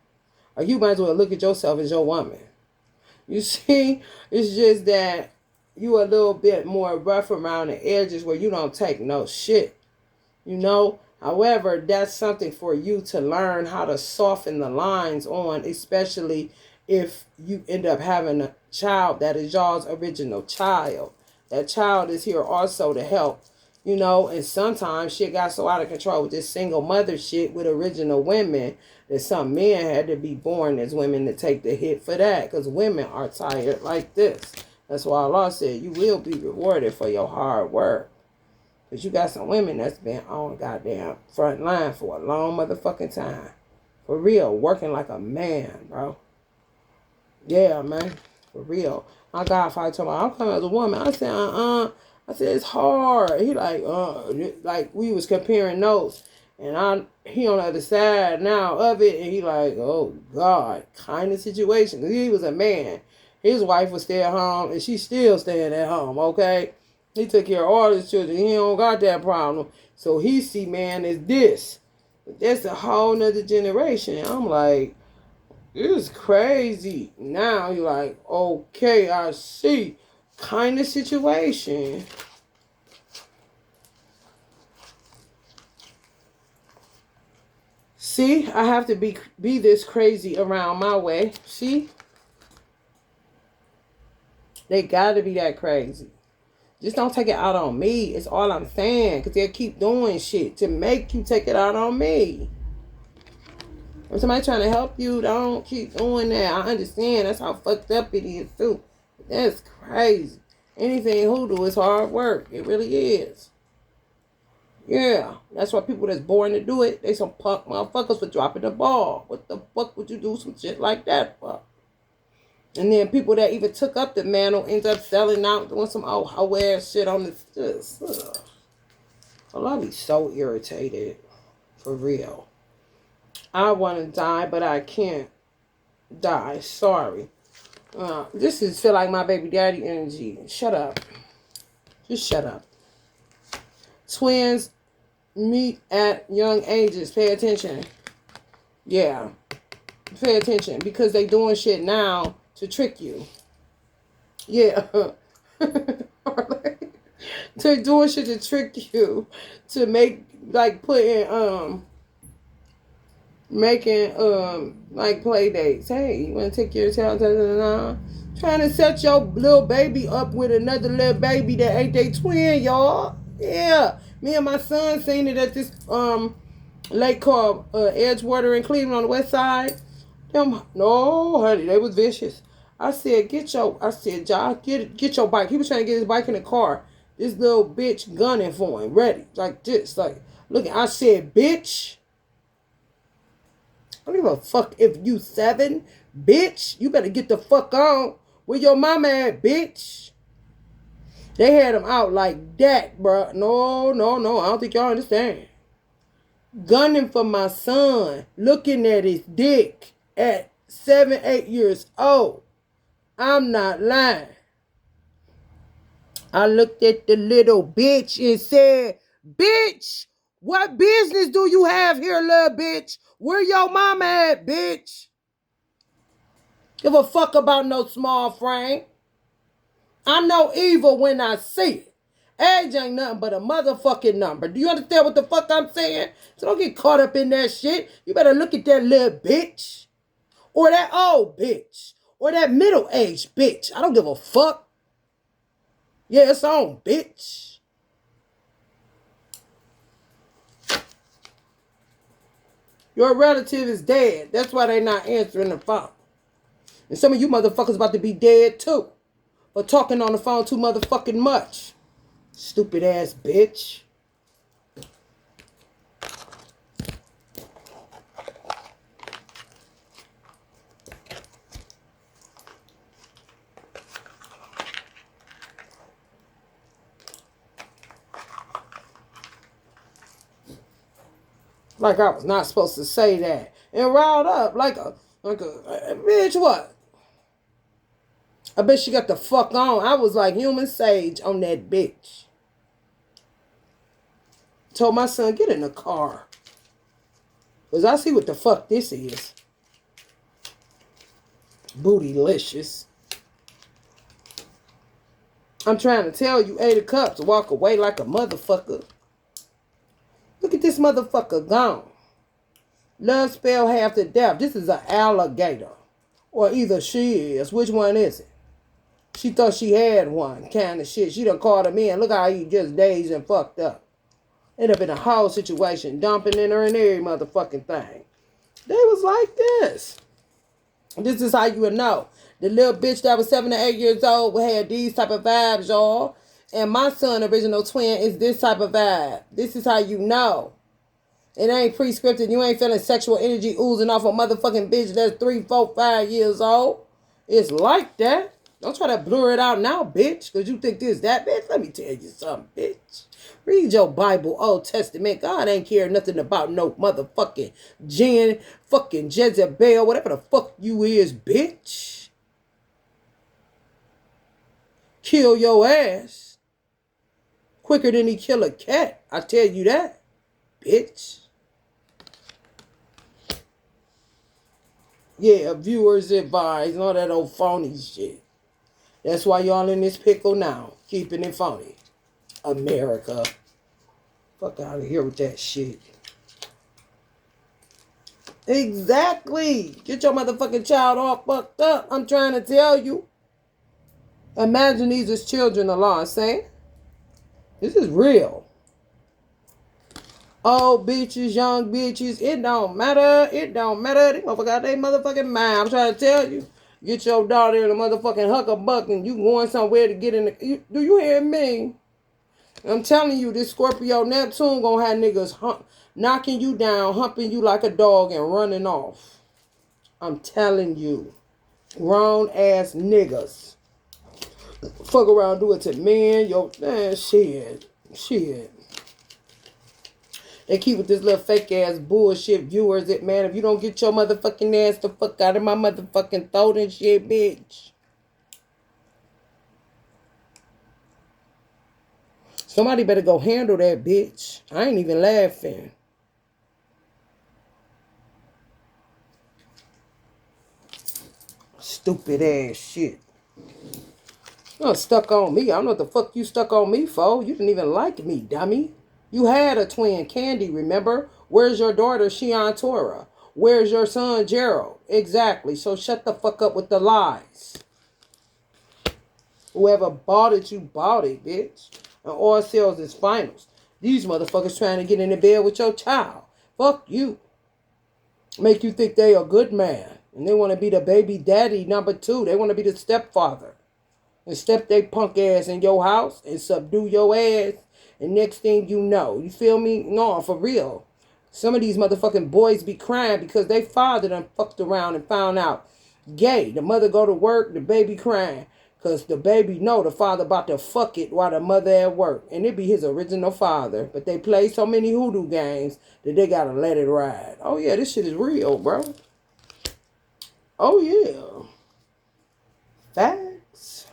Or you might as well look at yourself as your woman. You see, it's just that you a little bit more rough around the edges where you don't take no shit. You know? However, that's something for you to learn how to soften the lines on, especially if you end up having a child that is y'all's original child. That child is here also to help, you know, and sometimes shit got so out of control with this single mother shit with original women that some men had to be born as women to take the hit for that because women are tired like this. That's why Allah said you will be rewarded for your hard work. Because you got some women that's been on goddamn front line for a long motherfucking time. For real, working like a man, bro. Yeah, man. For real. My godfather told me, I'm coming as a woman. I said, I said, it's hard. He like we was comparing notes. And he on the other side now of it. And he like, oh, God, kind of situation. Because he was a man. His wife was stay at home. And she's still staying at home, okay? He took care of all his children. He don't got that problem. So he see man as this. But that's a whole nother generation. I'm like, it's crazy. Now you're like, okay, I see. Kind of situation. See, I have to be this crazy around my way. See? They got to be that crazy. Just don't take it out on me. It's all I'm saying. Because they'll keep doing shit to make you take it out on me. When somebody trying to help you, don't keep doing that. I understand. That's how fucked up it is, too. That's crazy. Anything hoodoo is hard work. It really is. Yeah. That's why people that's born to do it, they some punk motherfuckers for dropping the ball. What the fuck would you do some shit like that for? And then people that even took up the mantle ends up selling out, doing some hoe ass shit on the... Well, I'll be so irritated. For real. I want to die, but I can't die. Sorry. This is feel like my baby daddy energy. Shut up. Just shut up. Twins meet at young ages. Pay attention. Yeah. Pay attention. Because they doing shit now to trick you. Yeah. They're doing shit to trick you. To make, like, making like play dates. Hey, you want to take your child to trying to set your little baby up with another little baby that ain't they twin, y'all. Yeah, me and my son seen it at this lake called Edgewater in Cleveland on the west side. No, honey, they was vicious. I said, Josh, get your bike. He was trying to get his bike in the car. This little bitch gunning for him, ready, like this, like looking. I said, bitch. I don't give a fuck if you 7, bitch. You better get the fuck on. Where your mama at, bitch? They had him out like that, bro. No. I don't think y'all understand. Gunning for my son. Looking at his dick at 7, 8 years old. I'm not lying. I looked at the little bitch and said, bitch, what business do you have here, little bitch? Where your mama at, bitch? Give a fuck about no small frame. I know evil when I see it. Age ain't nothing but a motherfucking number. Do you understand what the fuck I'm saying? So don't get caught up in that shit. You better look at that little bitch. Or that old bitch. Or that middle-aged bitch. I don't give a fuck. Yeah, it's on, bitch. Your relative is dead. That's why they not answering the phone. And some of you motherfuckers about to be dead too. For talking on the phone too motherfucking much. Stupid ass bitch. Like I was not supposed to say that. And riled up like a bitch what? I bet she got the fuck on. I was like human sage on that bitch. Told my son, get in the car. Because I see what the fuck this is. Bootylicious. I'm trying to tell you, 8 of Cups, walk away like a motherfucker. Look at this motherfucker gone. Love spell half to death. This is an alligator. Or either she is. Which one is it? She thought she had one kind of shit. She done called him in. Look how he just dazed and fucked up. Ended up in a whole situation. Dumping in her and every motherfucking thing. They was like this. This is how you would know. The little bitch that was 7 to 8 years old had these type of vibes, y'all. And my son, original twin, is this type of vibe. This is how you know. It ain't pre-scripted. You ain't feeling sexual energy oozing off a motherfucking bitch that's 3, 4, 5 years old. It's like that. Don't try to blur it out now, bitch, because you think this, that, bitch. Let me tell you something, bitch. Read your Bible, Old Testament. God ain't care nothing about no motherfucking Jen, fucking Jezebel, whatever the fuck you is, bitch. Kill your ass quicker than he kill a cat. I tell you that, bitch. Yeah, viewers advise and all that old phony shit. That's why y'all in this pickle now. Keeping it phony. America. Fuck out of here with that shit. Exactly. Get your motherfucking child all fucked up. I'm trying to tell you. Imagine these as children, Allah is saying. This is real. Old bitches, young bitches, it don't matter. It don't matter. They motherfucker got their motherfucking mind. I'm trying to tell you. Get your daughter in a motherfucking huckabuck and you going somewhere to get in the... Do you hear me? I'm telling you, this Scorpio Neptune gonna have niggas knocking you down, humping you like a dog and running off. I'm telling you. Grown ass niggas. Fuck around, do it to men. Yo, man, shit. They keep with this little fake ass bullshit viewers that, man, if you don't get your motherfucking ass the fuck out of my motherfucking throat and shit, bitch. Somebody better go handle that, bitch. I ain't even laughing. Stupid ass shit. You're stuck on me. I don't know what the fuck you stuck on me for. You didn't even like me, dummy. You had a twin, Candy, remember? Where's your daughter, Shion Tora? Where's your son, Gerald? Exactly. So shut the fuck up with the lies. Whoever bought it, you bought it, bitch. And all sales is finals. These motherfuckers trying to get in the bed with your child. Fuck you. Make you think they a good man. And they want to be the baby daddy number 2. They want to be the stepfather. And step they punk ass in your house and subdue your ass. And next thing you know, you feel me? No, for real. Some of these motherfucking boys be crying because they father done fucked around and found out gay. The mother go to work, the baby crying. Because the baby know the father about to fuck it while the mother at work. And it be his original father. But they play so many hoodoo games that they got to let it ride. Oh, yeah, this shit is real, bro. Oh, yeah. Facts.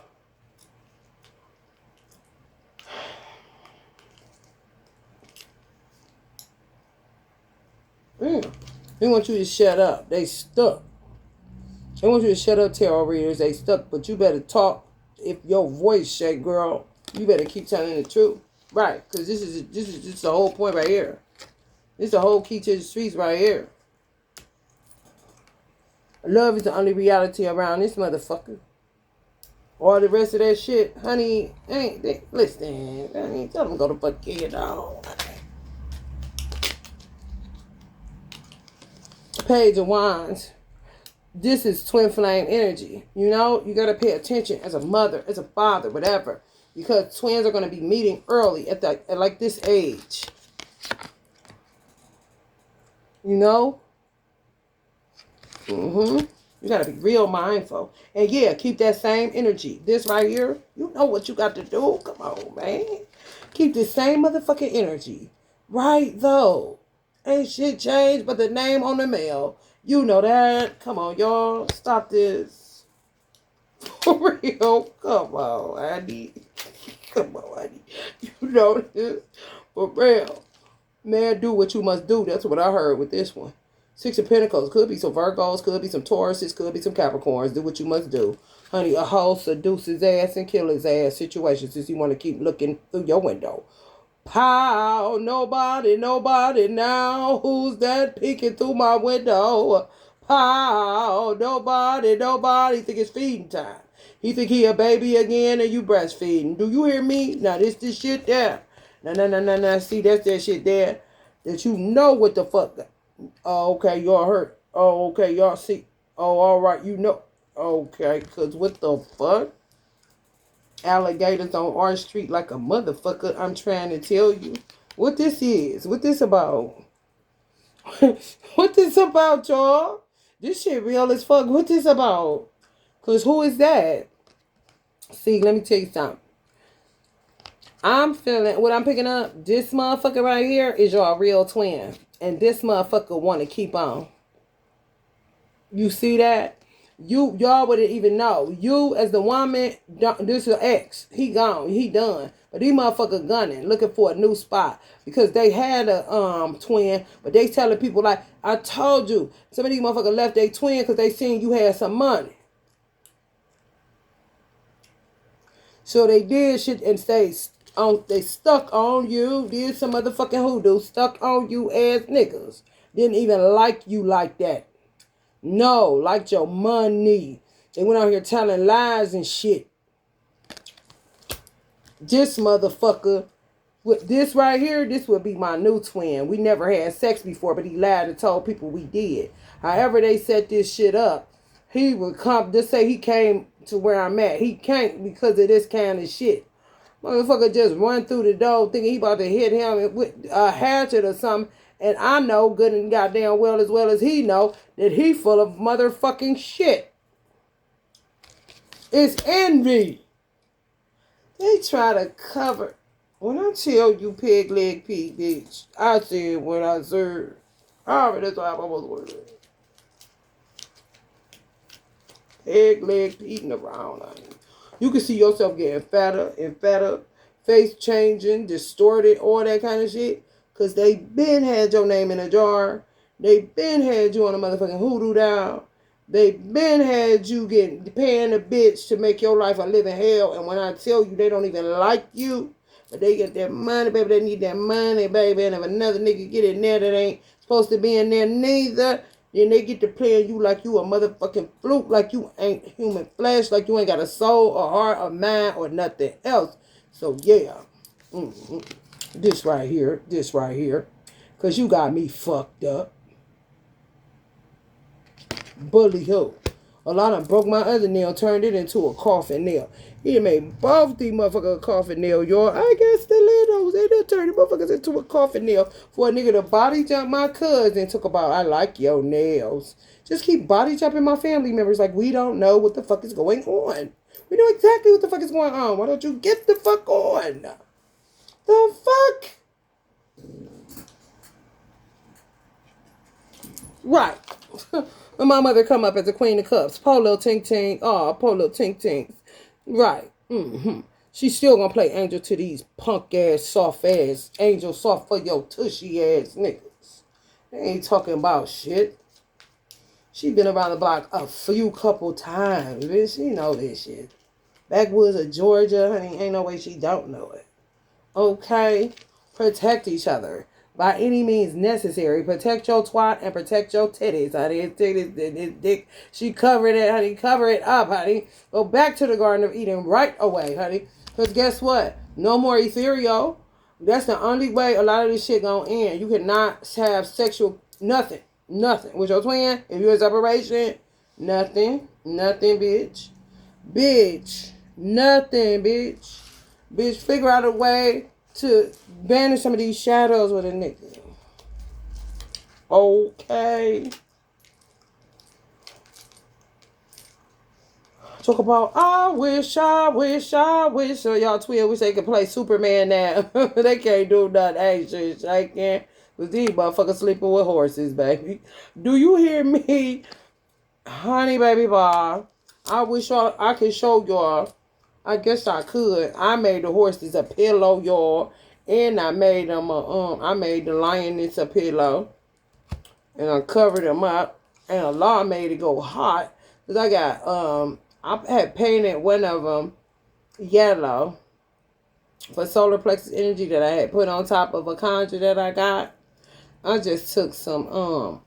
They want you to shut up. They stuck. They want you to shut up, tarot readers. They stuck, but you better talk. If your voice shake, girl, you better keep telling the truth. Right, because this is the whole point right here. This is the whole key to the streets right here. Love is the only reality around this motherfucker. All the rest of that shit, honey, listen, honey, tell them go to fuck kid on. Page of Wands. This is twin flame energy. You know, you got to pay attention as a mother, as a father, whatever. Because twins are going to be meeting early at like this age. You know? You got to be real mindful. And yeah, keep that same energy. This right here, you know what you got to do. Come on, man. Keep the same motherfucking energy. Right, though. Ain't shit changed but the name on the mail. You know that. Come on, y'all. Stop this. For real. Come on, Andy. Come on, Andy. You know this. For real. Man, do what you must do. That's what I heard with this one. 6 of Pentacles. Could be some Virgos. Could be some Tauruses. Could be some Capricorns. Do what you must do. Honey, a hoe seduce his ass and kill his ass situation since you want to keep looking through your window. Pow, nobody now. Who's that peeking through my window? Pow, nobody think it's feeding time. He think he a baby again and you breastfeeding. Do you hear me? Now this shit there. No. See, that's that shit there. That you know what the fuck. Oh, okay, y'all hurt. Oh, okay, y'all see. Oh, all right, you know. Okay, because what the fuck? Alligators on our street like a motherfucker. I'm trying to tell you what this is. What this about? What this about, y'all? This shit real as fuck. What this about? Because who is that? See, let me tell you something. I'm feeling, what I'm picking up, this motherfucker right here is your real twin. And this motherfucker want to keep on. You see that? Y'all wouldn't even know. You as the woman, this your ex. He gone. He done. But these motherfuckers gunning, looking for a new spot. Because they had a twin, but they telling people like, I told you. Some of these motherfuckers left their twin because they seen you had some money. So they did shit and they stuck on you, did some motherfucking hoodoo, stuck on you ass niggas. Didn't even like you like that. No, liked your money. They went out here telling lies and shit. This motherfucker, with this right here, this would be my new twin. We never had sex before, but he lied and told people we did. However they set this shit up, he would come, just say he came to where I'm at. He can't because of this kind of shit. Motherfucker just run through the door thinking he about to hit him with a hatchet or something. And I know good and goddamn well as he know that he full of motherfucking shit. It's envy. They try to cover. When I tell you pig leg Pete, bitch, I said what I said. Alright, that's why I'm almost worried. Pig leg Pete around. You can see yourself getting fatter and fatter, face changing, distorted, all that kind of shit. Because they been had your name in a jar. They been had you on a motherfucking hoodoo down. They been had you paying a bitch to make your life a living hell. And when I tell you they don't even like you, but they get that money, baby, they need that money, baby. And if another nigga get in there that ain't supposed to be in there neither, then they get to playing you like you a motherfucking fluke, like you ain't human flesh, like you ain't got a soul, a heart, a mind, or nothing else. So, yeah. This right here. Because you got me fucked up. Bully hoe. A lot of them broke my other nail, turned it into a coffin nail. He made both these motherfuckers a coffin nail, y'all. I got stilettos. They done turned the motherfuckers into a coffin nail for a nigga to body jump my cousin. Talk about, I like your nails. Just keep body jumping my family members like we don't know what the fuck is going on. We know exactly what the fuck is going on. Why don't you get the fuck on? The fuck? Right. When my mother come up as the Queen of Cups. Poor little tink tink. Oh, poor little tink tink. Right. She's still gonna play angel to these punk ass, soft ass, angel soft for your tushy ass niggas. They ain't talking about shit. She been around the block a few couple times, bitch. She know this shit. Backwoods of Georgia, honey, ain't no way she don't know it. Okay? Protect each other. By any means necessary. Protect your twat and protect your titties, honey. His dick. She covered it, honey. Cover it up, honey. Go back to the Garden of Eden right away, honey. Because guess what? No more ethereal. That's the only way a lot of this shit gonna end. You cannot have sexual nothing. Nothing. With your twin, if you're in separation, nothing. Nothing, bitch. Bitch. Nothing, bitch. Bitch, figure out a way to banish some of these shadows with a nigga. Okay. Talk about, I wish. So y'all twin wish they could play Superman now. They can't do nothing. Ain't shit shaking. Because these motherfuckers sleeping with horses, baby. Do you hear me? Honey, baby boy. I wish I could show y'all. I guess I could. I made the horses a pillow, y'all. And I made them I made the lioness a pillow. And I covered them up. And a lot made it go hot. Because I got, I had painted one of them yellow for solar plexus energy that I had put on top of a conjure that I got. I just took some,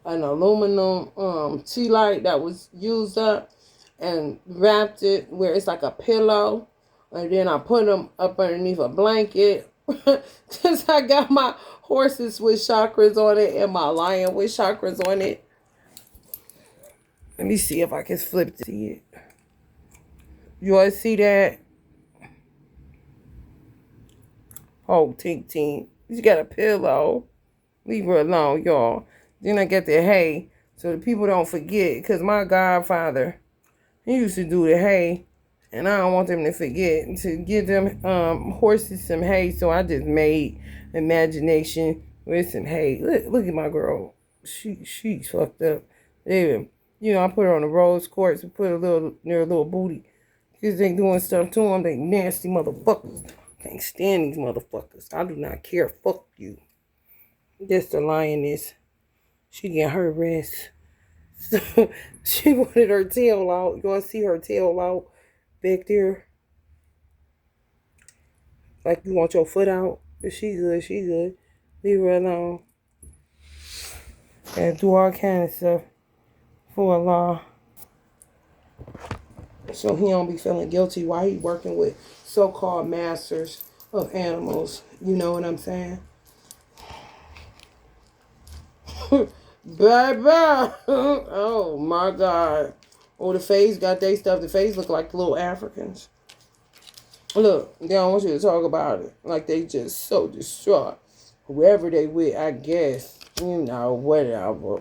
an aluminum, tea light that was used up and wrapped it where it's like a pillow. And then I put them up underneath a blanket. Because I got my horses with chakras on it and my lion with chakras on it. Let me see if I can flip to see it. You want to see that? Oh, tink tink. You got a pillow. Leave her alone, y'all. Then I got the hay. So the people don't forget. Because my godfather, he used to do the hay And I don't want them to forget to give them horses some hay. So I just made imagination with some hay. Look at my girl. She's fucked up. Yeah. You know, I put her on the rose quartz and put a little near a little booty. Because they doing stuff to them. They nasty motherfuckers. Can't stand these motherfuckers. I do not care. Fuck you. That's the lioness. She get her rest. So she wanted her tail out. You want to see her tail out back there? Like you want your foot out? But she good. She good. Leave her alone. And do all kind of stuff for Allah. So he don't be feeling guilty while he working with so-called masters of animals. You know what I'm saying? Bye-bye. Oh, my God. Oh, the face got they stuff. The face look like little Africans. Look, they don't want you to talk about it. Like they just so distraught. Whoever they with, I guess. You know, whatever.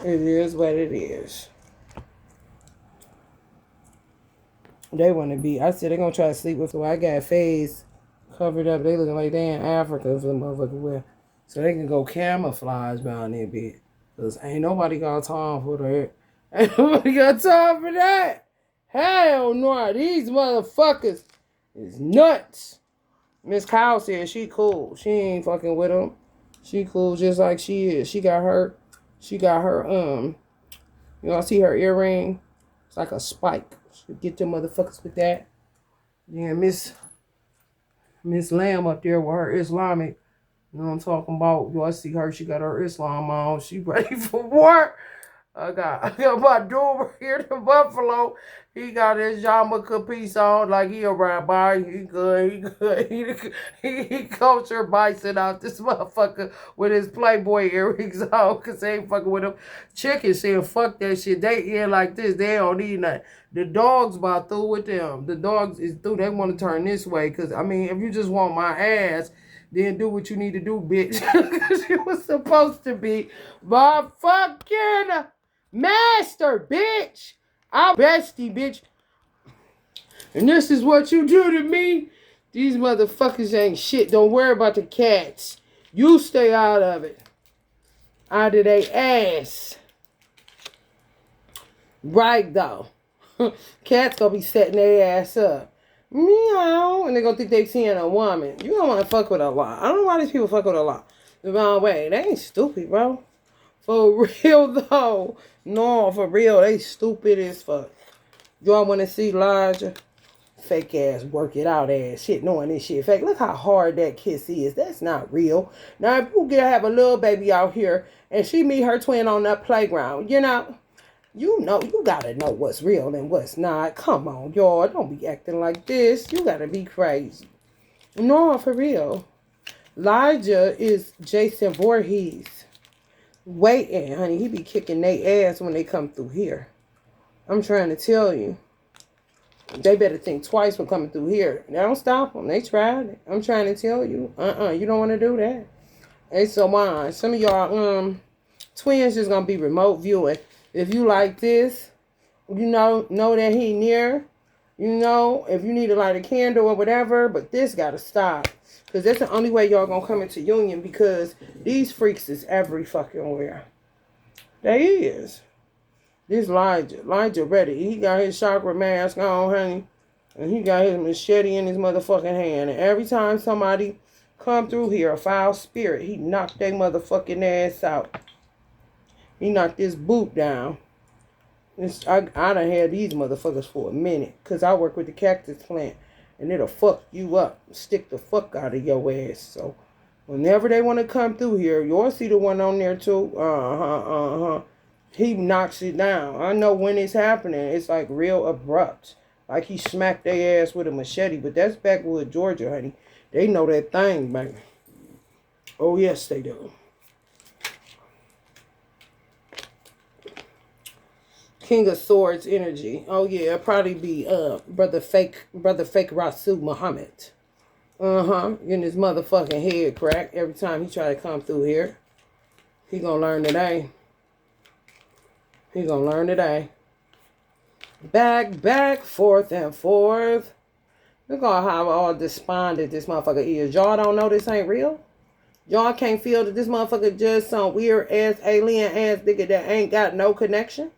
It is what it is. They want to be. I said they're going to try to sleep with them. I got face covered up. They looking like they in Africa for the motherfucker wear. So they can go camouflage down there a bit. Because ain't nobody got time for that. Ain't nobody got time for that. Hell no. These motherfuckers is nuts. Miss Kyle said she cool. She ain't fucking with them. She cool just like she is. She got her, you know, I see her earring. It's like a spike. She get them motherfuckers with that. Yeah, Miss Lamb up there with her Islamic. You know what I'm talking about? You all see her. She got her Islam on. She ready for war. I got my dude here in Buffalo. He got his yarmulke piece on like he a rabbi. He good. He culture bison out this motherfucker with his Playboy earrings on because they ain't fucking with him. Chickens saying fuck that shit. They in like this. They don't need nothing. The dogs about through with them. The dogs is through. They want to turn this way because, I mean, if you just want my ass, then do what you need to do, bitch. Because you was supposed to be my fucking master, bitch. I'm bestie, bitch. And this is what you do to me. These motherfuckers ain't shit. Don't worry about the cats. You stay out of it. Out of they ass. Right, though. Cats gonna be setting their ass up. Meow. And they gonna think they seeing a woman. You don't want to fuck with a lot. I don't know why these people fuck with a lot. The wrong way. They ain't stupid, bro. For real, though. No, for real. They stupid as fuck. Y'all want to see Elijah? Fake ass, work it out ass shit, knowing this shit fake. Look how hard that kiss is. That's not real. Now, if you have a little baby out here and she meet her twin on that playground, you know, you gotta know what's real and what's not. Come on, y'all. Don't be acting like this. You gotta be crazy. No, for real. Elijah is Jason Voorhees. Waiting, honey. He be kicking their ass when they come through here. I'm trying to tell you. They better think twice when coming through here. They don't stop them. They tried it. I'm trying to tell you. You don't want to do that. Hey, so why? Some of y'all twins just gonna be remote viewing. If you like this, you know that he near. You know, if you need to light a candle or whatever, but this gotta stop. Because that's the only way y'all gonna come into union, because these freaks is every fucking where. They is. This Elijah ready. He got his chakra mask on, honey. And he got his machete in his motherfucking hand. And every time somebody come through here, a foul spirit, he knocked their motherfucking ass out. He knocked this boot down. I done had these motherfuckers for a minute. Because I work with the cactus plant. And it'll fuck you up. Stick the fuck out of your ass. So, whenever they want to come through here, you'll see the one on there too. He knocks it down. I know when it's happening. It's like real abrupt. Like he smacked their ass with a machete. But that's backwood Georgia, honey. They know that thing, baby. Oh, yes, they do. King of Swords energy. Oh, yeah. It'll probably be Brother Fake Rasul Muhammad. Getting his motherfucking head cracked every time he try to come through here. He gonna learn today. He gonna learn today. Back, forth and forth. Look at how all despondent this motherfucker is. Y'all don't know this ain't real? Y'all can't feel that this motherfucker just some weird ass alien ass nigga that ain't got no connection?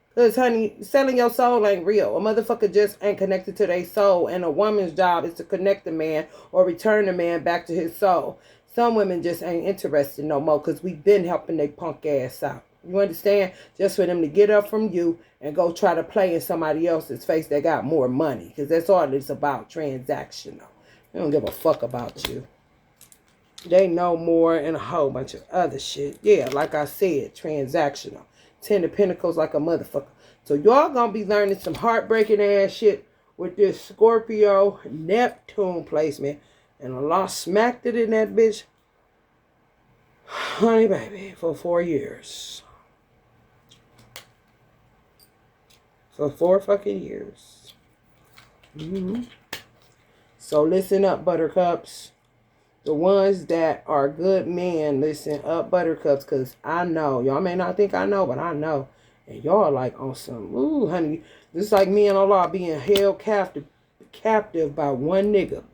Because, honey, selling your soul ain't real. A motherfucker just ain't connected to their soul. And a woman's job is to connect the man or return the man back to his soul. Some women just ain't interested no more because we've been helping they punk ass out. You understand? Just for them to get up from you and go try to play in somebody else's face that got more money. Because that's all it's about, transactional. They don't give a fuck about you. They know more and a whole bunch of other shit. Yeah, like I said, transactional. 10 of Pentacles like a motherfucker. So y'all gonna be learning some heartbreaking ass shit with this Scorpio Neptune placement. And Allah smacked it in that bitch. Honey baby, for 4 years. For 4 fucking years. So listen up, buttercups. The ones that are good men, listen up, buttercups, because I know. Y'all may not think I know, but I know. And y'all like on some, ooh, honey. This is like me and Allah being held captive by one nigga.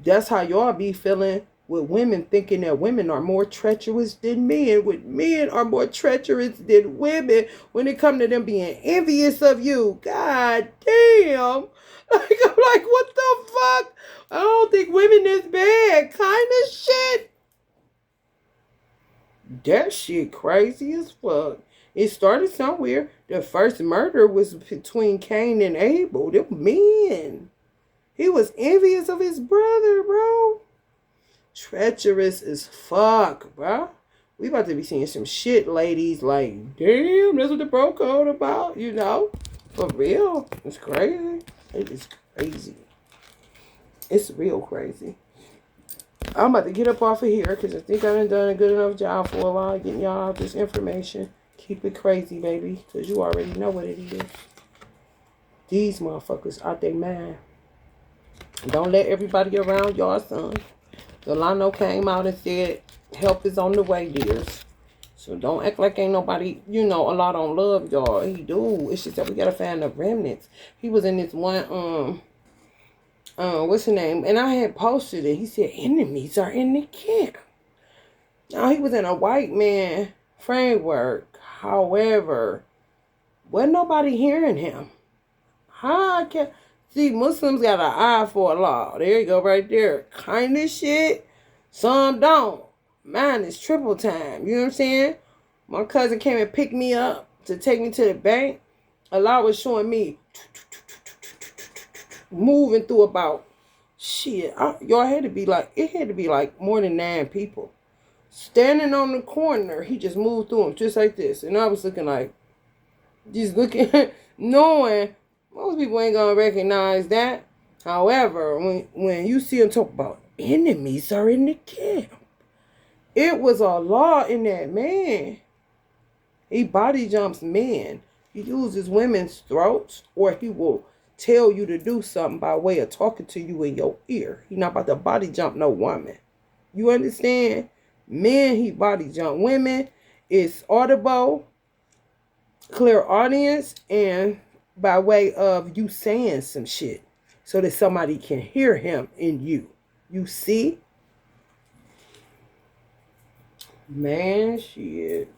That's how y'all be feeling with women, thinking that women are more treacherous than men. With men are more treacherous than women when it comes to them being envious of you. God damn. Like, I'm like, what the fuck? I don't think women is bad. Kind of shit. That shit crazy as fuck. It started somewhere. The first murder was between Cain and Abel. Them men. He was envious of his brother, bro. Treacherous as fuck, bro. We about to be seeing some shit, ladies. Like, damn, that's what the bro code about, you know? For real. It's crazy. It is crazy. It's real crazy. I'm about to get up off of here because I think I done a good enough job for a while getting y'all this information. Keep it crazy, baby, because you already know what it is. These motherfuckers out there mad. Don't let everybody around y'all, son. Delano came out and said, help is on the way, dears. So don't act like ain't nobody, you know, Allah don't love y'all. He do. It's just that we gotta find the remnants. He was in this one, what's his name? And I had posted it. He said, enemies are in the camp. Now, he was in a white man framework. However, wasn't nobody hearing him. How I can see, Muslims got an eye for Allah. There you go, right there. Kind of shit. Some don't. Mine is triple time. You know what I'm saying? My cousin came and picked me up to take me to the bank. Allah was showing me moving through about shit. Y'all had to be like, it had to be like more than 9 people. Standing on the corner, he just moved through them just like this. And I was looking like, just looking, knowing most people ain't gonna recognize that. However, when you see him talk about enemies are in the camp, it was a law in that man. He body jumps men. He uses women's throats, or he will tell you to do something by way of talking to you in your ear. He not about to body jump no woman. You understand? Men, he body jump women. It's audible, clear audience, and by way of you saying some shit so that somebody can hear him in you. You see? Man, shit.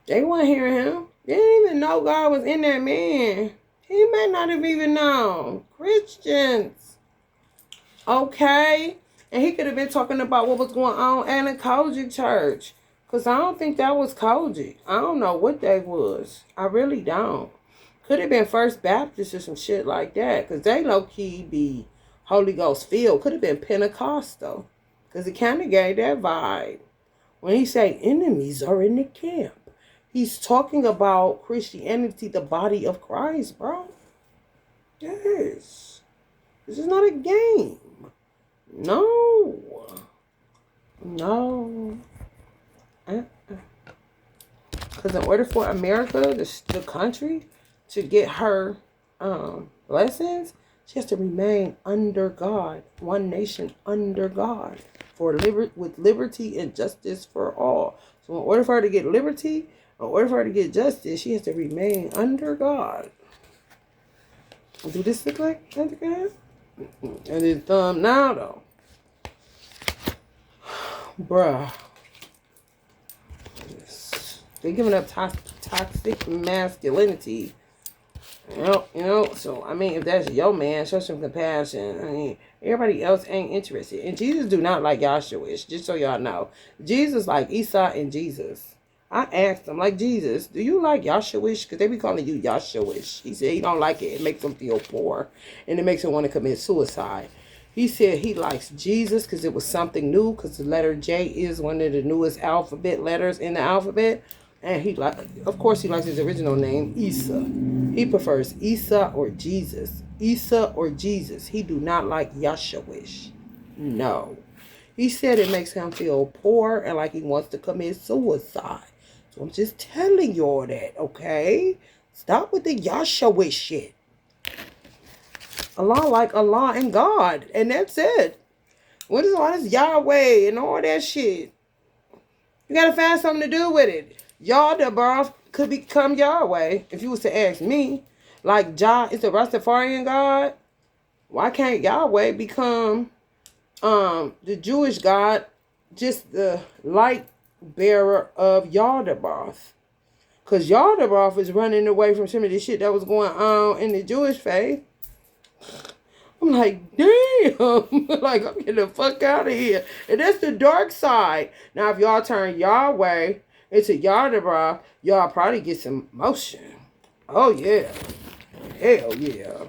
They weren't hearing him. They didn't even know God was in that man. He may not have even known. Christians. Okay? And he could have been talking about what was going on at a Kojic church. Because I don't think that was Kojic. I don't know what they was. I really don't. Could have been First Baptist or some shit like that. Because they low-key be Holy Ghost filled. Could have been Pentecostal. Because it kind of gave that vibe. When he say enemies are in the camp, he's talking about Christianity, the body of Christ, bro. Yes. This is not a game. No. No. Because in order for America, the country, to get her blessings, she has to remain under God. One nation under God. With liberty and justice for all. So in order for her to get liberty, In order for her to get justice, she has to remain under God. Do this look like under God? And his thumb now, though. Bruh. They're giving up toxic masculinity. So, I mean, if that's your man, show some compassion. I mean, everybody else ain't interested. And Jesus do not like Yahshuish, just so y'all know. Jesus like Esau and Jesus. I asked him, like, Jesus, do you like Yahshuish? Because they be calling you Yahshuish. He said he don't like it. It makes him feel poor. And it makes him want to commit suicide. He said he likes Jesus because it was something new. Because the letter J is one of the newest alphabet letters in the alphabet. And of course, he likes his original name, Isa. He prefers Isa or Jesus. Isa or Jesus. He do not like Yahshuish. No. He said it makes him feel poor and like he wants to commit suicide. So I'm just telling you all that, okay? Stop with the Yahshuish shit. Allah like Allah and God. And that's it. What is all this Yahweh and all that shit? You gotta find something to do with it. Yahweh could become Yahweh, if you was to ask me. Like Jah is a Rastafarian God. Why can't Yahweh become the Jewish God, just the light bearer of Yahweh? Because Yahweh is running away from some of the shit that was going on in the Jewish faith. I'm like, damn. Like, I'm getting the fuck out of here. And that's the dark side. Now, if y'all turn Yahweh into Yahweh, y'all probably get some motion. Oh, yeah. Hell, yeah.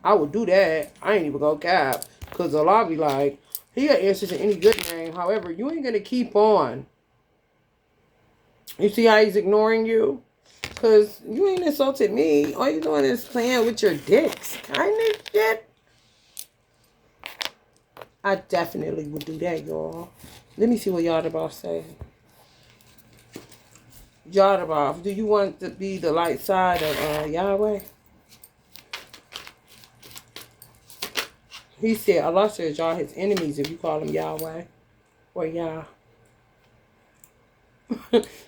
I would do that. I ain't even gonna cap. Because Allah be like, he got answers to any good name. However, you ain't going to keep on. You see how he's ignoring you? Because you ain't insulted me. All you doing is playing with your dicks. Kind of shit. I definitely would do that, y'all. Let me see what Yahweh say. Yahweh, do you want to be the light side of Yahweh? He said, Allah says y'all his enemies if you call him Yahweh or Yah.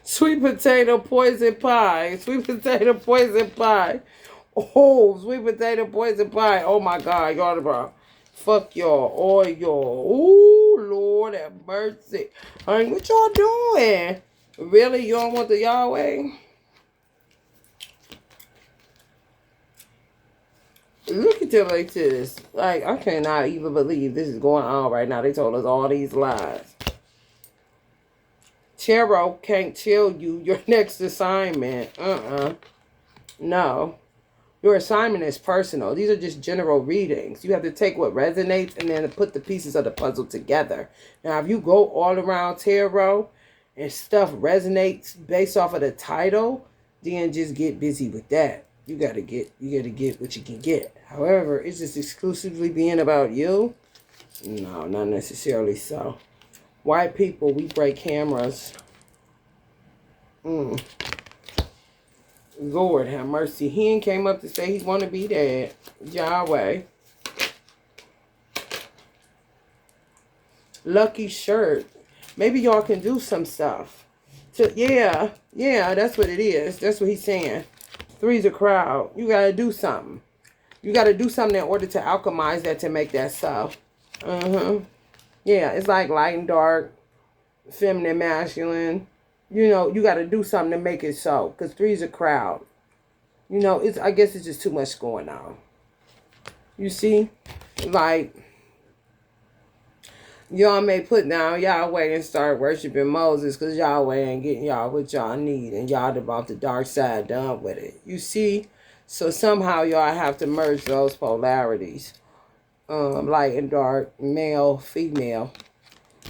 Sweet potato poison pie. Sweet potato poison pie. Oh, sweet potato poison pie. Oh my God, Yahweh. Fuck y'all, all y'all. Ooh, Lord have mercy. Honey, what y'all doing? Really? You don't want the Yahweh? Look at them like this. Like, I cannot even believe this is going on right now. They told us all these lies. Tarot can't tell you your next assignment. No. Your assignment is personal. These are just general readings. You have to take what resonates and then put the pieces of the puzzle together. Now, if you go all around tarot and stuff resonates based off of the title, then just get busy with that. You gotta get what you can get. However, is this exclusively being about you? No, not necessarily so. White people, we break cameras. Lord have mercy. He ain't came up to say he want to be that. Yahweh. Lucky shirt. Maybe y'all can do some stuff. Yeah, that's what it is. That's what he's saying. Three's a crowd. You got to do something. You got to do something in order to alchemize that to make that stuff. Yeah, it's like light and dark, feminine, masculine. You know, you got to do something to make it so. Because three's a crowd. You know, I guess it's just too much going on. You see? Like, y'all may put down Yahweh and start worshiping Moses because Yahweh ain't getting y'all what y'all need. And y'all about the dark side done with it. You see? So somehow y'all have to merge those polarities. Light and dark, male, female.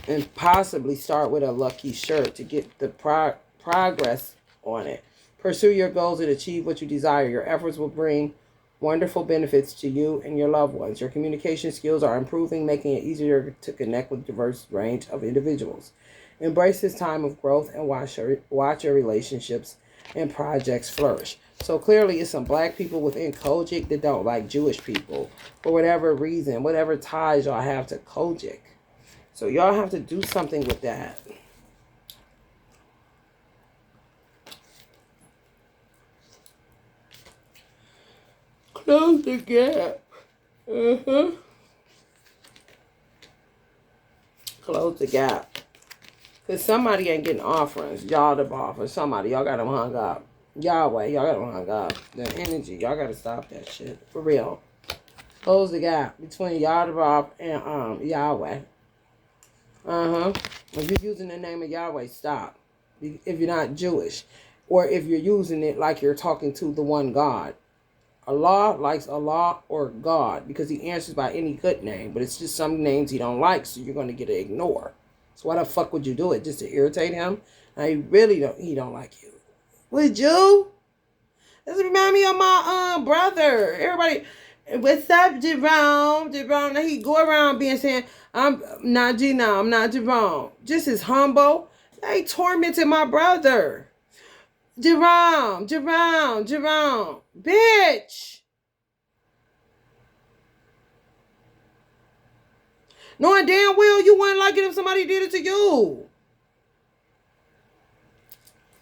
And possibly start with a lucky shirt to get the progress on it. Pursue your goals and achieve what you desire. Your efforts will bring wonderful benefits to you and your loved ones. Your communication skills are improving, making it easier to connect with a diverse range of individuals. Embrace this time of growth and watch your relationships and projects flourish. So clearly it's some black people within Kojic that don't like Jewish people. For whatever reason, whatever ties y'all have to Kojic. So y'all have to do something with that. Close the gap. Close the gap. Because somebody ain't getting offerings. Y'all the boss. Or somebody. Y'all got them hung up. Yahweh. Y'all got them hung up. The energy. Y'all got to stop that shit. For real. Close the gap between y'all the boss and Yahweh. If you're using the name of Yahweh, stop. If you're not Jewish. Or if you're using it like you're talking to the one God. Allah likes Allah or God because he answers by any good name. But it's just some names he don't like, so you're going to get to ignore. So why the fuck would you do it? Just to irritate him? Now he really don't like you. Would you? This remind me of my brother. Everybody, what's up, Jerome? Jerome, now he go around being saying, I'm not Gina, I'm not Jerome. Just as humble. They tormented my brother. Jerome. Bitch. Knowing damn well you wouldn't like it if somebody did it to you.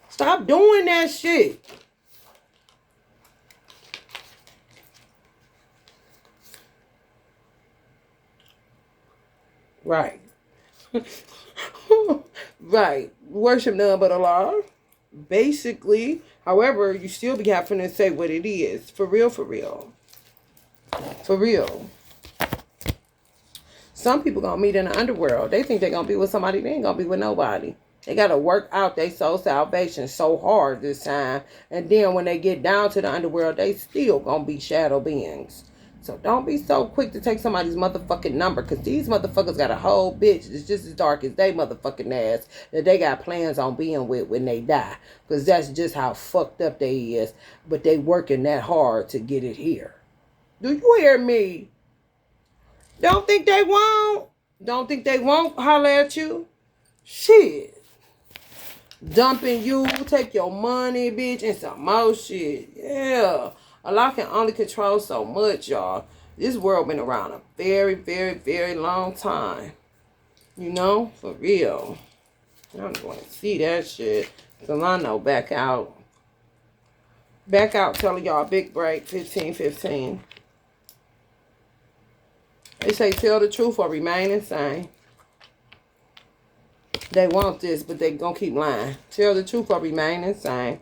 Stop doing that shit. Right. Right. Worship none but Allah. Basically, however, you still be having to say what it is. For real, for real. For real. Some people gonna meet in the underworld. They think they're gonna be with somebody. They ain't gonna be with nobody. They gotta work out their soul salvation so hard this time. And then when they get down to the underworld, they still gonna be shadow beings. So don't be so quick to take somebody's motherfucking number. Because these motherfuckers got a whole bitch that's just as dark as they motherfucking ass. That they got plans on being with when they die. Because that's just how fucked up they is. But they working that hard to get it here. Do you hear me? Don't think they won't. Don't think they won't holler at you. Shit. Dumping you. Take your money, bitch. And some more shit. Yeah. Allah can only control so much, y'all. This world been around a very, very, very long time. You know? For real. I'm going to see that shit. Because I know back out. Back out telling y'all big break. 15-15. They say tell the truth or remain insane. They want this, but they gonna keep lying. Tell the truth or remain insane.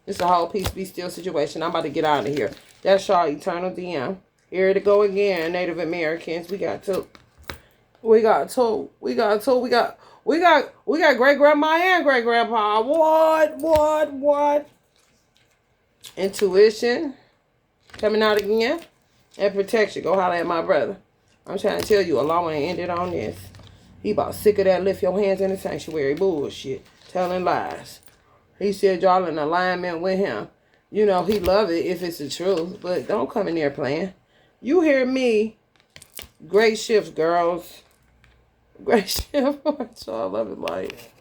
It's a whole peace be still situation. I'm about to get out of here. That's y'all eternal DM. Here to go again, Native Americans. We got two. We got great grandma and great grandpa. What? Intuition coming out again. And protection. Go holler at my brother. I'm trying to tell you, Allah ain't ended on this. He about sick of that lift your hands in the sanctuary bullshit. Telling lies. He said y'all in alignment with him. You know, he love it if it's the truth. But don't come in there playing. You hear me. Great shifts, girls. Great shift. So I love it like